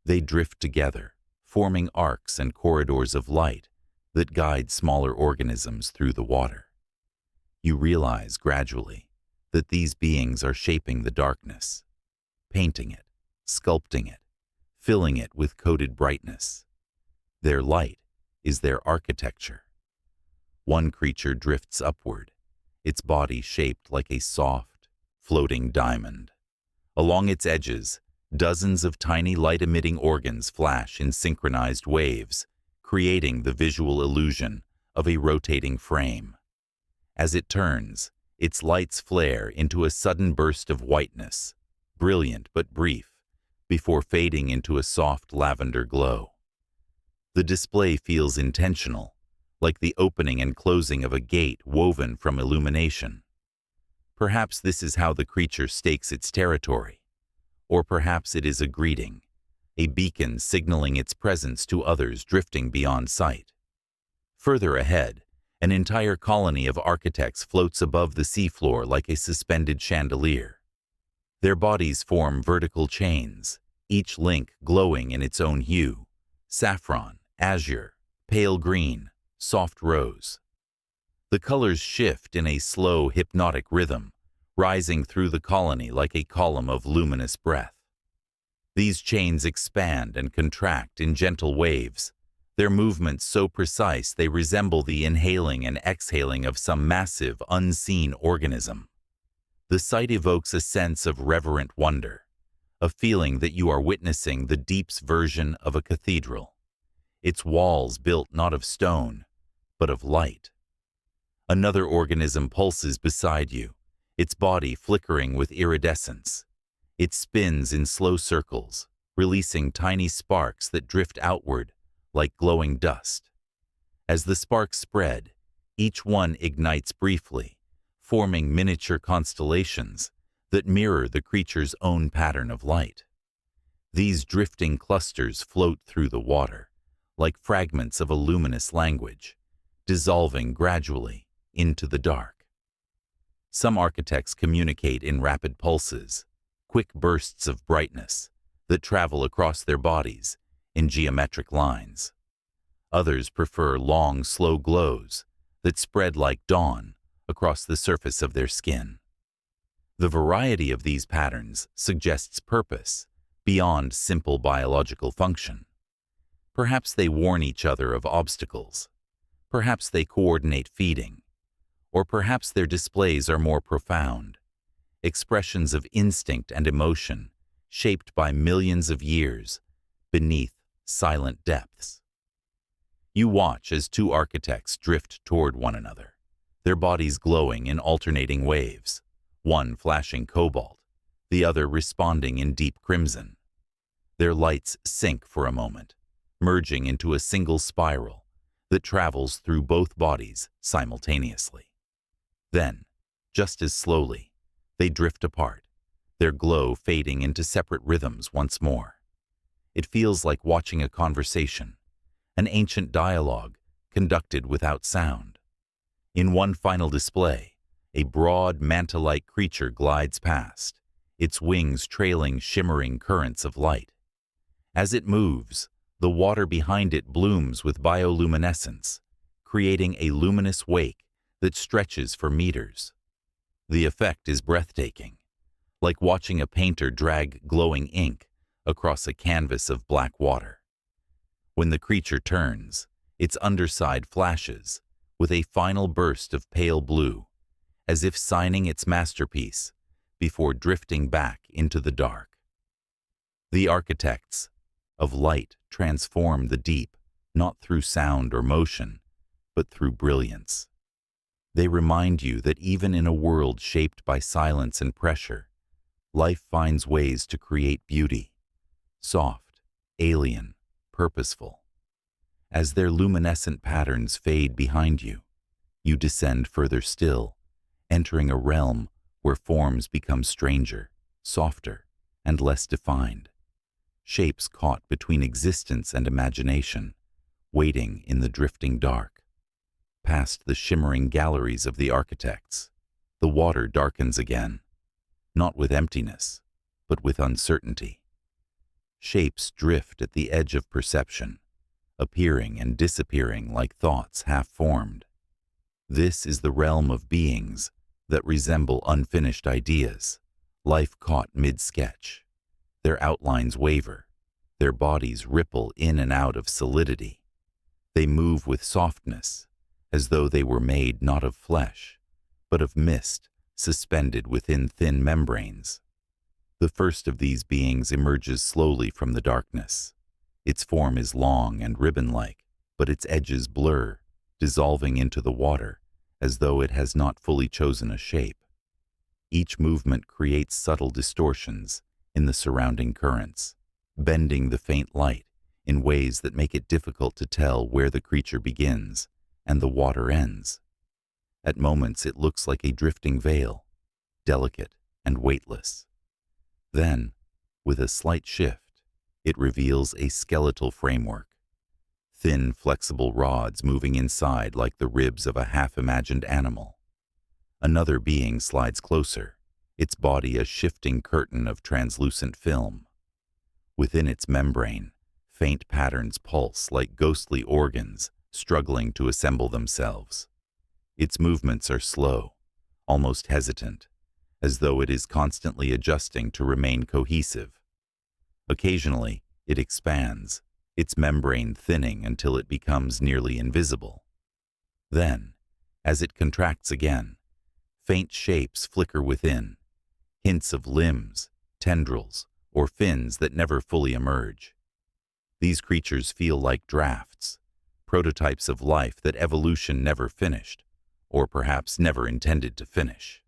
They drift together, forming arcs and corridors of light that guide smaller organisms through the water. You realize gradually that these beings are shaping the darkness, painting it, sculpting it, filling it with coded brightness. Their light is their architecture. One creature drifts upward, its body shaped like a soft, floating diamond. Along its edges, dozens of tiny light-emitting organs flash in synchronized waves, creating the visual illusion of a rotating frame. As it turns, its lights flare into a sudden burst of whiteness, brilliant but brief, before fading into a soft lavender glow. The display feels intentional, like the opening and closing of a gate woven from illumination. Perhaps this is how the creature stakes its territory, or perhaps it is a greeting, a beacon signaling its presence to others drifting beyond sight. Further ahead, an entire colony of architects floats above the seafloor like a suspended chandelier. Their bodies form vertical chains, each link glowing in its own hue: saffron, azure, pale green, soft rose. The colors shift in a slow, hypnotic rhythm, rising through the colony like a column of luminous breath. These chains expand and contract in gentle waves, their movements so precise they resemble the inhaling and exhaling of some massive, unseen organism. The sight evokes a sense of reverent wonder, a feeling that you are witnessing the deep's version of a cathedral, its walls built not of stone, but of light. Another organism pulses beside you, its body flickering with iridescence. It spins in slow circles, releasing tiny sparks that drift outward like glowing dust. As the sparks spread, each one ignites briefly, forming miniature constellations that mirror the creature's own pattern of light. These drifting clusters float through the water, like fragments of a luminous language, dissolving gradually into the dark. Some architects communicate in rapid pulses, quick bursts of brightness that travel across their bodies in geometric lines. Others prefer long, slow glows that spread like dawn across the surface of their skin. The variety of these patterns suggests purpose beyond simple biological function. Perhaps they warn each other of obstacles. Perhaps they coordinate feeding. Or perhaps their displays are more profound, expressions of instinct and emotion shaped by millions of years beneath silent depths. You watch as 2 architects drift toward one another, their bodies glowing in alternating waves, one flashing cobalt, the other responding in deep crimson. Their lights sink for a moment, merging into a single spiral that travels through both bodies simultaneously. Then, just as slowly, they drift apart, their glow fading into separate rhythms once more. It feels like watching a conversation, an ancient dialogue conducted without sound. In one final display, a broad, manta-like creature glides past, its wings trailing shimmering currents of light. As it moves, the water behind it blooms with bioluminescence, creating a luminous wake that stretches for meters. The effect is breathtaking, like watching a painter drag glowing ink across a canvas of black water. When the creature turns, its underside flashes with a final burst of pale blue, as if signing its masterpiece before drifting back into the dark. The architects of light transform the deep, not through sound or motion, but through brilliance. They remind you that even in a world shaped by silence and pressure, life finds ways to create beauty, soft, alien, purposeful. As their luminescent patterns fade behind you, you descend further still, entering a realm where forms become stranger, softer, and less defined. Shapes caught between existence and imagination, waiting in the drifting dark. Past the shimmering galleries of the architects, the water darkens again, not with emptiness, but with uncertainty. Shapes drift at the edge of perception, appearing and disappearing like thoughts half-formed. This is the realm of beings that resemble unfinished ideas, life caught mid-sketch. Their outlines waver, their bodies ripple in and out of solidity. They move with softness, as though they were made not of flesh, but of mist suspended within thin membranes. The first of these beings emerges slowly from the darkness. Its form is long and ribbon-like, but its edges blur, dissolving into the water, as though it has not fully chosen a shape. Each movement creates subtle distortions in the surrounding currents, bending the faint light in ways that make it difficult to tell where the creature begins and the water ends. At moments it looks like a drifting veil, delicate and weightless. Then, with a slight shift, it reveals a skeletal framework. Thin, flexible rods moving inside like the ribs of a half-imagined animal. Another being slides closer, its body a shifting curtain of translucent film. Within its membrane, faint patterns pulse like ghostly organs struggling to assemble themselves. Its movements are slow, almost hesitant, as though it is constantly adjusting to remain cohesive. Occasionally, it expands, its membrane thinning until it becomes nearly invisible. Then, as it contracts again, faint shapes flicker within, hints of limbs, tendrils, or fins that never fully emerge. These creatures feel like drafts, prototypes of life that evolution never finished, or perhaps never intended to finish.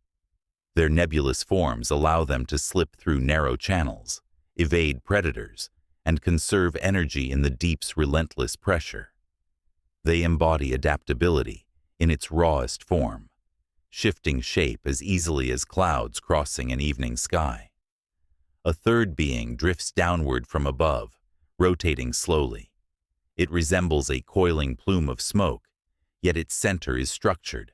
Their nebulous forms allow them to slip through narrow channels, evade predators, and conserve energy in the deep's relentless pressure. They embody adaptability in its rawest form, shifting shape as easily as clouds crossing an evening sky. A third being drifts downward from above, rotating slowly. It resembles a coiling plume of smoke, yet its center is structured,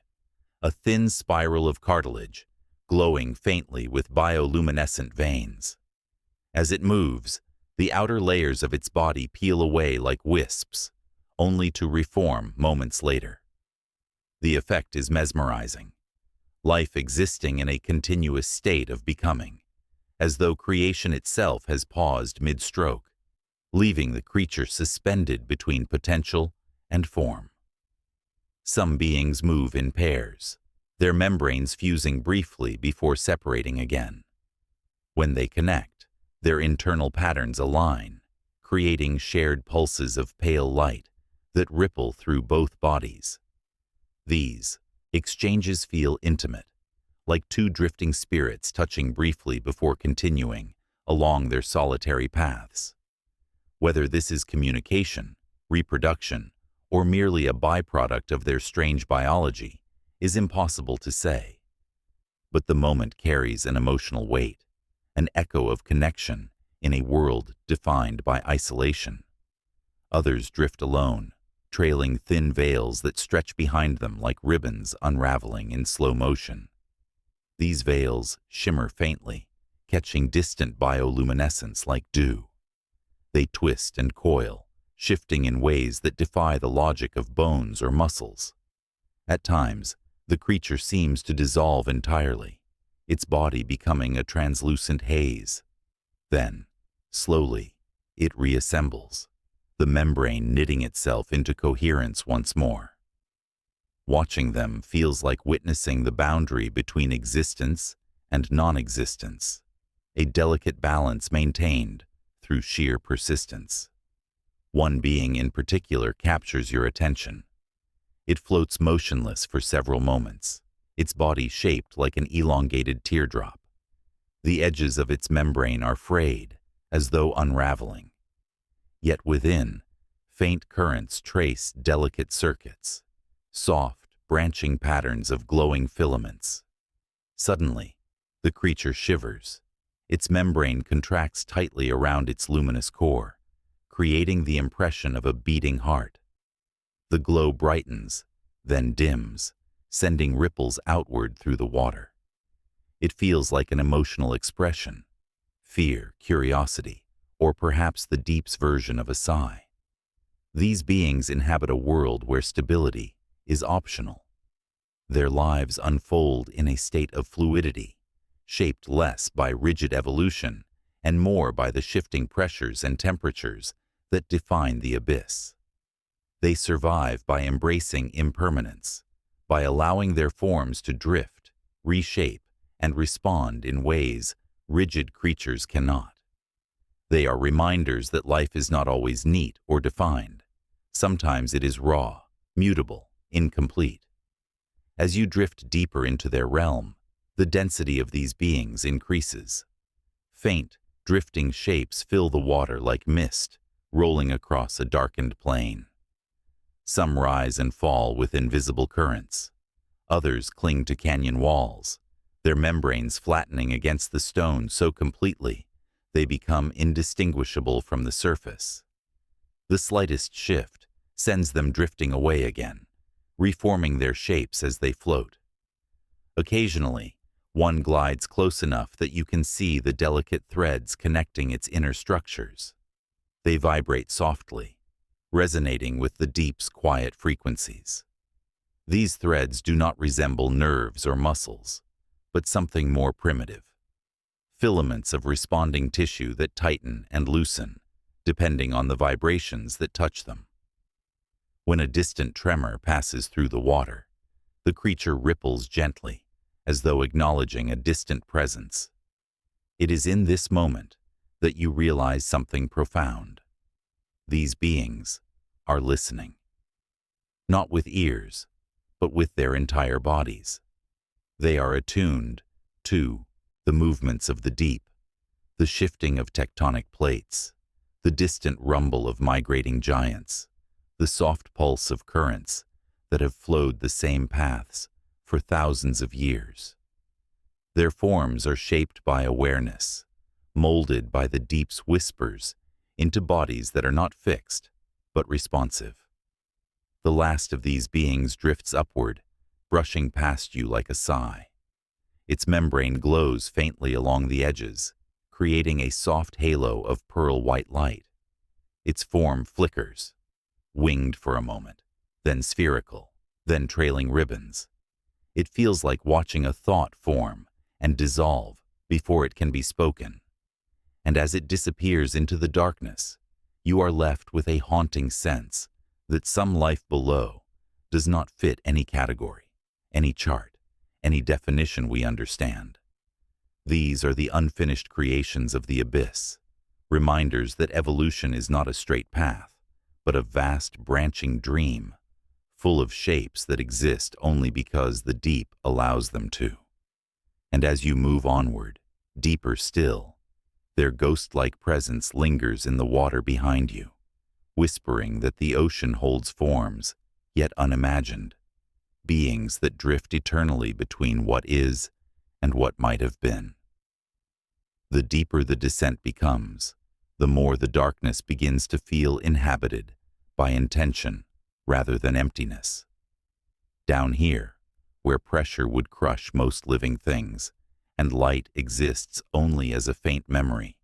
a thin spiral of cartilage, glowing faintly with bioluminescent veins. As it moves, the outer layers of its body peel away like wisps, only to reform moments later. The effect is mesmerizing, life existing in a continuous state of becoming, as though creation itself has paused mid-stroke, leaving the creature suspended between potential and form. Some beings move in pairs, their membranes fusing briefly before separating again. When they connect, their internal patterns align, creating shared pulses of pale light that ripple through both bodies. These exchanges feel intimate, like two drifting spirits touching briefly before continuing along their solitary paths. Whether this is communication, reproduction, or merely a byproduct of their strange biology is impossible to say. But the moment carries an emotional weight, an echo of connection in a world defined by isolation. Others drift alone, trailing thin veils that stretch behind them like ribbons unraveling in slow motion. These veils shimmer faintly, catching distant bioluminescence like dew. They twist and coil, shifting in ways that defy the logic of bones or muscles. At times, the creature seems to dissolve entirely, its body becoming a translucent haze. Then, slowly, it reassembles, the membrane knitting itself into coherence once more. Watching them feels like witnessing the boundary between existence and non-existence, a delicate balance maintained through sheer persistence. One being in particular captures your attention. It floats motionless for several moments, its body shaped like an elongated teardrop. The edges of its membrane are frayed, as though unraveling. Yet within, faint currents trace delicate circuits, soft, branching patterns of glowing filaments. Suddenly, the creature shivers. Its membrane contracts tightly around its luminous core, creating the impression of a beating heart. The glow brightens, then dims, sending ripples outward through the water. It feels like an emotional expression, fear, curiosity, or perhaps the deep's version of a sigh. These beings inhabit a world where stability is optional. Their lives unfold in a state of fluidity, shaped less by rigid evolution and more by the shifting pressures and temperatures that define the abyss. They survive by embracing impermanence, by allowing their forms to drift, reshape, and respond in ways rigid creatures cannot. They are reminders that life is not always neat or defined. Sometimes it is raw, mutable, incomplete. As you drift deeper into their realm, the density of these beings increases. Faint, drifting shapes fill the water like mist, rolling across a darkened plain. Some rise and fall with invisible currents. Others cling to canyon walls, their membranes flattening against the stone so completely they become indistinguishable from the surface. The slightest shift sends them drifting away again, reforming their shapes as they float. Occasionally, one glides close enough that you can see the delicate threads connecting its inner structures. They vibrate softly, resonating with the deep's quiet frequencies. These threads do not resemble nerves or muscles, but something more primitive. Filaments of responding tissue that tighten and loosen, depending on the vibrations that touch them. When a distant tremor passes through the water, the creature ripples gently, as though acknowledging a distant presence. It is in this moment that you realize something profound. These beings are listening. Not with ears, but with their entire bodies. They are attuned to the movements of the deep, the shifting of tectonic plates, the distant rumble of migrating giants, the soft pulse of currents that have flowed the same paths for thousands of years. Their forms are shaped by awareness, molded by the deep's whispers into bodies that are not fixed, but responsive. The last of these beings drifts upward, brushing past you like a sigh. Its membrane glows faintly along the edges, creating a soft halo of pearl-white light. Its form flickers, winged for a moment, then spherical, then trailing ribbons. It feels like watching a thought form and dissolve before it can be spoken. And as it disappears into the darkness, you are left with a haunting sense that some life below does not fit any category, any chart, any definition we understand. These are the unfinished creations of the abyss, reminders that evolution is not a straight path, but a vast branching dream, full of shapes that exist only because the deep allows them to. And as you move onward, deeper still, Their ghost-like presence lingers in the water behind you, whispering that the ocean holds forms, yet unimagined, beings that drift eternally between what is and what might have been. The deeper the descent becomes, the more the darkness begins to feel inhabited by intention rather than emptiness. Down here, where pressure would crush most living things, and light exists only as a faint memory,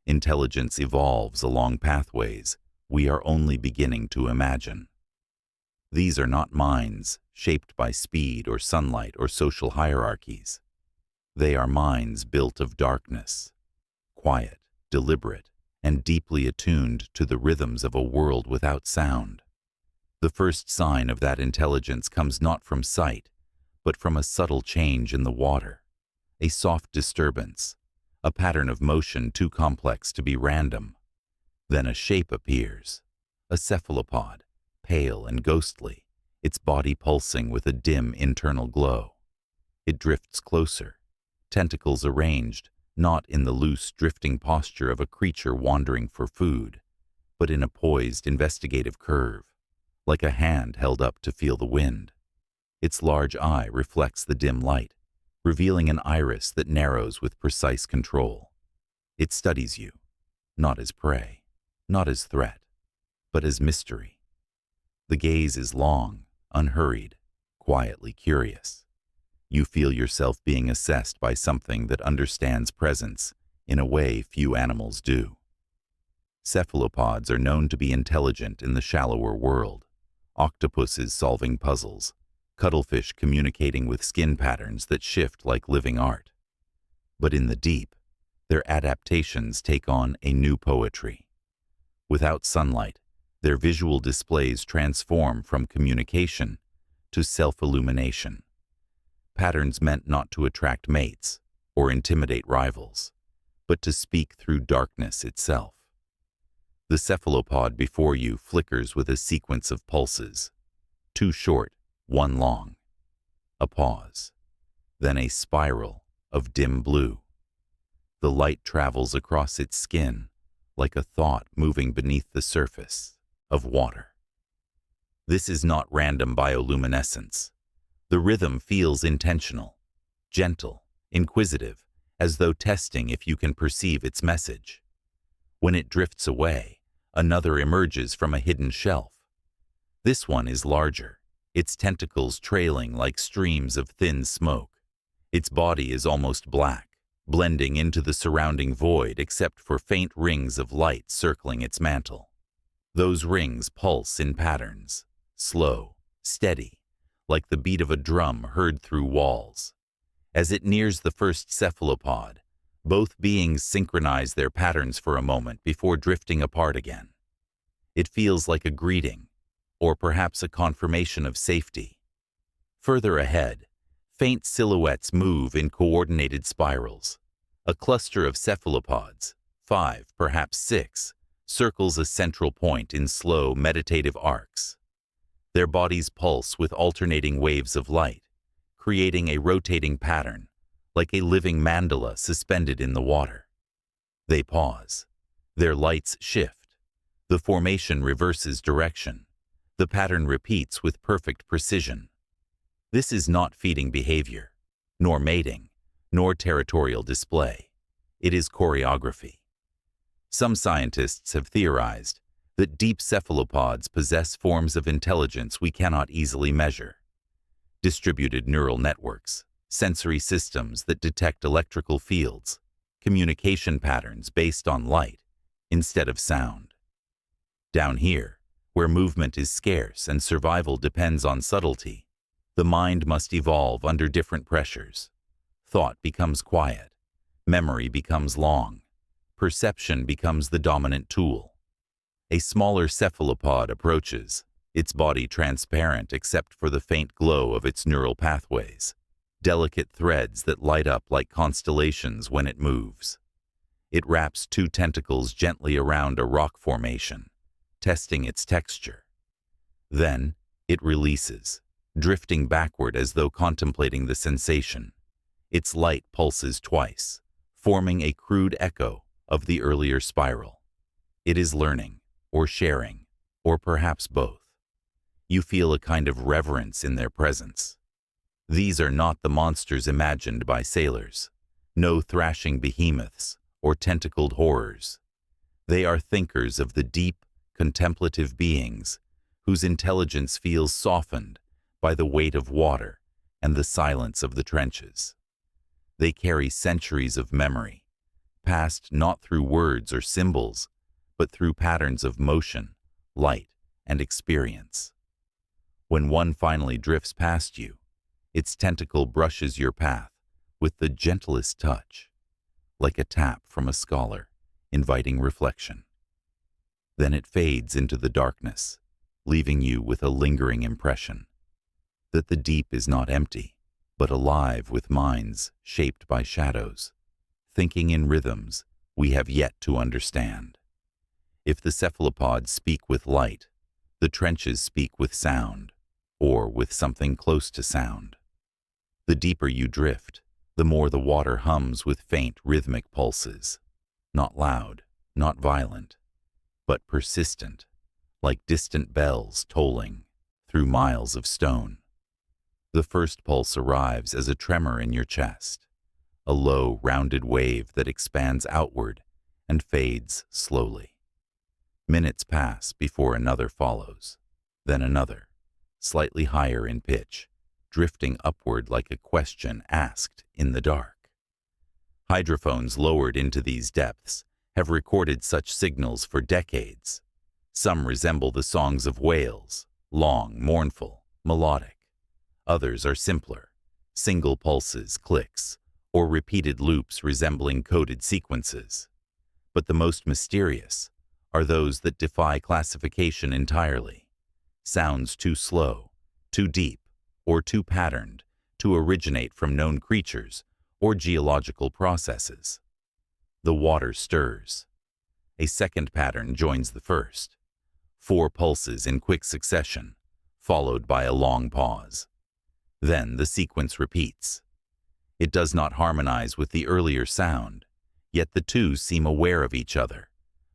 intelligence evolves along pathways we are only beginning to imagine. These are not minds shaped by speed or sunlight or social hierarchies. They are minds built of darkness, quiet, deliberate, and deeply attuned to the rhythms of a world without sound. The first sign of that intelligence comes not from sight, but from a subtle change in the water, a soft disturbance, a pattern of motion too complex to be random. Then a shape appears, a cephalopod, pale and ghostly, its body pulsing with a dim internal glow. It drifts closer, tentacles arranged, not in the loose, drifting posture of a creature wandering for food, but in a poised, investigative curve, like a hand held up to feel the wind. Its large eye reflects the dim light, revealing an iris that narrows with precise control. It studies you, not as prey, not as threat, but as mystery. The gaze is long, unhurried, quietly curious. You feel yourself being assessed by something that understands presence in a way few animals do. Cephalopods are known to be intelligent in the shallower world, octopuses solving puzzles, cuttlefish communicating with skin patterns that shift like living art. But in the deep, their adaptations take on a new poetry. Without sunlight, their visual displays transform from communication to self-illumination. Patterns meant not to attract mates or intimidate rivals, but to speak through darkness itself. The cephalopod before you flickers with a sequence of pulses, two short, one long. A pause, then a spiral of dim blue. The light travels across its skin like a thought moving beneath the surface of water. This is not random bioluminescence. The rhythm feels intentional, gentle, inquisitive, as though testing if you can perceive its message. When it drifts away, another emerges from a hidden shelf. This one is larger, its tentacles trailing like streams of thin smoke. Its body is almost black, blending into the surrounding void except for faint rings of light circling its mantle. Those rings pulse in patterns, slow, steady, like the beat of a drum heard through walls. As it nears the first cephalopod, both beings synchronize their patterns for a moment before drifting apart again. It feels like a greeting, or perhaps a confirmation of safety. Further ahead, faint silhouettes move in coordinated spirals. A cluster of cephalopods, 5, perhaps 6, circles a central point in slow, meditative arcs. Their bodies pulse with alternating waves of light, creating a rotating pattern, like a living mandala suspended in the water. They pause. Their lights shift. The formation reverses direction. The pattern repeats with perfect precision. This is not feeding behavior, nor mating, nor territorial display. It is choreography. Some scientists have theorized that deep cephalopods possess forms of intelligence we cannot easily measure. Distributed neural networks, sensory systems that detect electrical fields, communication patterns based on light instead of sound. Down here, where movement is scarce and survival depends on subtlety, the mind must evolve under different pressures. Thought becomes quiet, memory becomes long, perception becomes the dominant tool. A smaller cephalopod approaches, its body transparent except for the faint glow of its neural pathways, delicate threads that light up like constellations when it moves. It wraps two tentacles gently around a rock formation, testing its texture. Then it releases, drifting backward as though contemplating the sensation. Its light pulses twice, forming a crude echo of the earlier spiral. It is learning, or sharing, or perhaps both. You feel a kind of reverence in their presence. These are not the monsters imagined by sailors, no thrashing behemoths or tentacled horrors. They are thinkers of the deep, contemplative beings whose intelligence feels softened by the weight of water and the silence of the trenches. They carry centuries of memory, passed not through words or symbols, but through patterns of motion, light, and experience. When one finally drifts past you, its tentacle brushes your path with the gentlest touch, like a tap from a scholar inviting reflection. Then it fades into the darkness, leaving you with a lingering impression that the deep is not empty, but alive with minds shaped by shadows, thinking in rhythms we have yet to understand. If the cephalopods speak with light, the trenches speak with sound, or with something close to sound. The deeper you drift, the more the water hums with faint rhythmic pulses, not loud, not violent, but persistent, like distant bells tolling through miles of stone. The first pulse arrives as a tremor in your chest, a low, rounded wave that expands outward and fades slowly. Minutes pass before another follows, then another, slightly higher in pitch, drifting upward like a question asked in the dark. Hydrophones lowered into these depths have recorded such signals for decades. Some resemble the songs of whales, long, mournful, melodic. Others are simpler, single pulses, clicks, or repeated loops resembling coded sequences. But the most mysterious are those that defy classification entirely. Sounds too slow, too deep, or too patterned to originate from known creatures or geological processes. The water stirs. A second pattern joins the first. 4 pulses in quick succession, followed by a long pause. Then the sequence repeats. It does not harmonize with the earlier sound, yet the two seem aware of each other,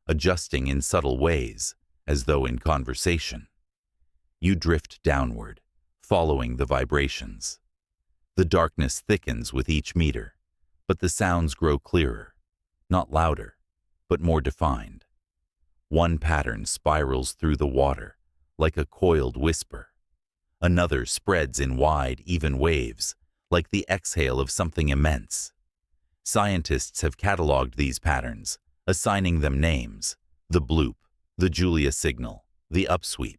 adjusting in subtle ways, as though in conversation. You drift downward, following the vibrations. The darkness thickens with each meter, but the sounds grow clearer, not louder, but more defined. One pattern spirals through the water, like a coiled whisper. Another spreads in wide, even waves, like the exhale of something immense. Scientists have cataloged these patterns, assigning them names: the bloop, the Julia signal, the upsweep.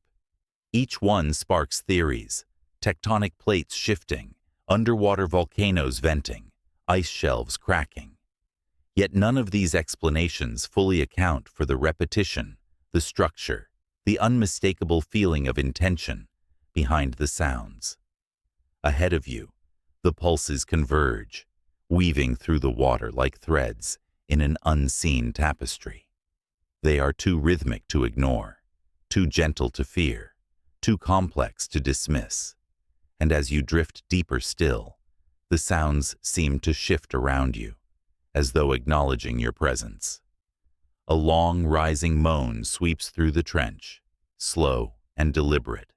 Each one sparks theories: tectonic plates shifting, underwater volcanoes venting, ice shelves cracking. Yet none of these explanations fully account for the repetition, the structure, the unmistakable feeling of intention behind the sounds. Ahead of you, the pulses converge, weaving through the water like threads in an unseen tapestry. They are too rhythmic to ignore, too gentle to fear, too complex to dismiss. And as you drift deeper still, the sounds seem to shift around you, as though acknowledging your presence. A long, rising moan sweeps through the trench, slow and deliberate.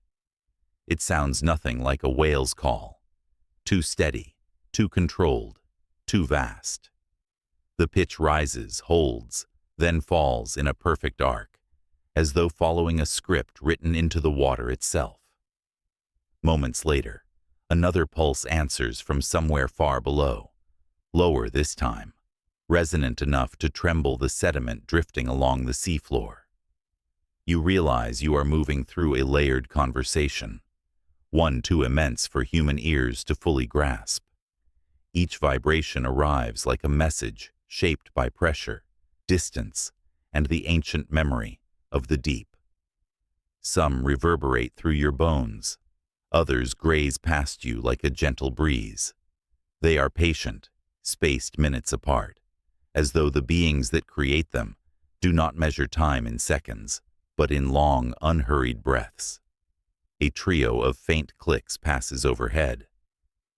It sounds nothing like a whale's call, too steady, too controlled, too vast. The pitch rises, holds, then falls in a perfect arc, as though following a script written into the water itself. Moments later, another pulse answers from somewhere far below, lower this time, resonant enough to tremble the sediment drifting along the seafloor. You realize you are moving through a layered conversation, one too immense for human ears to fully grasp. Each vibration arrives like a message shaped by pressure, distance, and the ancient memory of the deep. Some reverberate through your bones, others graze past you like a gentle breeze. They are patient, spaced minutes apart, as though the beings that create them do not measure time in seconds, but in long, unhurried breaths. A trio of faint clicks passes overhead,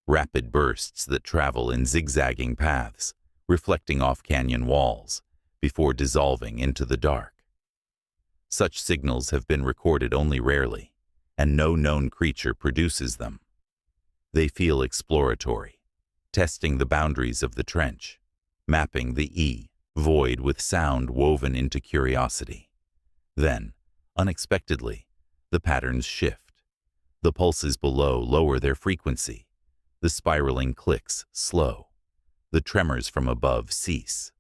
rapid bursts that travel in zigzagging paths, reflecting off canyon walls, before dissolving into the dark. Such signals have been recorded only rarely, and no known creature produces them. They feel exploratory, testing the boundaries of the trench, mapping the void with sound woven into curiosity. Then, unexpectedly, the patterns shift. The pulses below lower their frequency. The spiraling clicks slow. The tremors from above cease.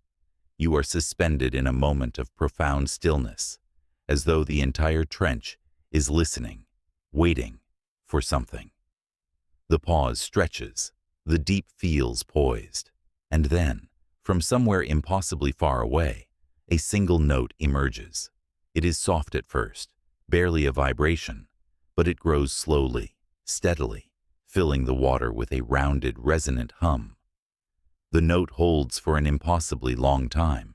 You are suspended in a moment of profound stillness, as though the entire trench is listening, waiting for something. The pause stretches, the deep feels poised, and then, from somewhere impossibly far away, a single note emerges. It is soft at first, barely a vibration, but it grows slowly, steadily, filling the water with a rounded, resonant hum. The note holds for an impossibly long time,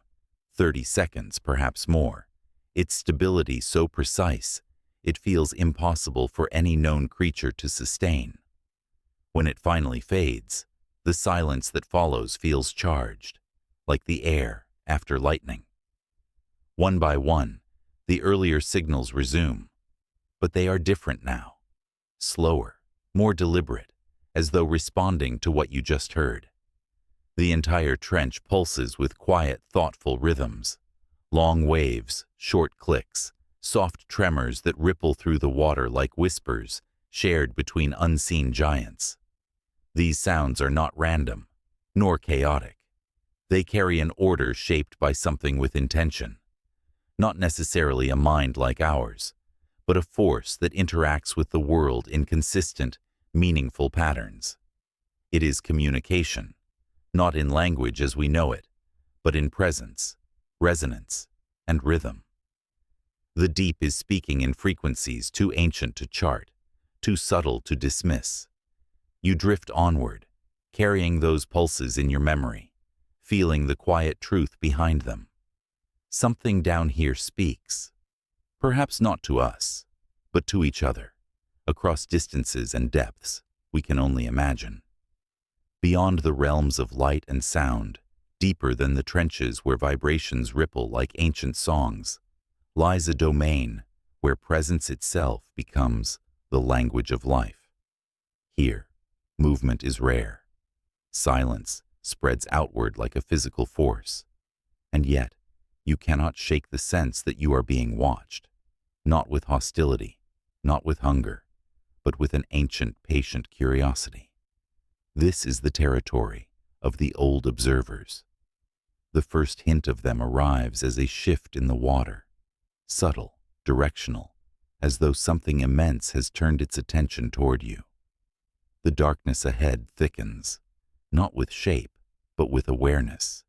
30 seconds, perhaps more. Its stability so precise, it feels impossible for any known creature to sustain. When it finally fades, the silence that follows feels charged, like the air after lightning. One by one, the earlier signals resume, but they are different now, slower, more deliberate, as though responding to what you just heard. The entire trench pulses with quiet, thoughtful rhythms, long waves, short clicks, soft tremors that ripple through the water like whispers shared between unseen giants. These sounds are not random, nor chaotic. They carry an order shaped by something with intention. Not necessarily a mind like ours, but a force that interacts with the world in consistent, meaningful patterns. It is communication, not in language as we know it, but in presence, resonance, and rhythm. The deep is speaking in frequencies too ancient to chart, too subtle to dismiss. You drift onward, carrying those pulses in your memory, feeling the quiet truth behind them. Something down here speaks, perhaps not to us, but to each other, across distances and depths we can only imagine. Beyond the realms of light and sound, deeper than the trenches where vibrations ripple like ancient songs, lies a domain where presence itself becomes the language of life. Here, movement is rare. Silence spreads outward like a physical force. And yet, you cannot shake the sense that you are being watched, not with hostility, not with hunger, but with an ancient, patient curiosity. This is the territory of the old observers. The first hint of them arrives as a shift in the water, subtle, directional, as though something immense has turned its attention toward you. The darkness ahead thickens, not with shape, but with awareness.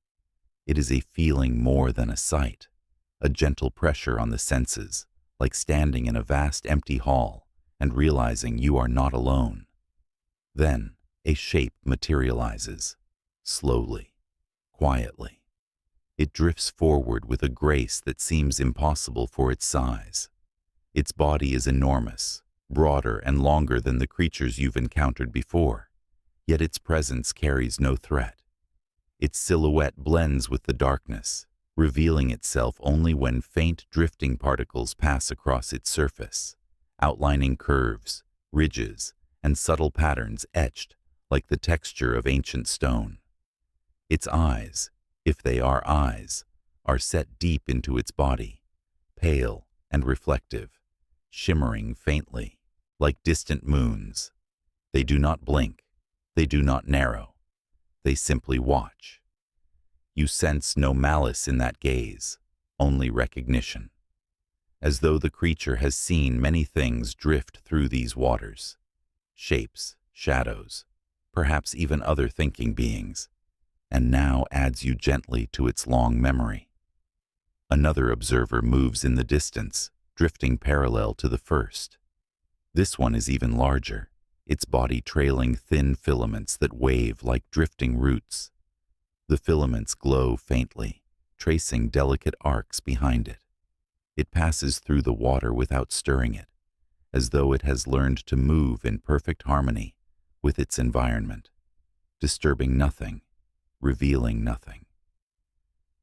It is a feeling more than a sight, a gentle pressure on the senses, like standing in a vast empty hall and realizing you are not alone. Then a shape materializes, slowly, quietly. It drifts forward with a grace that seems impossible for its size. Its body is enormous, broader and longer than the creatures you've encountered before, yet its presence carries no threat. Its silhouette blends with the darkness, revealing itself only when faint drifting particles pass across its surface, outlining curves, ridges, and subtle patterns etched like the texture of ancient stone. Its eyes, if they are eyes, are set deep into its body, pale and reflective, shimmering faintly, like distant moons. They do not blink, they do not narrow. They simply watch. You sense no malice in that gaze, only recognition. As though the creature has seen many things drift through these waters. Shapes, shadows, perhaps even other thinking beings, and now adds you gently to its long memory. Another observer moves in the distance, drifting parallel to the first. This one is even larger, its body trailing thin filaments that wave like drifting roots. The filaments glow faintly, tracing delicate arcs behind it. It passes through the water without stirring it, as though it has learned to move in perfect harmony with its environment, disturbing nothing, revealing nothing.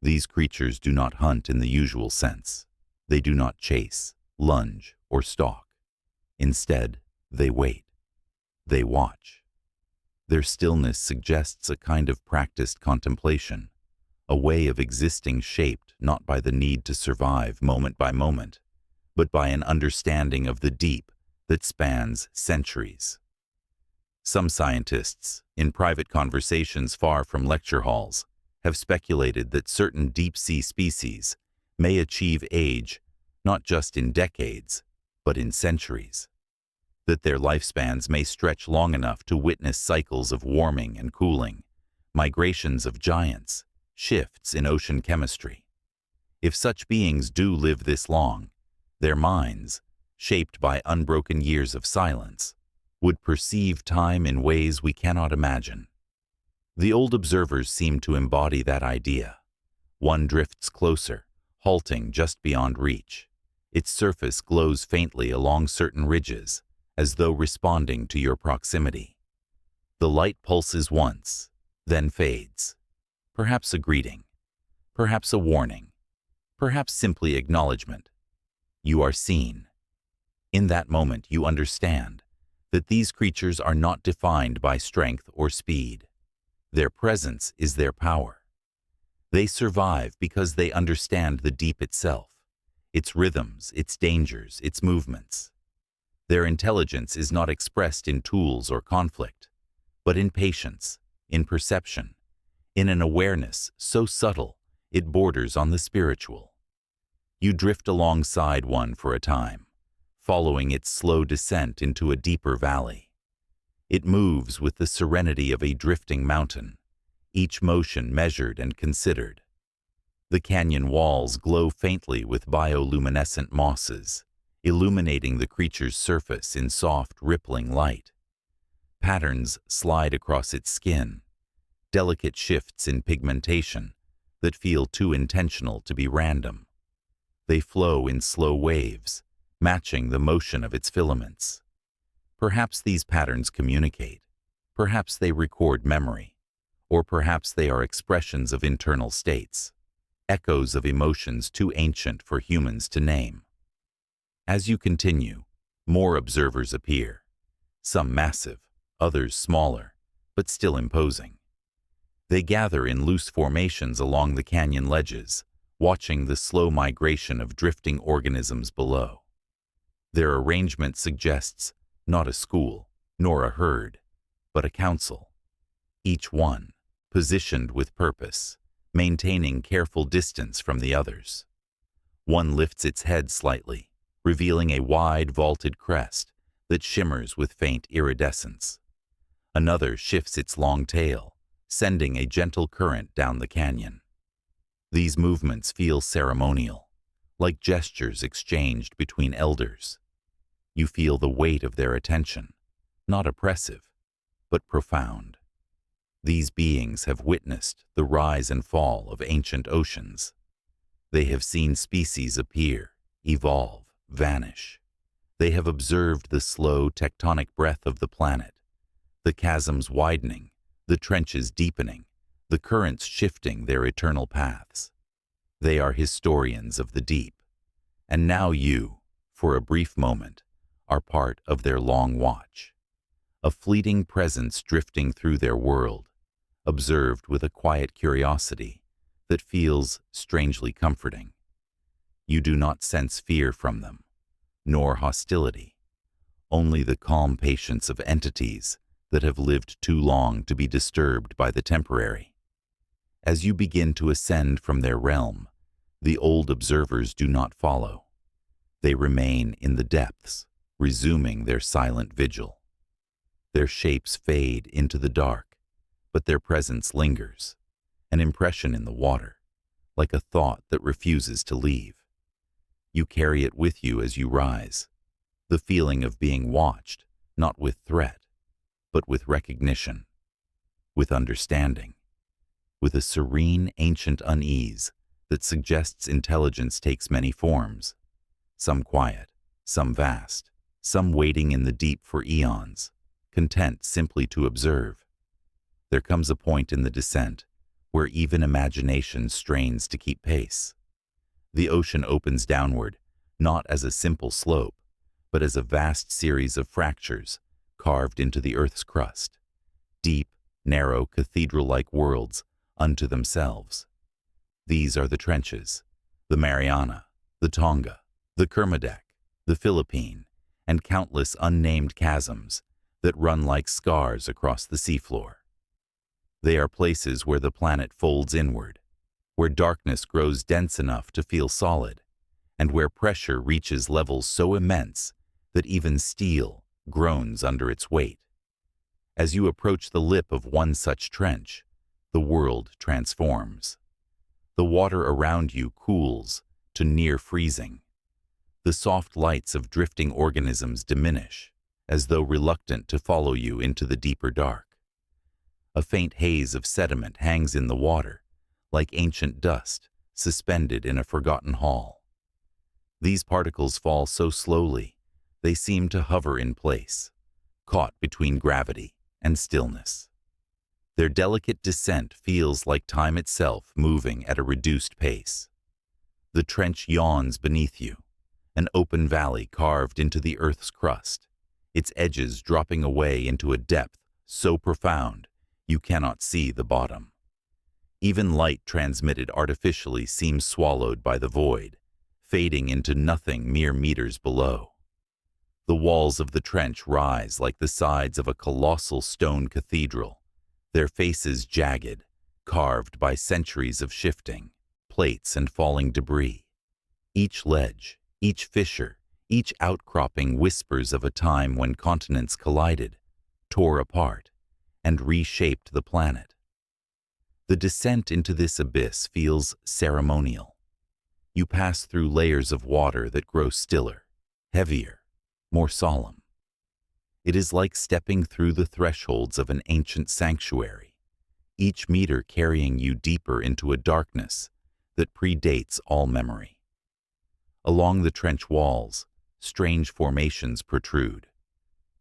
These creatures do not hunt in the usual sense. They do not chase, lunge, or stalk. Instead, they wait. They watch. Their stillness suggests a kind of practiced contemplation, a way of existing shaped not by the need to survive moment by moment, but by an understanding of the deep that spans centuries. Some scientists, in private conversations far from lecture halls, have speculated that certain deep-sea species may achieve age not just in decades, but in centuries. That their lifespans may stretch long enough to witness cycles of warming and cooling, migrations of giants, shifts in ocean chemistry. If such beings do live this long, their minds, shaped by unbroken years of silence, would perceive time in ways we cannot imagine. The old observers seem to embody that idea. One drifts closer, halting just beyond reach. Its surface glows faintly along certain ridges, as though responding to your proximity. The light pulses once, then fades. Perhaps a greeting, perhaps a warning, perhaps simply acknowledgement. You are seen. In that moment, you understand that these creatures are not defined by strength or speed. Their presence is their power. They survive because they understand the deep itself, its rhythms, its dangers, its movements. Their intelligence is not expressed in tools or conflict, but in patience, in perception, in an awareness so subtle it borders on the spiritual. You drift alongside one for a time, following its slow descent into a deeper valley. It moves with the serenity of a drifting mountain, each motion measured and considered. The canyon walls glow faintly with bioluminescent mosses, illuminating the creature's surface in soft, rippling light. Patterns slide across its skin, delicate shifts in pigmentation that feel too intentional to be random. They flow in slow waves, matching the motion of its filaments. Perhaps these patterns communicate, perhaps they record memory, or perhaps they are expressions of internal states, echoes of emotions too ancient for humans to name. As you continue, more observers appear, some massive, others smaller, but still imposing. They gather in loose formations along the canyon ledges, watching the slow migration of drifting organisms below. Their arrangement suggests not a school, nor a herd, but a council, each one positioned with purpose, maintaining careful distance from the others. One lifts its head slightly, revealing a wide, vaulted crest that shimmers with faint iridescence. Another shifts its long tail, sending a gentle current down the canyon. These movements feel ceremonial, like gestures exchanged between elders. You feel the weight of their attention, not oppressive, but profound. These beings have witnessed the rise and fall of ancient oceans. They have seen species appear, evolve, vanish. They have observed the slow tectonic breath of the planet, the chasms widening, the trenches deepening, the currents shifting their eternal paths. They are historians of the deep. And now you, for a brief moment, are part of their long watch. A fleeting presence drifting through their world, observed with a quiet curiosity that feels strangely comforting. You do not sense fear from them, nor hostility, only the calm patience of entities that have lived too long to be disturbed by the temporary. As you begin to ascend from their realm, the old observers do not follow. They remain in the depths, resuming their silent vigil. Their shapes fade into the dark, but their presence lingers, an impression in the water, like a thought that refuses to leave. You carry it with you as you rise, the feeling of being watched, not with threat, but with recognition, with understanding, with a serene ancient unease that suggests intelligence takes many forms, some quiet, some vast, some waiting in the deep for eons, content simply to observe. There comes a point in the descent where even imagination strains to keep pace. The ocean opens downward, not as a simple slope, but as a vast series of fractures carved into the Earth's crust, deep, narrow, cathedral-like worlds unto themselves. These are the trenches, the Mariana, the Tonga, the Kermadec, the Philippine, and countless unnamed chasms that run like scars across the seafloor. They are places where the planet folds inward, where darkness grows dense enough to feel solid, and where pressure reaches levels so immense that even steel groans under its weight. As you approach the lip of one such trench, the world transforms. The water around you cools to near freezing. The soft lights of drifting organisms diminish, as though reluctant to follow you into the deeper dark. A faint haze of sediment hangs in the water, like ancient dust suspended in a forgotten hall. These particles fall so slowly, they seem to hover in place, caught between gravity and stillness. Their delicate descent feels like time itself moving at a reduced pace. The trench yawns beneath you, an open valley carved into the Earth's crust, its edges dropping away into a depth so profound you cannot see the bottom. Even light transmitted artificially seems swallowed by the void, fading into nothing mere meters below. The walls of the trench rise like the sides of a colossal stone cathedral, their faces jagged, carved by centuries of shifting, plates and falling debris. Each ledge, each fissure, each outcropping whispers of a time when continents collided, tore apart, and reshaped the planet. The descent into this abyss feels ceremonial. You pass through layers of water that grow stiller, heavier, more solemn. It is like stepping through the thresholds of an ancient sanctuary, each meter carrying you deeper into a darkness that predates all memory. Along the trench walls, strange formations protrude,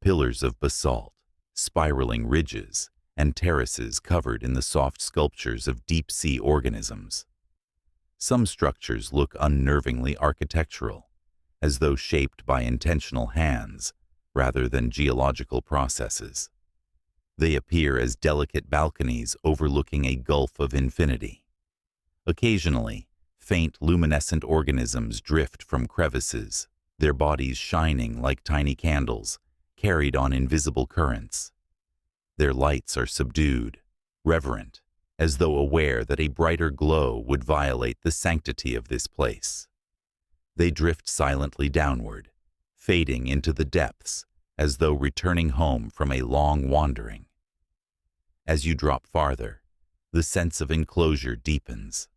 pillars of basalt, spiraling ridges, and terraces covered in the soft sculptures of deep-sea organisms. Some structures look unnervingly architectural, as though shaped by intentional hands rather than geological processes. They appear as delicate balconies overlooking a gulf of infinity. Occasionally, faint luminescent organisms drift from crevices, their bodies shining like tiny candles, carried on invisible currents. Their lights are subdued, reverent, as though aware that a brighter glow would violate the sanctity of this place. They drift silently downward, fading into the depths, as though returning home from a long wandering. As you drop farther, the sense of enclosure deepens.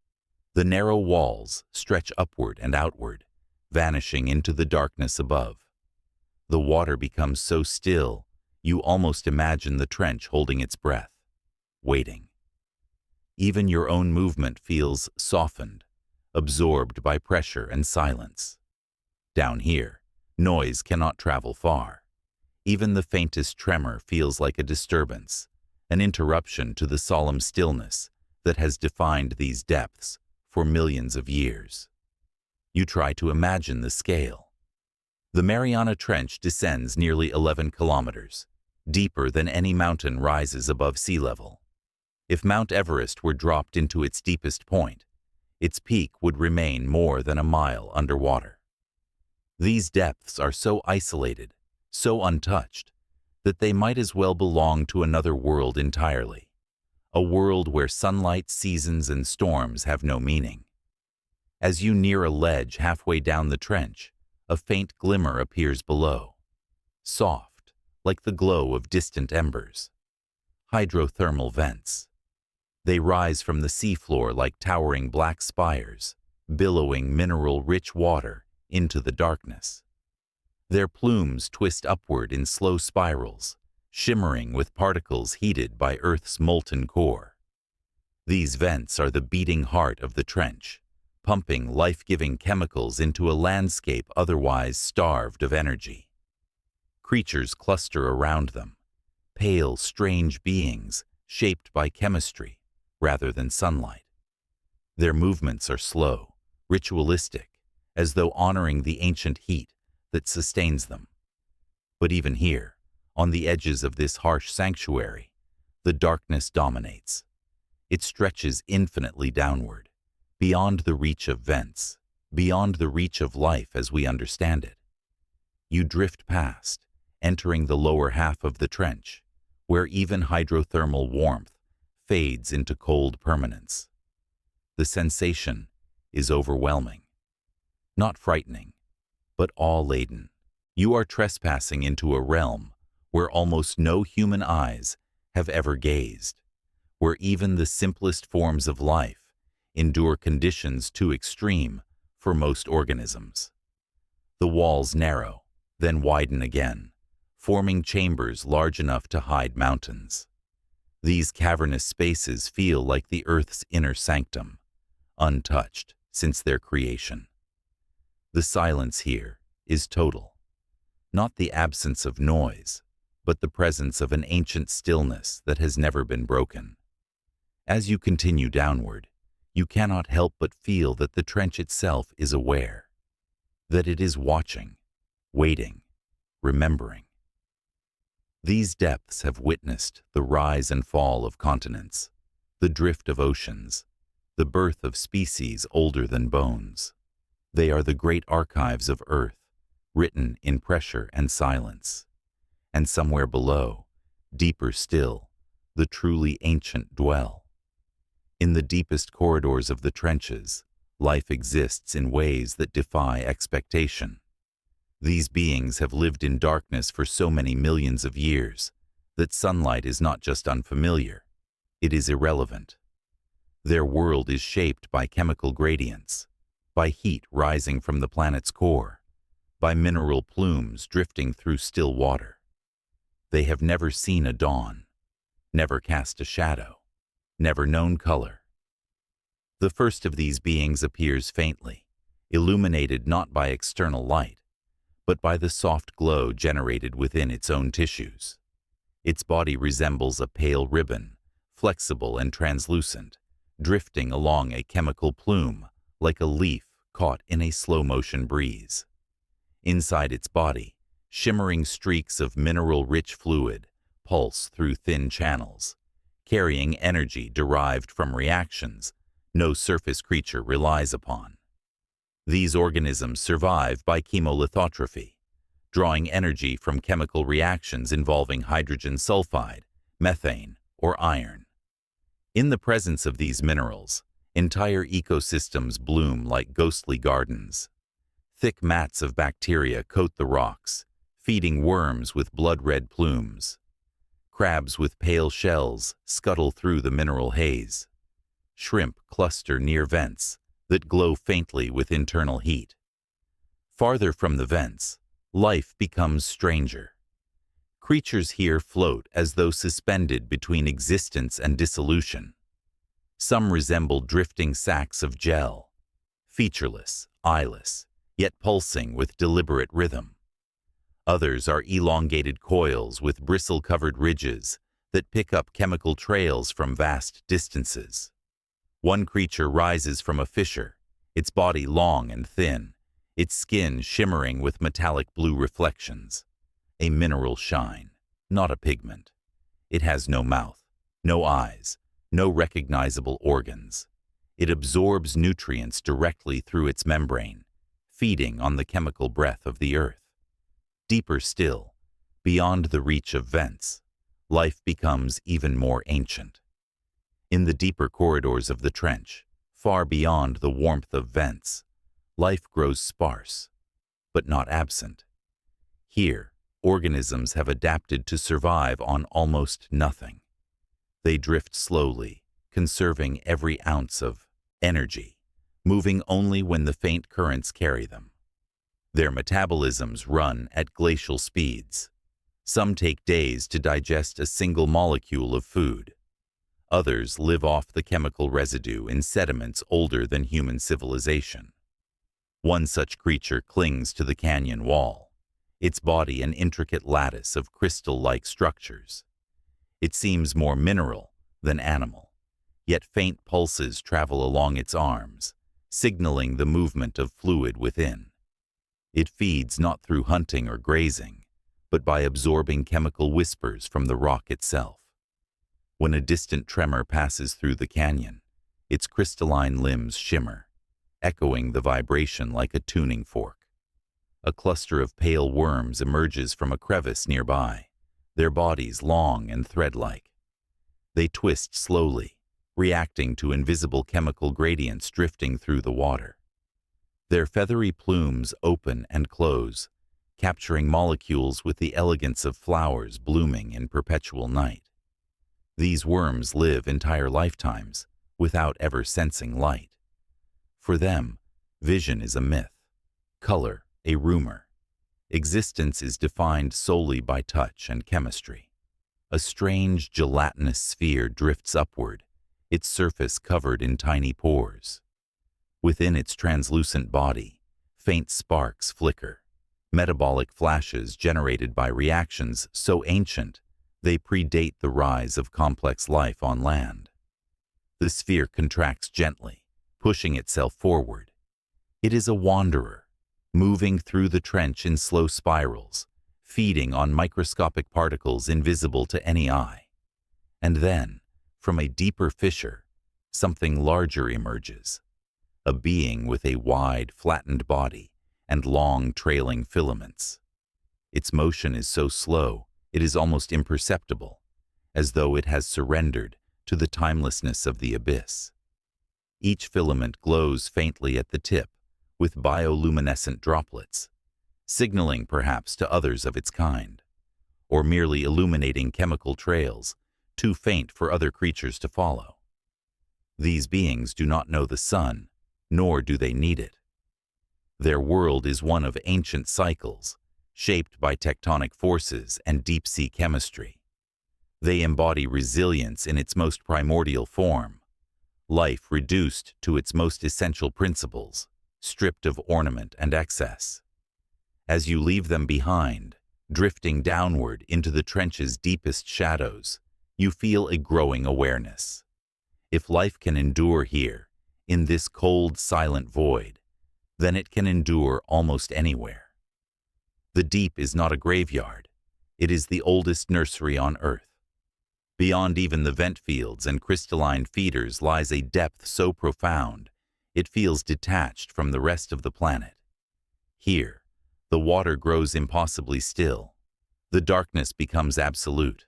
The narrow walls stretch upward and outward, vanishing into the darkness above. The water becomes so still, you almost imagine the trench holding its breath, waiting. Even your own movement feels softened, absorbed by pressure and silence. Down here, noise cannot travel far. Even the faintest tremor feels like a disturbance, an interruption to the solemn stillness that has defined these depths for millions of years. You try to imagine the scale. The Mariana Trench descends nearly 11 kilometers, deeper than any mountain rises above sea level. If Mount Everest were dropped into its deepest point, its peak would remain more than a mile underwater. These depths are so isolated, so untouched, that they might as well belong to another world entirely, a world where sunlight, seasons, and storms have no meaning. As you near a ledge halfway down the trench, a faint glimmer appears below, soft, like the glow of distant embers. Hydrothermal vents. They rise from the seafloor like towering black spires, billowing mineral-rich water into the darkness. Their plumes twist upward in slow spirals, shimmering with particles heated by Earth's molten core. These vents are the beating heart of the trench, pumping life-giving chemicals into a landscape otherwise starved of energy. Creatures cluster around them, pale, strange beings shaped by chemistry, rather than sunlight. Their movements are slow, ritualistic, as though honoring the ancient heat that sustains them. But even here, on the edges of this harsh sanctuary, the darkness dominates. It stretches infinitely downward, beyond the reach of vents, beyond the reach of life as we understand it. You drift past, entering the lower half of the trench, where even hydrothermal warmth fades into cold permanence. The sensation is overwhelming. Not frightening, but awe-laden. You are trespassing into a realm where almost no human eyes have ever gazed, where even the simplest forms of life endure conditions too extreme for most organisms. The walls narrow, then widen again, forming chambers large enough to hide mountains. These cavernous spaces feel like the Earth's inner sanctum, untouched since their creation. The silence here is total. Not the absence of noise, but the presence of an ancient stillness that has never been broken. As you continue downward, you cannot help but feel that the trench itself is aware, that it is watching, waiting, remembering. These depths have witnessed the rise and fall of continents, the drift of oceans, the birth of species older than bones. They are the great archives of Earth, written in pressure and silence. And somewhere below, deeper still, the truly ancient dwell. In the deepest corridors of the trenches, life exists in ways that defy expectation. These beings have lived in darkness for so many millions of years that sunlight is not just unfamiliar, it is irrelevant. Their world is shaped by chemical gradients, by heat rising from the planet's core, by mineral plumes drifting through still water. They have never seen a dawn, never cast a shadow, never known color. The first of these beings appears faintly, illuminated not by external light, but by the soft glow generated within its own tissues. Its body resembles a pale ribbon, flexible and translucent, drifting along a chemical plume like a leaf caught in a slow-motion breeze. Inside its body, shimmering streaks of mineral-rich fluid pulse through thin channels, carrying energy derived from reactions no surface creature relies upon. These organisms survive by chemolithotrophy, drawing energy from chemical reactions involving hydrogen sulfide, methane, or iron. In the presence of these minerals, entire ecosystems bloom like ghostly gardens. Thick mats of bacteria coat the rocks, feeding worms with blood-red plumes. Crabs with pale shells scuttle through the mineral haze. Shrimp cluster near vents that glow faintly with internal heat. Farther from the vents, life becomes stranger. Creatures here float as though suspended between existence and dissolution. Some resemble drifting sacks of gel, featureless, eyeless, yet pulsing with deliberate rhythm. Others are elongated coils with bristle-covered ridges that pick up chemical trails from vast distances. One creature rises from a fissure, its body long and thin, its skin shimmering with metallic blue reflections. A mineral shine, not a pigment. It has no mouth, no eyes, no recognizable organs. It absorbs nutrients directly through its membrane, feeding on the chemical breath of the earth. Deeper still, beyond the reach of vents, life becomes even more ancient. In the deeper corridors of the trench, far beyond the warmth of vents, life grows sparse, but not absent. Here, organisms have adapted to survive on almost nothing. They drift slowly, conserving every ounce of energy, moving only when the faint currents carry them. Their metabolisms run at glacial speeds. Some take days to digest a single molecule of food. Others live off the chemical residue in sediments older than human civilization. One such creature clings to the canyon wall, its body an intricate lattice of crystal-like structures. It seems more mineral than animal, yet faint pulses travel along its arms, signaling the movement of fluid within. It feeds not through hunting or grazing, but by absorbing chemical whispers from the rock itself. When a distant tremor passes through the canyon, its crystalline limbs shimmer, echoing the vibration like a tuning fork. A cluster of pale worms emerges from a crevice nearby, their bodies long and thread-like. They twist slowly, reacting to invisible chemical gradients drifting through the water. Their feathery plumes open and close, capturing molecules with the elegance of flowers blooming in perpetual night. These worms live entire lifetimes without ever sensing light. For them, vision is a myth, color a rumor. Existence is defined solely by touch and chemistry. A strange gelatinous sphere drifts upward, its surface covered in tiny pores. Within its translucent body, faint sparks flicker, metabolic flashes generated by reactions so ancient they predate the rise of complex life on land. The sphere contracts gently, pushing itself forward. It is a wanderer, moving through the trench in slow spirals, feeding on microscopic particles invisible to any eye. And then, from a deeper fissure, something larger emerges. A being with a wide, flattened body and long, trailing filaments. Its motion is so slow, it is almost imperceptible, as though it has surrendered to the timelessness of the abyss. Each filament glows faintly at the tip, with bioluminescent droplets, signaling perhaps to others of its kind, or merely illuminating chemical trails too faint for other creatures to follow. These beings do not know the sun, nor do they need it. Their world is one of ancient cycles, shaped by tectonic forces and deep-sea chemistry. They embody resilience in its most primordial form, life reduced to its most essential principles, stripped of ornament and excess. As you leave them behind, drifting downward into the trench's deepest shadows, you feel a growing awareness. If life can endure here, in this cold, silent void, then it can endure almost anywhere. The deep is not a graveyard. It is the oldest nursery on Earth. Beyond even the vent fields and crystalline feeders lies a depth so profound, it feels detached from the rest of the planet. Here, the water grows impossibly still. The darkness becomes absolute.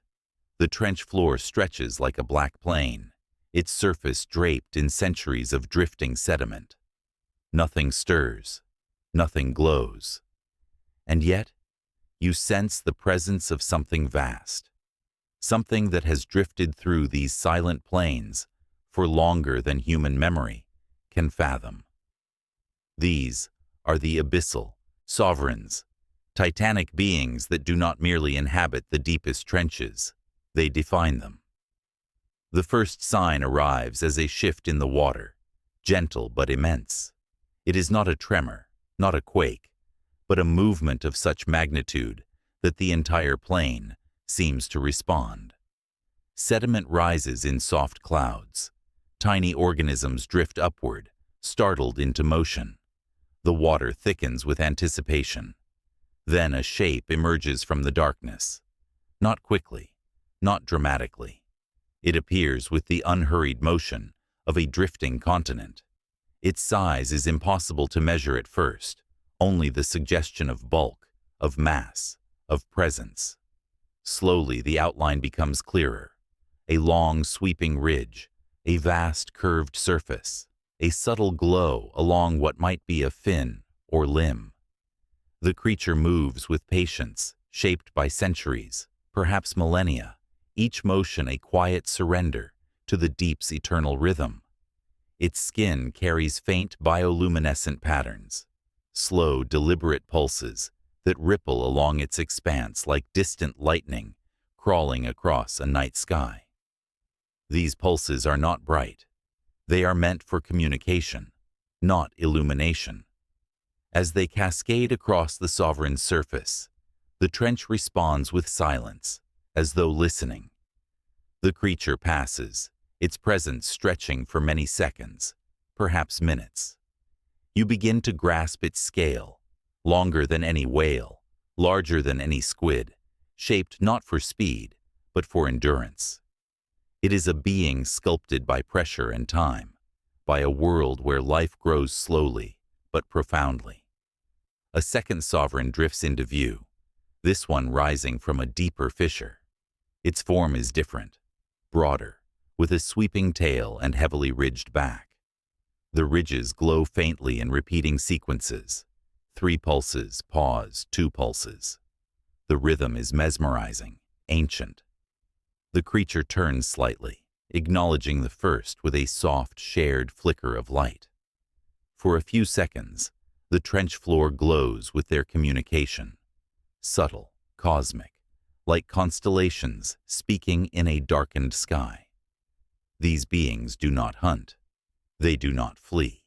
The trench floor stretches like a black plain, its surface draped in centuries of drifting sediment. Nothing stirs, nothing glows. And yet, you sense the presence of something vast, something that has drifted through these silent plains for longer than human memory can fathom. These are the abyssal, sovereigns, titanic beings that do not merely inhabit the deepest trenches, they define them. The first sign arrives as a shift in the water, gentle but immense. It is not a tremor, not a quake, but a movement of such magnitude that the entire plain seems to respond. Sediment rises in soft clouds. Tiny organisms drift upward, startled into motion. The water thickens with anticipation. Then a shape emerges from the darkness. Not quickly, not dramatically. It appears with the unhurried motion of a drifting continent. Its size is impossible to measure at first, only the suggestion of bulk, of mass, of presence. Slowly the outline becomes clearer. A long sweeping ridge, a vast curved surface, a subtle glow along what might be a fin or limb. The creature moves with patience, shaped by centuries, perhaps millennia, each motion a quiet surrender to the deep's eternal rhythm. Its skin carries faint bioluminescent patterns, slow, deliberate pulses that ripple along its expanse like distant lightning crawling across a night sky. These pulses are not bright. They are meant for communication, not illumination. As they cascade across the sovereign's surface, the trench responds with silence, as though listening. The creature passes, its presence stretching for many seconds, perhaps minutes. You begin to grasp its scale, longer than any whale, larger than any squid, shaped not for speed, but for endurance. It is a being sculpted by pressure and time, by a world where life grows slowly, but profoundly. A second sovereign drifts into view, this one rising from a deeper fissure. Its form is different, broader, with a sweeping tail and heavily ridged back. The ridges glow faintly in repeating sequences. 3 pulses, pause, 2 pulses. The rhythm is mesmerizing, ancient. The creature turns slightly, acknowledging the first with a soft, shared flicker of light. For a few seconds, the trench floor glows with their communication. Subtle, cosmic, like constellations speaking in a darkened sky. These beings do not hunt. They do not flee.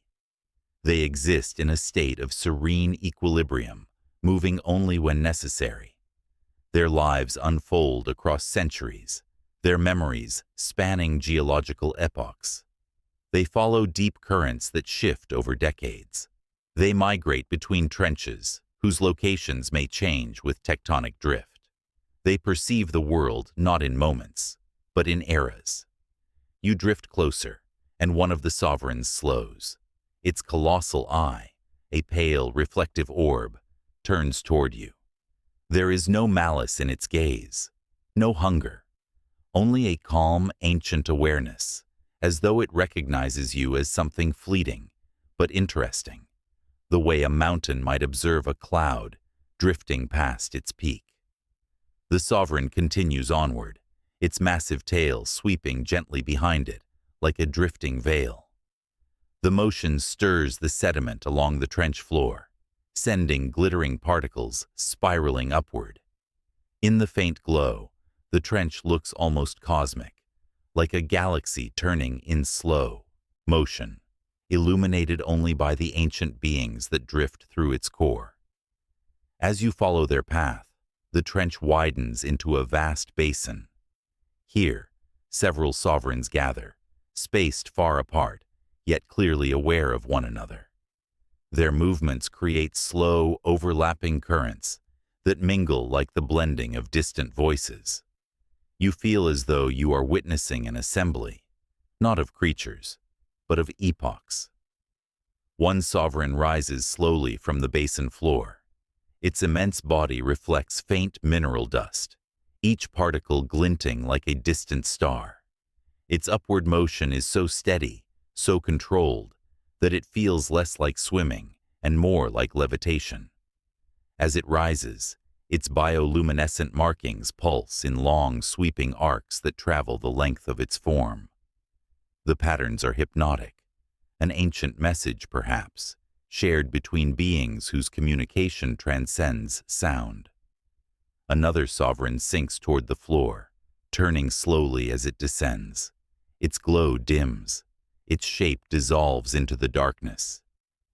They exist in a state of serene equilibrium, moving only when necessary. Their lives unfold across centuries, their memories spanning geological epochs. They follow deep currents that shift over decades. They migrate between trenches, whose locations may change with tectonic drift. They perceive the world not in moments, but in eras. You drift closer, and one of the sovereigns slows. Its colossal eye, a pale, reflective orb, turns toward you. There is no malice in its gaze, no hunger, only a calm, ancient awareness, as though it recognizes you as something fleeting, but interesting, the way a mountain might observe a cloud drifting past its peak. The sovereign continues onward, its massive tail sweeping gently behind it, like a drifting veil. The motion stirs the sediment along the trench floor, sending glittering particles spiraling upward. In the faint glow, the trench looks almost cosmic, like a galaxy turning in slow motion, illuminated only by the ancient beings that drift through its core. As you follow their path, the trench widens into a vast basin. Here, several sovereigns gather, spaced far apart, yet clearly aware of one another. Their movements create slow, overlapping currents that mingle like the blending of distant voices. You feel as though you are witnessing an assembly, not of creatures, but of epochs. One sovereign rises slowly from the basin floor. Its immense body reflects faint mineral dust, each particle glinting like a distant star. Its upward motion is so steady, so controlled, that it feels less like swimming and more like levitation. As it rises, its bioluminescent markings pulse in long, sweeping arcs that travel the length of its form. The patterns are hypnotic, an ancient message, perhaps, shared between beings whose communication transcends sound. Another sovereign sinks toward the floor, turning slowly as it descends. Its glow dims. Its shape dissolves into the darkness.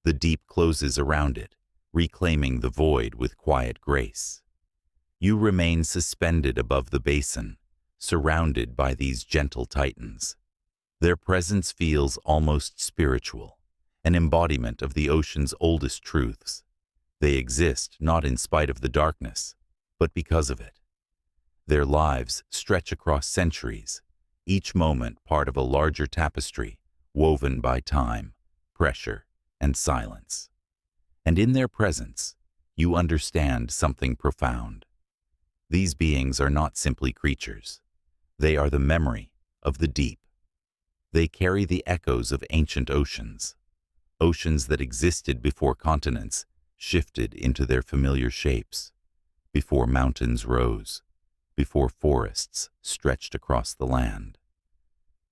The deep closes around it, reclaiming the void with quiet grace. You remain suspended above the basin, surrounded by these gentle titans. Their presence feels almost spiritual, an embodiment of the ocean's oldest truths. They exist not in spite of the darkness, but because of it. Their lives stretch across centuries, each moment part of a larger tapestry woven by time, pressure, and silence. And in their presence, you understand something profound. These beings are not simply creatures. They are the memory of the deep. They carry the echoes of ancient oceans, oceans that existed before continents shifted into their familiar shapes, before mountains rose, before forests stretched across the land.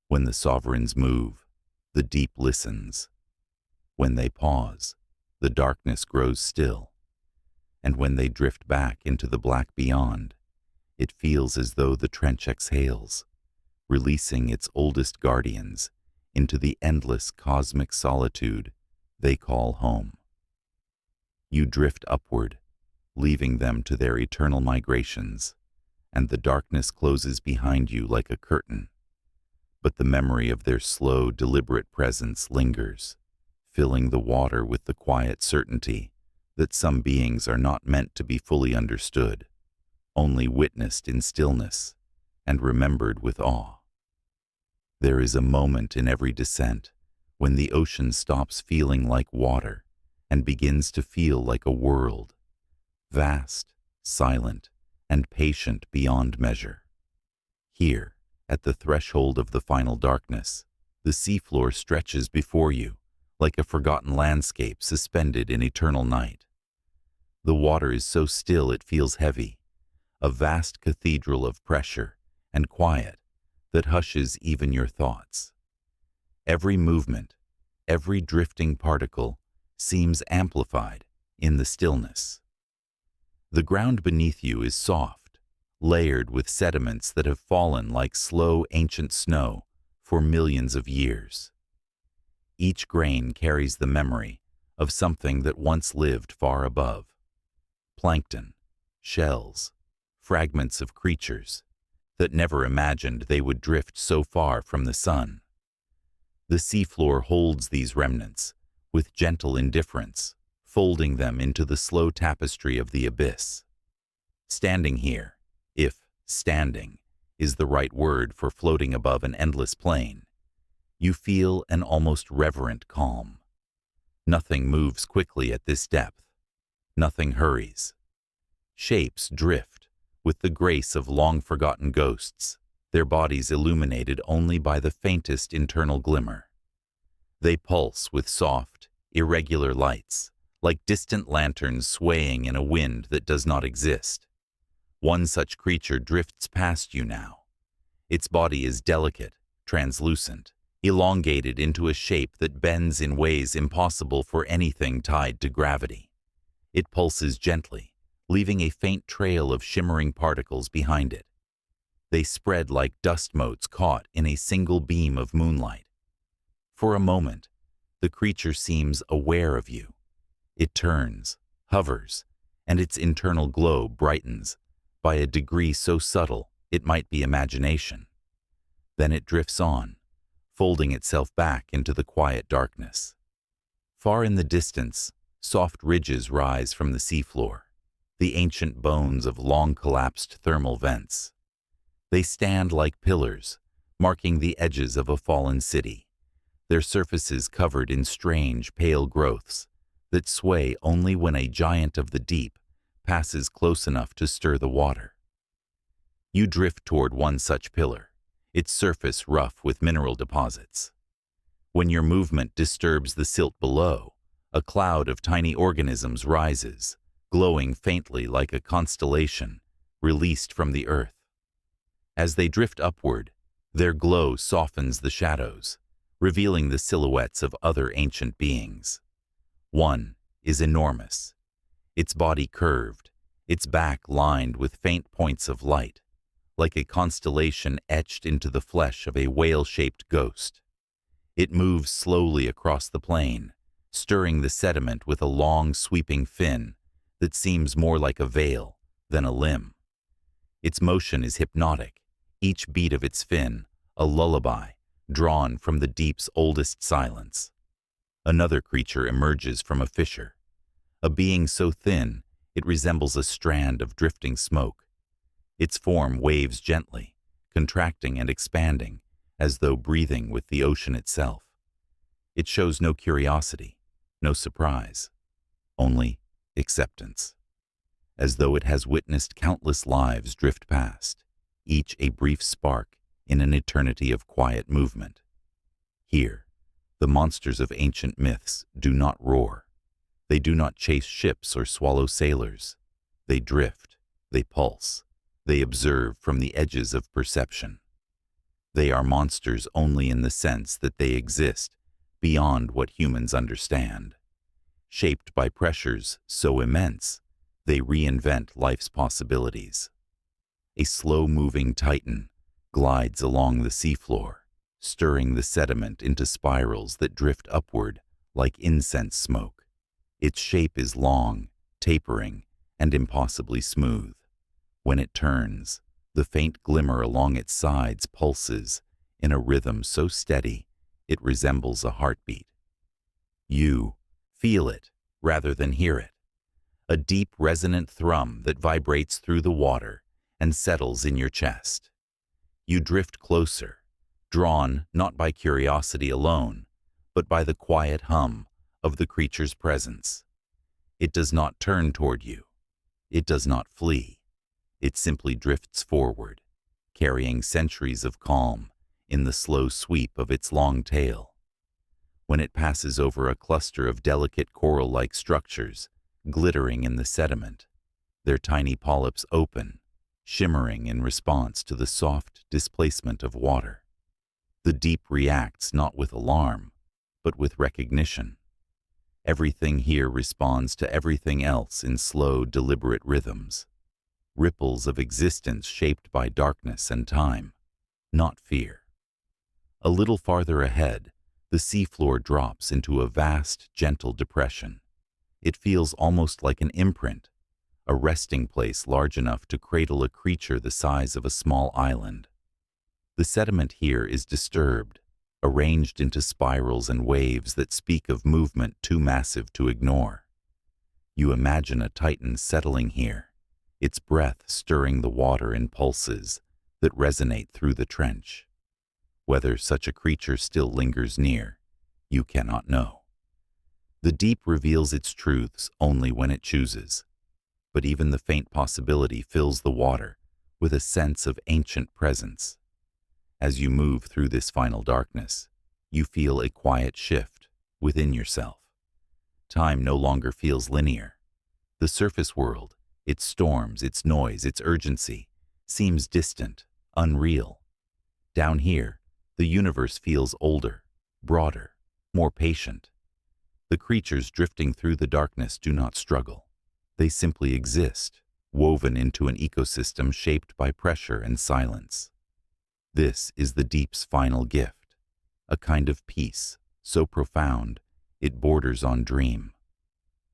When the sovereigns move, the deep listens. When they pause, the darkness grows still. And when they drift back into the black beyond, it feels as though the trench exhales, releasing its oldest guardians into the endless cosmic solitude they call home. You drift upward, leaving them to their eternal migrations, and the darkness closes behind you like a curtain. but the memory of their slow, deliberate presence lingers, filling the water with the quiet certainty that some beings are not meant to be fully understood, only witnessed in stillness and remembered with awe. There is a moment in every descent when the ocean stops feeling like water and begins to feel like a world, vast, silent, and patient beyond measure. Here, at the threshold of the final darkness, the seafloor stretches before you like a forgotten landscape suspended in eternal night. The water is so still it feels heavy, a vast cathedral of pressure and quiet that hushes even your thoughts. Every movement, every drifting particle seems amplified in the stillness. The ground beneath you is soft, layered with sediments that have fallen like slow ancient snow for millions of years. Each grain carries the memory of something that once lived far above. Plankton, shells, fragments of creatures that never imagined they would drift so far from the sun. The seafloor holds these remnants with gentle indifference, folding them into the slow tapestry of the abyss. Standing here, if standing is the right word for floating above an endless plain, you feel an almost reverent calm. Nothing moves quickly at this depth. Nothing hurries. Shapes drift with the grace of long-forgotten ghosts, their bodies illuminated only by the faintest internal glimmer. They pulse with soft, irregular lights, like distant lanterns swaying in a wind that does not exist. One such creature drifts past you now. Its body is delicate, translucent, elongated into a shape that bends in ways impossible for anything tied to gravity. It pulses gently, leaving a faint trail of shimmering particles behind it. They spread like dust motes caught in a single beam of moonlight. For a moment, the creature seems aware of you. It turns, hovers, and its internal glow brightens by a degree so subtle it might be imagination. Then it drifts on, folding itself back into the quiet darkness. Far in the distance, soft ridges rise from the seafloor, the ancient bones of long-collapsed thermal vents. They stand like pillars, marking the edges of a fallen city, their surfaces covered in strange, pale growths that sway only when a giant of the deep passes close enough to stir the water. You drift toward one such pillar, its surface rough with mineral deposits. When your movement disturbs the silt below, a cloud of tiny organisms rises, glowing faintly like a constellation released from the earth. As they drift upward, their glow softens the shadows, revealing the silhouettes of other ancient beings. One is enormous, its body curved, its back lined with faint points of light, like a constellation etched into the flesh of a whale-shaped ghost. It moves slowly across the plain, stirring the sediment with a long, sweeping fin that seems more like a veil than a limb. Its motion is hypnotic, each beat of its fin a lullaby drawn from the deep's oldest silence. Another creature emerges from a fissure, a being so thin it resembles a strand of drifting smoke. Its form waves gently, contracting and expanding, as though breathing with the ocean itself. It shows no curiosity, no surprise, only acceptance, as though it has witnessed countless lives drift past, each a brief spark in an eternity of quiet movement. Here, the monsters of ancient myths do not roar. They do not chase ships or swallow sailors. They drift, they pulse, they observe from the edges of perception. They are monsters only in the sense that they exist beyond what humans understand. Shaped by pressures so immense, they reinvent life's possibilities. A slow-moving titan glides along the seafloor, stirring the sediment into spirals that drift upward like incense smoke. Its shape is long, tapering, and impossibly smooth. When it turns, the faint glimmer along its sides pulses in a rhythm so steady it resembles a heartbeat. You feel it rather than hear it, a deep resonant thrum that vibrates through the water and settles in your chest. You drift closer, drawn not by curiosity alone, but by the quiet hum of the creature's presence. It does not turn toward you. It does not flee. It simply drifts forward, carrying centuries of calm in the slow sweep of its long tail. When it passes over a cluster of delicate coral-like structures, glittering in the sediment, their tiny polyps open, shimmering in response to the soft displacement of water. The deep reacts not with alarm, but with recognition. Everything here responds to everything else in slow, deliberate rhythms, ripples of existence shaped by darkness and time, not fear. A little farther ahead, the seafloor drops into a vast, gentle depression. It feels almost like an imprint, a resting place large enough to cradle a creature the size of a small island. The sediment here is disturbed, arranged into spirals and waves that speak of movement too massive to ignore. You imagine a titan settling here, its breath stirring the water in pulses that resonate through the trench. Whether such a creature still lingers near, you cannot know. The deep reveals its truths only when it chooses, but even the faint possibility fills the water with a sense of ancient presence. As you move through this final darkness, you feel a quiet shift within yourself. Time no longer feels linear. The surface world, its storms, its noise, its urgency, seems distant, unreal. Down here, the universe feels older, broader, more patient. The creatures drifting through the darkness do not struggle. They simply exist, woven into an ecosystem shaped by pressure and silence. This is the deep's final gift, a kind of peace so profound it borders on dream.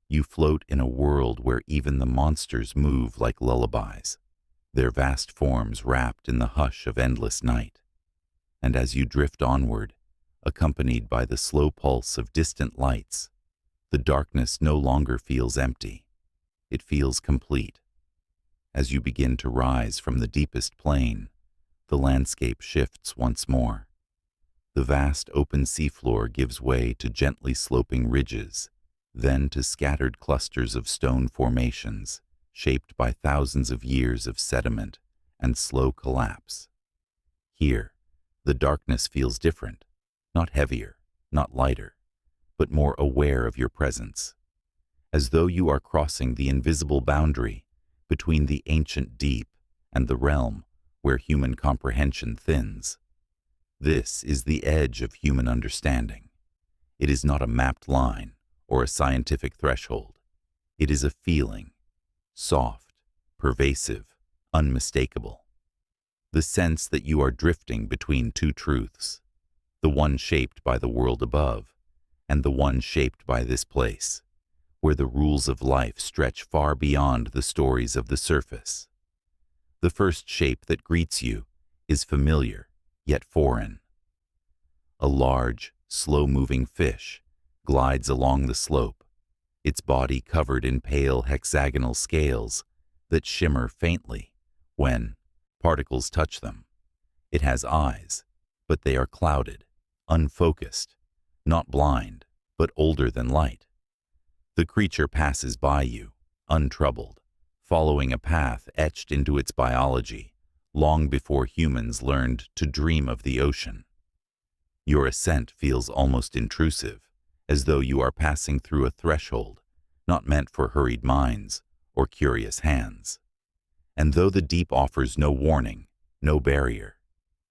You float in a world where even the monsters move like lullabies, their vast forms wrapped in the hush of endless night. And as you drift onward, accompanied by the slow pulse of distant lights, the darkness no longer feels empty. It feels complete. As you begin to rise from the deepest plain, the landscape shifts once more. The vast open seafloor gives way to gently sloping ridges, then to scattered clusters of stone formations, shaped by thousands of years of sediment and slow collapse. Here, the darkness feels different, not heavier, not lighter, but more aware of your presence, as though you are crossing the invisible boundary between the ancient deep and the realm where human comprehension thins. This is the edge of human understanding. It is not a mapped line or a scientific threshold. It is a feeling, soft, pervasive, unmistakable. The sense that you are drifting between two truths, the one shaped by the world above and the one shaped by this place, where the rules of life stretch far beyond the stories of the surface. The first shape that greets you is familiar, yet foreign. A large, slow-moving fish glides along the slope, its body covered in pale hexagonal scales that shimmer faintly when particles touch them. It has eyes, but they are clouded, unfocused, not blind, but older than light. The creature passes by you, untroubled, following a path etched into its biology long before humans learned to dream of the ocean. Your ascent feels almost intrusive, as though you are passing through a threshold not meant for hurried minds or curious hands. And though the deep offers no warning, no barrier,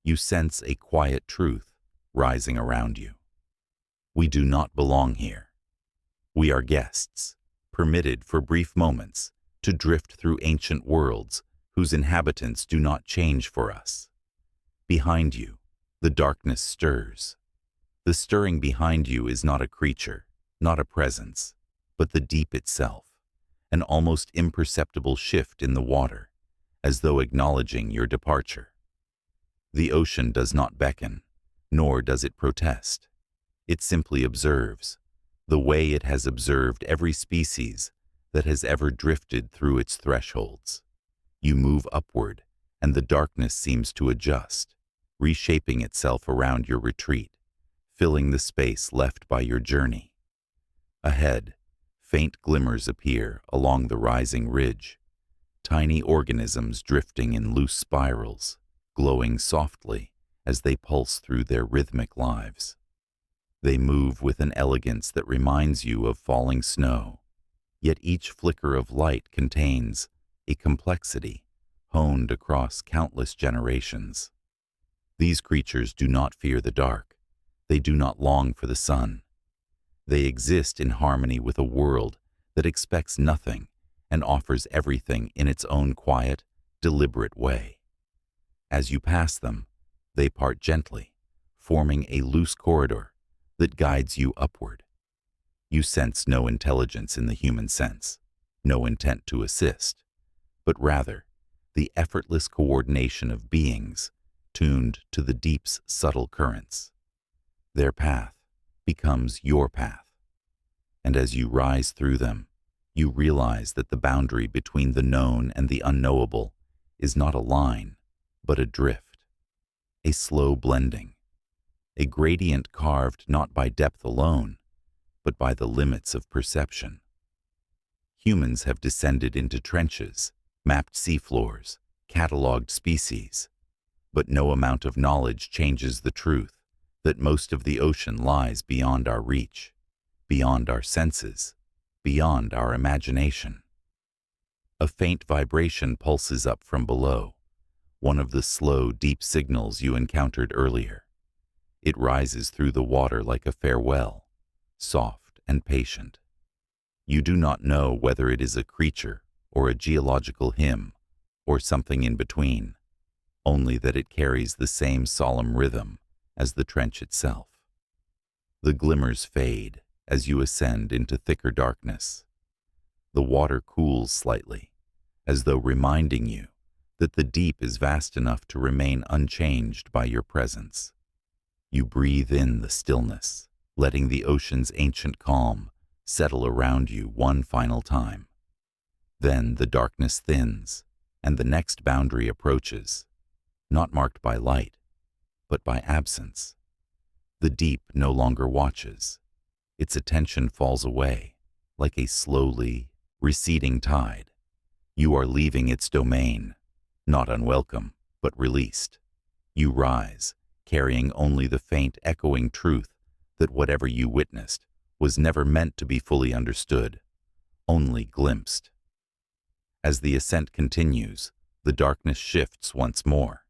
you sense a quiet truth rising around you. We do not belong here. We are guests, permitted for brief moments to drift through ancient worlds whose inhabitants do not change for us. Behind you, the darkness stirs. The stirring behind you is not a creature, not a presence, but the deep itself, an almost imperceptible shift in the water, as though acknowledging your departure. The ocean does not beckon, Nor does it protest. It simply observes, the way it has observed every species that has ever drifted through its thresholds. You move upward, and the darkness seems to adjust, reshaping itself around your retreat, filling the space left by your journey. Ahead, faint glimmers appear along the rising ridge, tiny organisms drifting in loose spirals, glowing softly as they pulse through their rhythmic lives. They move with an elegance that reminds you of falling snow, yet each flicker of light contains a complexity honed across countless generations. These creatures do not fear the dark. They do not long for the sun. They exist in harmony with a world that expects nothing and offers everything in its own quiet, deliberate way. As you pass them, they part gently, forming a loose corridor that guides you upward. You sense no intelligence in the human sense, no intent to assist, but rather the effortless coordination of beings tuned to the deep's subtle currents. Their path becomes your path, and as you rise through them, you realize that the boundary between the known and the unknowable is not a line, but a drift, a slow blending, a gradient carved not by depth alone, but by the limits of perception. Humans have descended into trenches, mapped seafloors, catalogued species, but no amount of knowledge changes the truth that most of the ocean lies beyond our reach, beyond our senses, beyond our imagination. A faint vibration pulses up from below, one of the slow, deep signals you encountered earlier. It rises through the water like a farewell, soft and patient. You do not know whether it is a creature or a geological hymn or something in between, only that it carries the same solemn rhythm as the trench itself. The glimmers fade as you ascend into thicker darkness. The water cools slightly, as though reminding you that the deep is vast enough to remain unchanged by your presence. You breathe in the stillness, letting the ocean's ancient calm settle around you one final time. Then the darkness thins, and the next boundary approaches, not marked by light, but by absence. The deep no longer watches. Its attention falls away, like a slowly receding tide. You are leaving its domain, not unwelcome, but released. You rise, carrying only the faint echoing truth that whatever you witnessed was never meant to be fully understood, only glimpsed. As the ascent continues, the darkness shifts once more,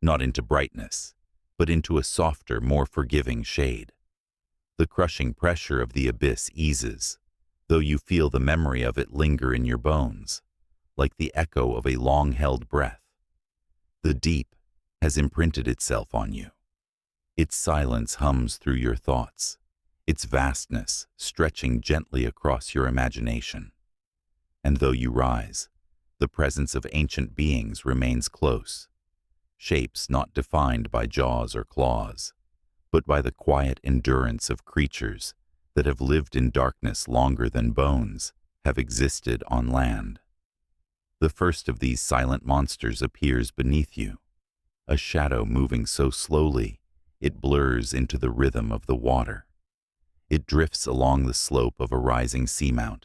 not into brightness, but into a softer, more forgiving shade. The crushing pressure of the abyss eases, though you feel the memory of it linger in your bones, like the echo of a long-held breath. The deep has imprinted itself on you. Its silence hums through your thoughts, its vastness stretching gently across your imagination. And though you rise, the presence of ancient beings remains close, shapes not defined by jaws or claws, but by the quiet endurance of creatures that have lived in darkness longer than bones have existed on land. The first of these silent monsters appears beneath you, a shadow moving so slowly it blurs into the rhythm of the water. It drifts along the slope of a rising seamount,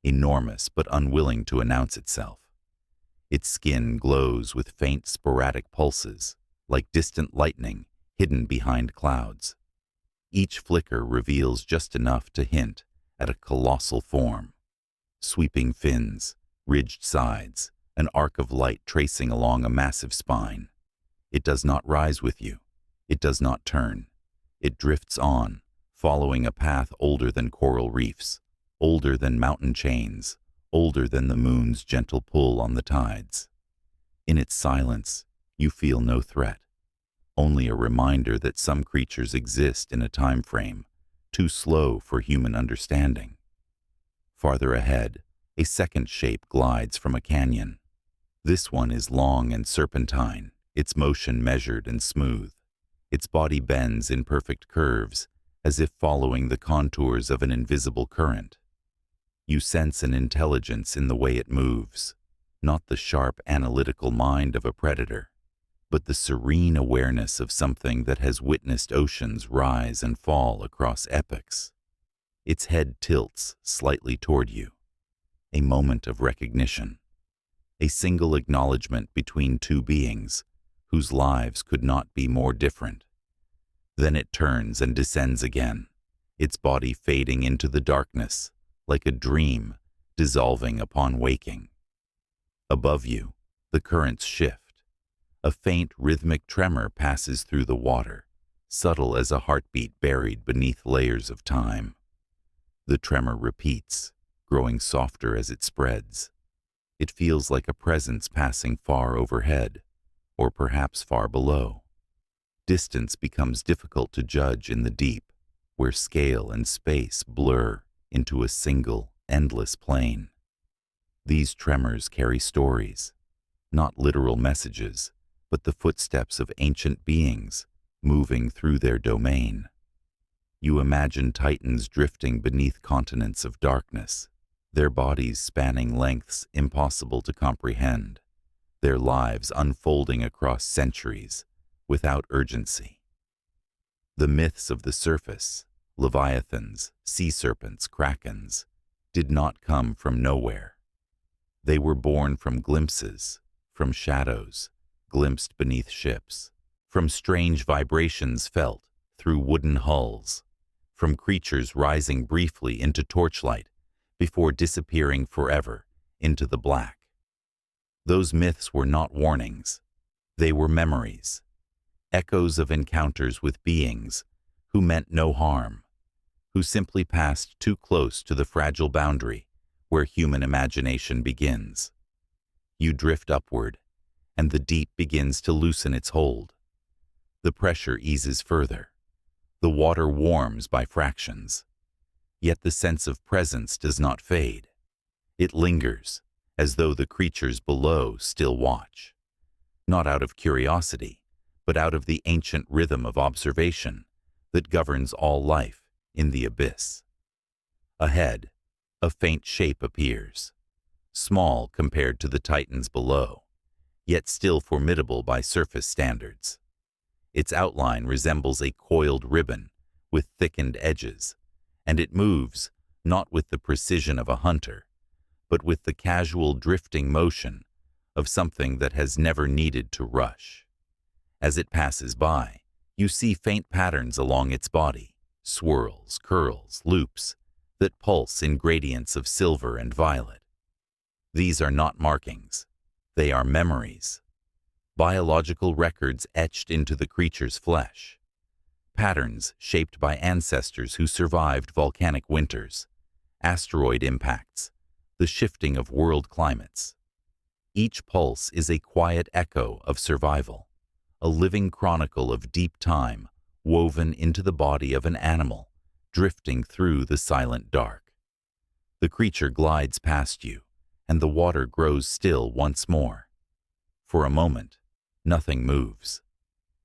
enormous but unwilling to announce itself. Its skin glows with faint sporadic pulses, like distant lightning hidden behind clouds. Each flicker reveals just enough to hint at a colossal form. Sweeping fins, ridged sides, an arc of light tracing along a massive spine. It does not rise with you. It does not turn. It drifts on, following a path older than coral reefs, older than mountain chains, older than the moon's gentle pull on the tides. In its silence, you feel no threat, only a reminder that some creatures exist in a time frame too slow for human understanding. Farther ahead, a second shape glides from a canyon. This one is long and serpentine, its motion measured and smooth. Its body bends in perfect curves, as if following the contours of an invisible current. You sense an intelligence in the way it moves, not the sharp analytical mind of a predator, but the serene awareness of something that has witnessed oceans rise and fall across epochs. Its head tilts slightly toward you, a moment of recognition, a single acknowledgement between two beings whose lives could not be more different. Then it turns and descends again, its body fading into the darkness like a dream dissolving upon waking. Above you, the currents shift. A faint rhythmic tremor passes through the water, subtle as a heartbeat buried beneath layers of time. The tremor repeats, growing softer as it spreads. It feels like a presence passing far overhead, or perhaps far below. Distance becomes difficult to judge in the deep, where scale and space blur into a single, endless plane. These tremors carry stories, not literal messages, but the footsteps of ancient beings moving through their domain. You imagine titans drifting beneath continents of darkness, their bodies spanning lengths impossible to comprehend, their lives unfolding across centuries without urgency. The myths of the surface, leviathans, sea serpents, krakens, did not come from nowhere. They were born from glimpses, from shadows, glimpsed beneath ships, from strange vibrations felt through wooden hulls, from creatures rising briefly into torchlight before disappearing forever into the black. Those myths were not warnings. They were memories, echoes of encounters with beings who meant no harm, who simply passed too close to the fragile boundary where human imagination begins. You drift upward, and the deep begins to loosen its hold. The pressure eases further. The water warms by fractions. Yet the sense of presence does not fade. It lingers, as though the creatures below still watch, not out of curiosity, but out of the ancient rhythm of observation that governs all life in the abyss. Ahead, a faint shape appears, small compared to the titans below, yet still formidable by surface standards. Its outline resembles a coiled ribbon with thickened edges, and it moves not with the precision of a hunter, but with the casual drifting motion of something that has never needed to rush. As it passes by, you see faint patterns along its body, swirls, curls, loops, that pulse in gradients of silver and violet. These are not markings. They are memories, biological records etched into the creature's flesh, patterns shaped by ancestors who survived volcanic winters, asteroid impacts, the shifting of world climates. Each pulse is a quiet echo of survival, a living chronicle of deep time woven into the body of an animal drifting through the silent dark. The creature glides past you, and the water grows still once more. For a moment, nothing moves.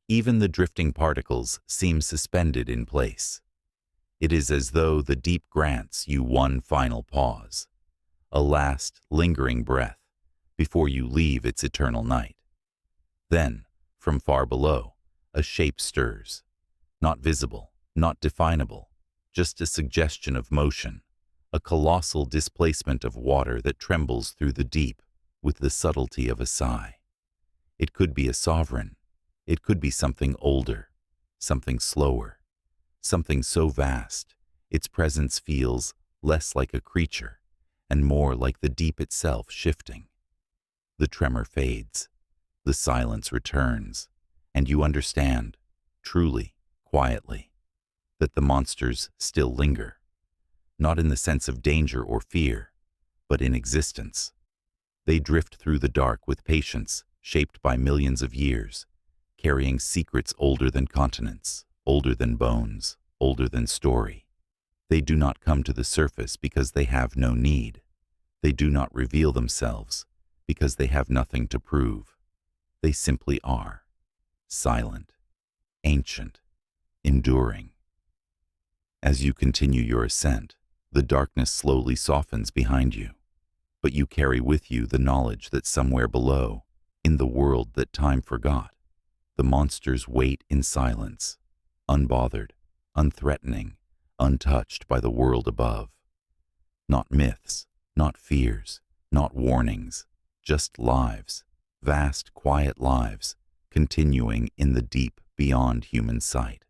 Even the drifting particles seem suspended in place. It is as though the deep grants you one final pause, a last lingering breath before you leave its eternal night. Then, from far below, a shape stirs, not visible, not definable, just a suggestion of motion, a colossal displacement of water that trembles through the deep with the subtlety of a sigh. It could be a sovereign. It could be something older, something slower, something so vast its presence feels less like a creature and more like the deep itself shifting. The tremor fades, the silence returns, and you understand, truly, quietly, that the monsters still linger, not in the sense of danger or fear, but in existence. They drift through the dark with patience shaped by millions of years, carrying secrets older than continents, older than bones, older than story. They do not come to the surface because they have no need. They do not reveal themselves because they have nothing to prove. They simply are, silent, ancient, enduring. As you continue your ascent, the darkness slowly softens behind you, but you carry with you the knowledge that somewhere below, in the world that time forgot, the monsters wait in silence, unbothered, unthreatening, untouched by the world above. Not myths, not fears, not warnings, just lives, vast, quiet lives, continuing in the deep beyond human sight.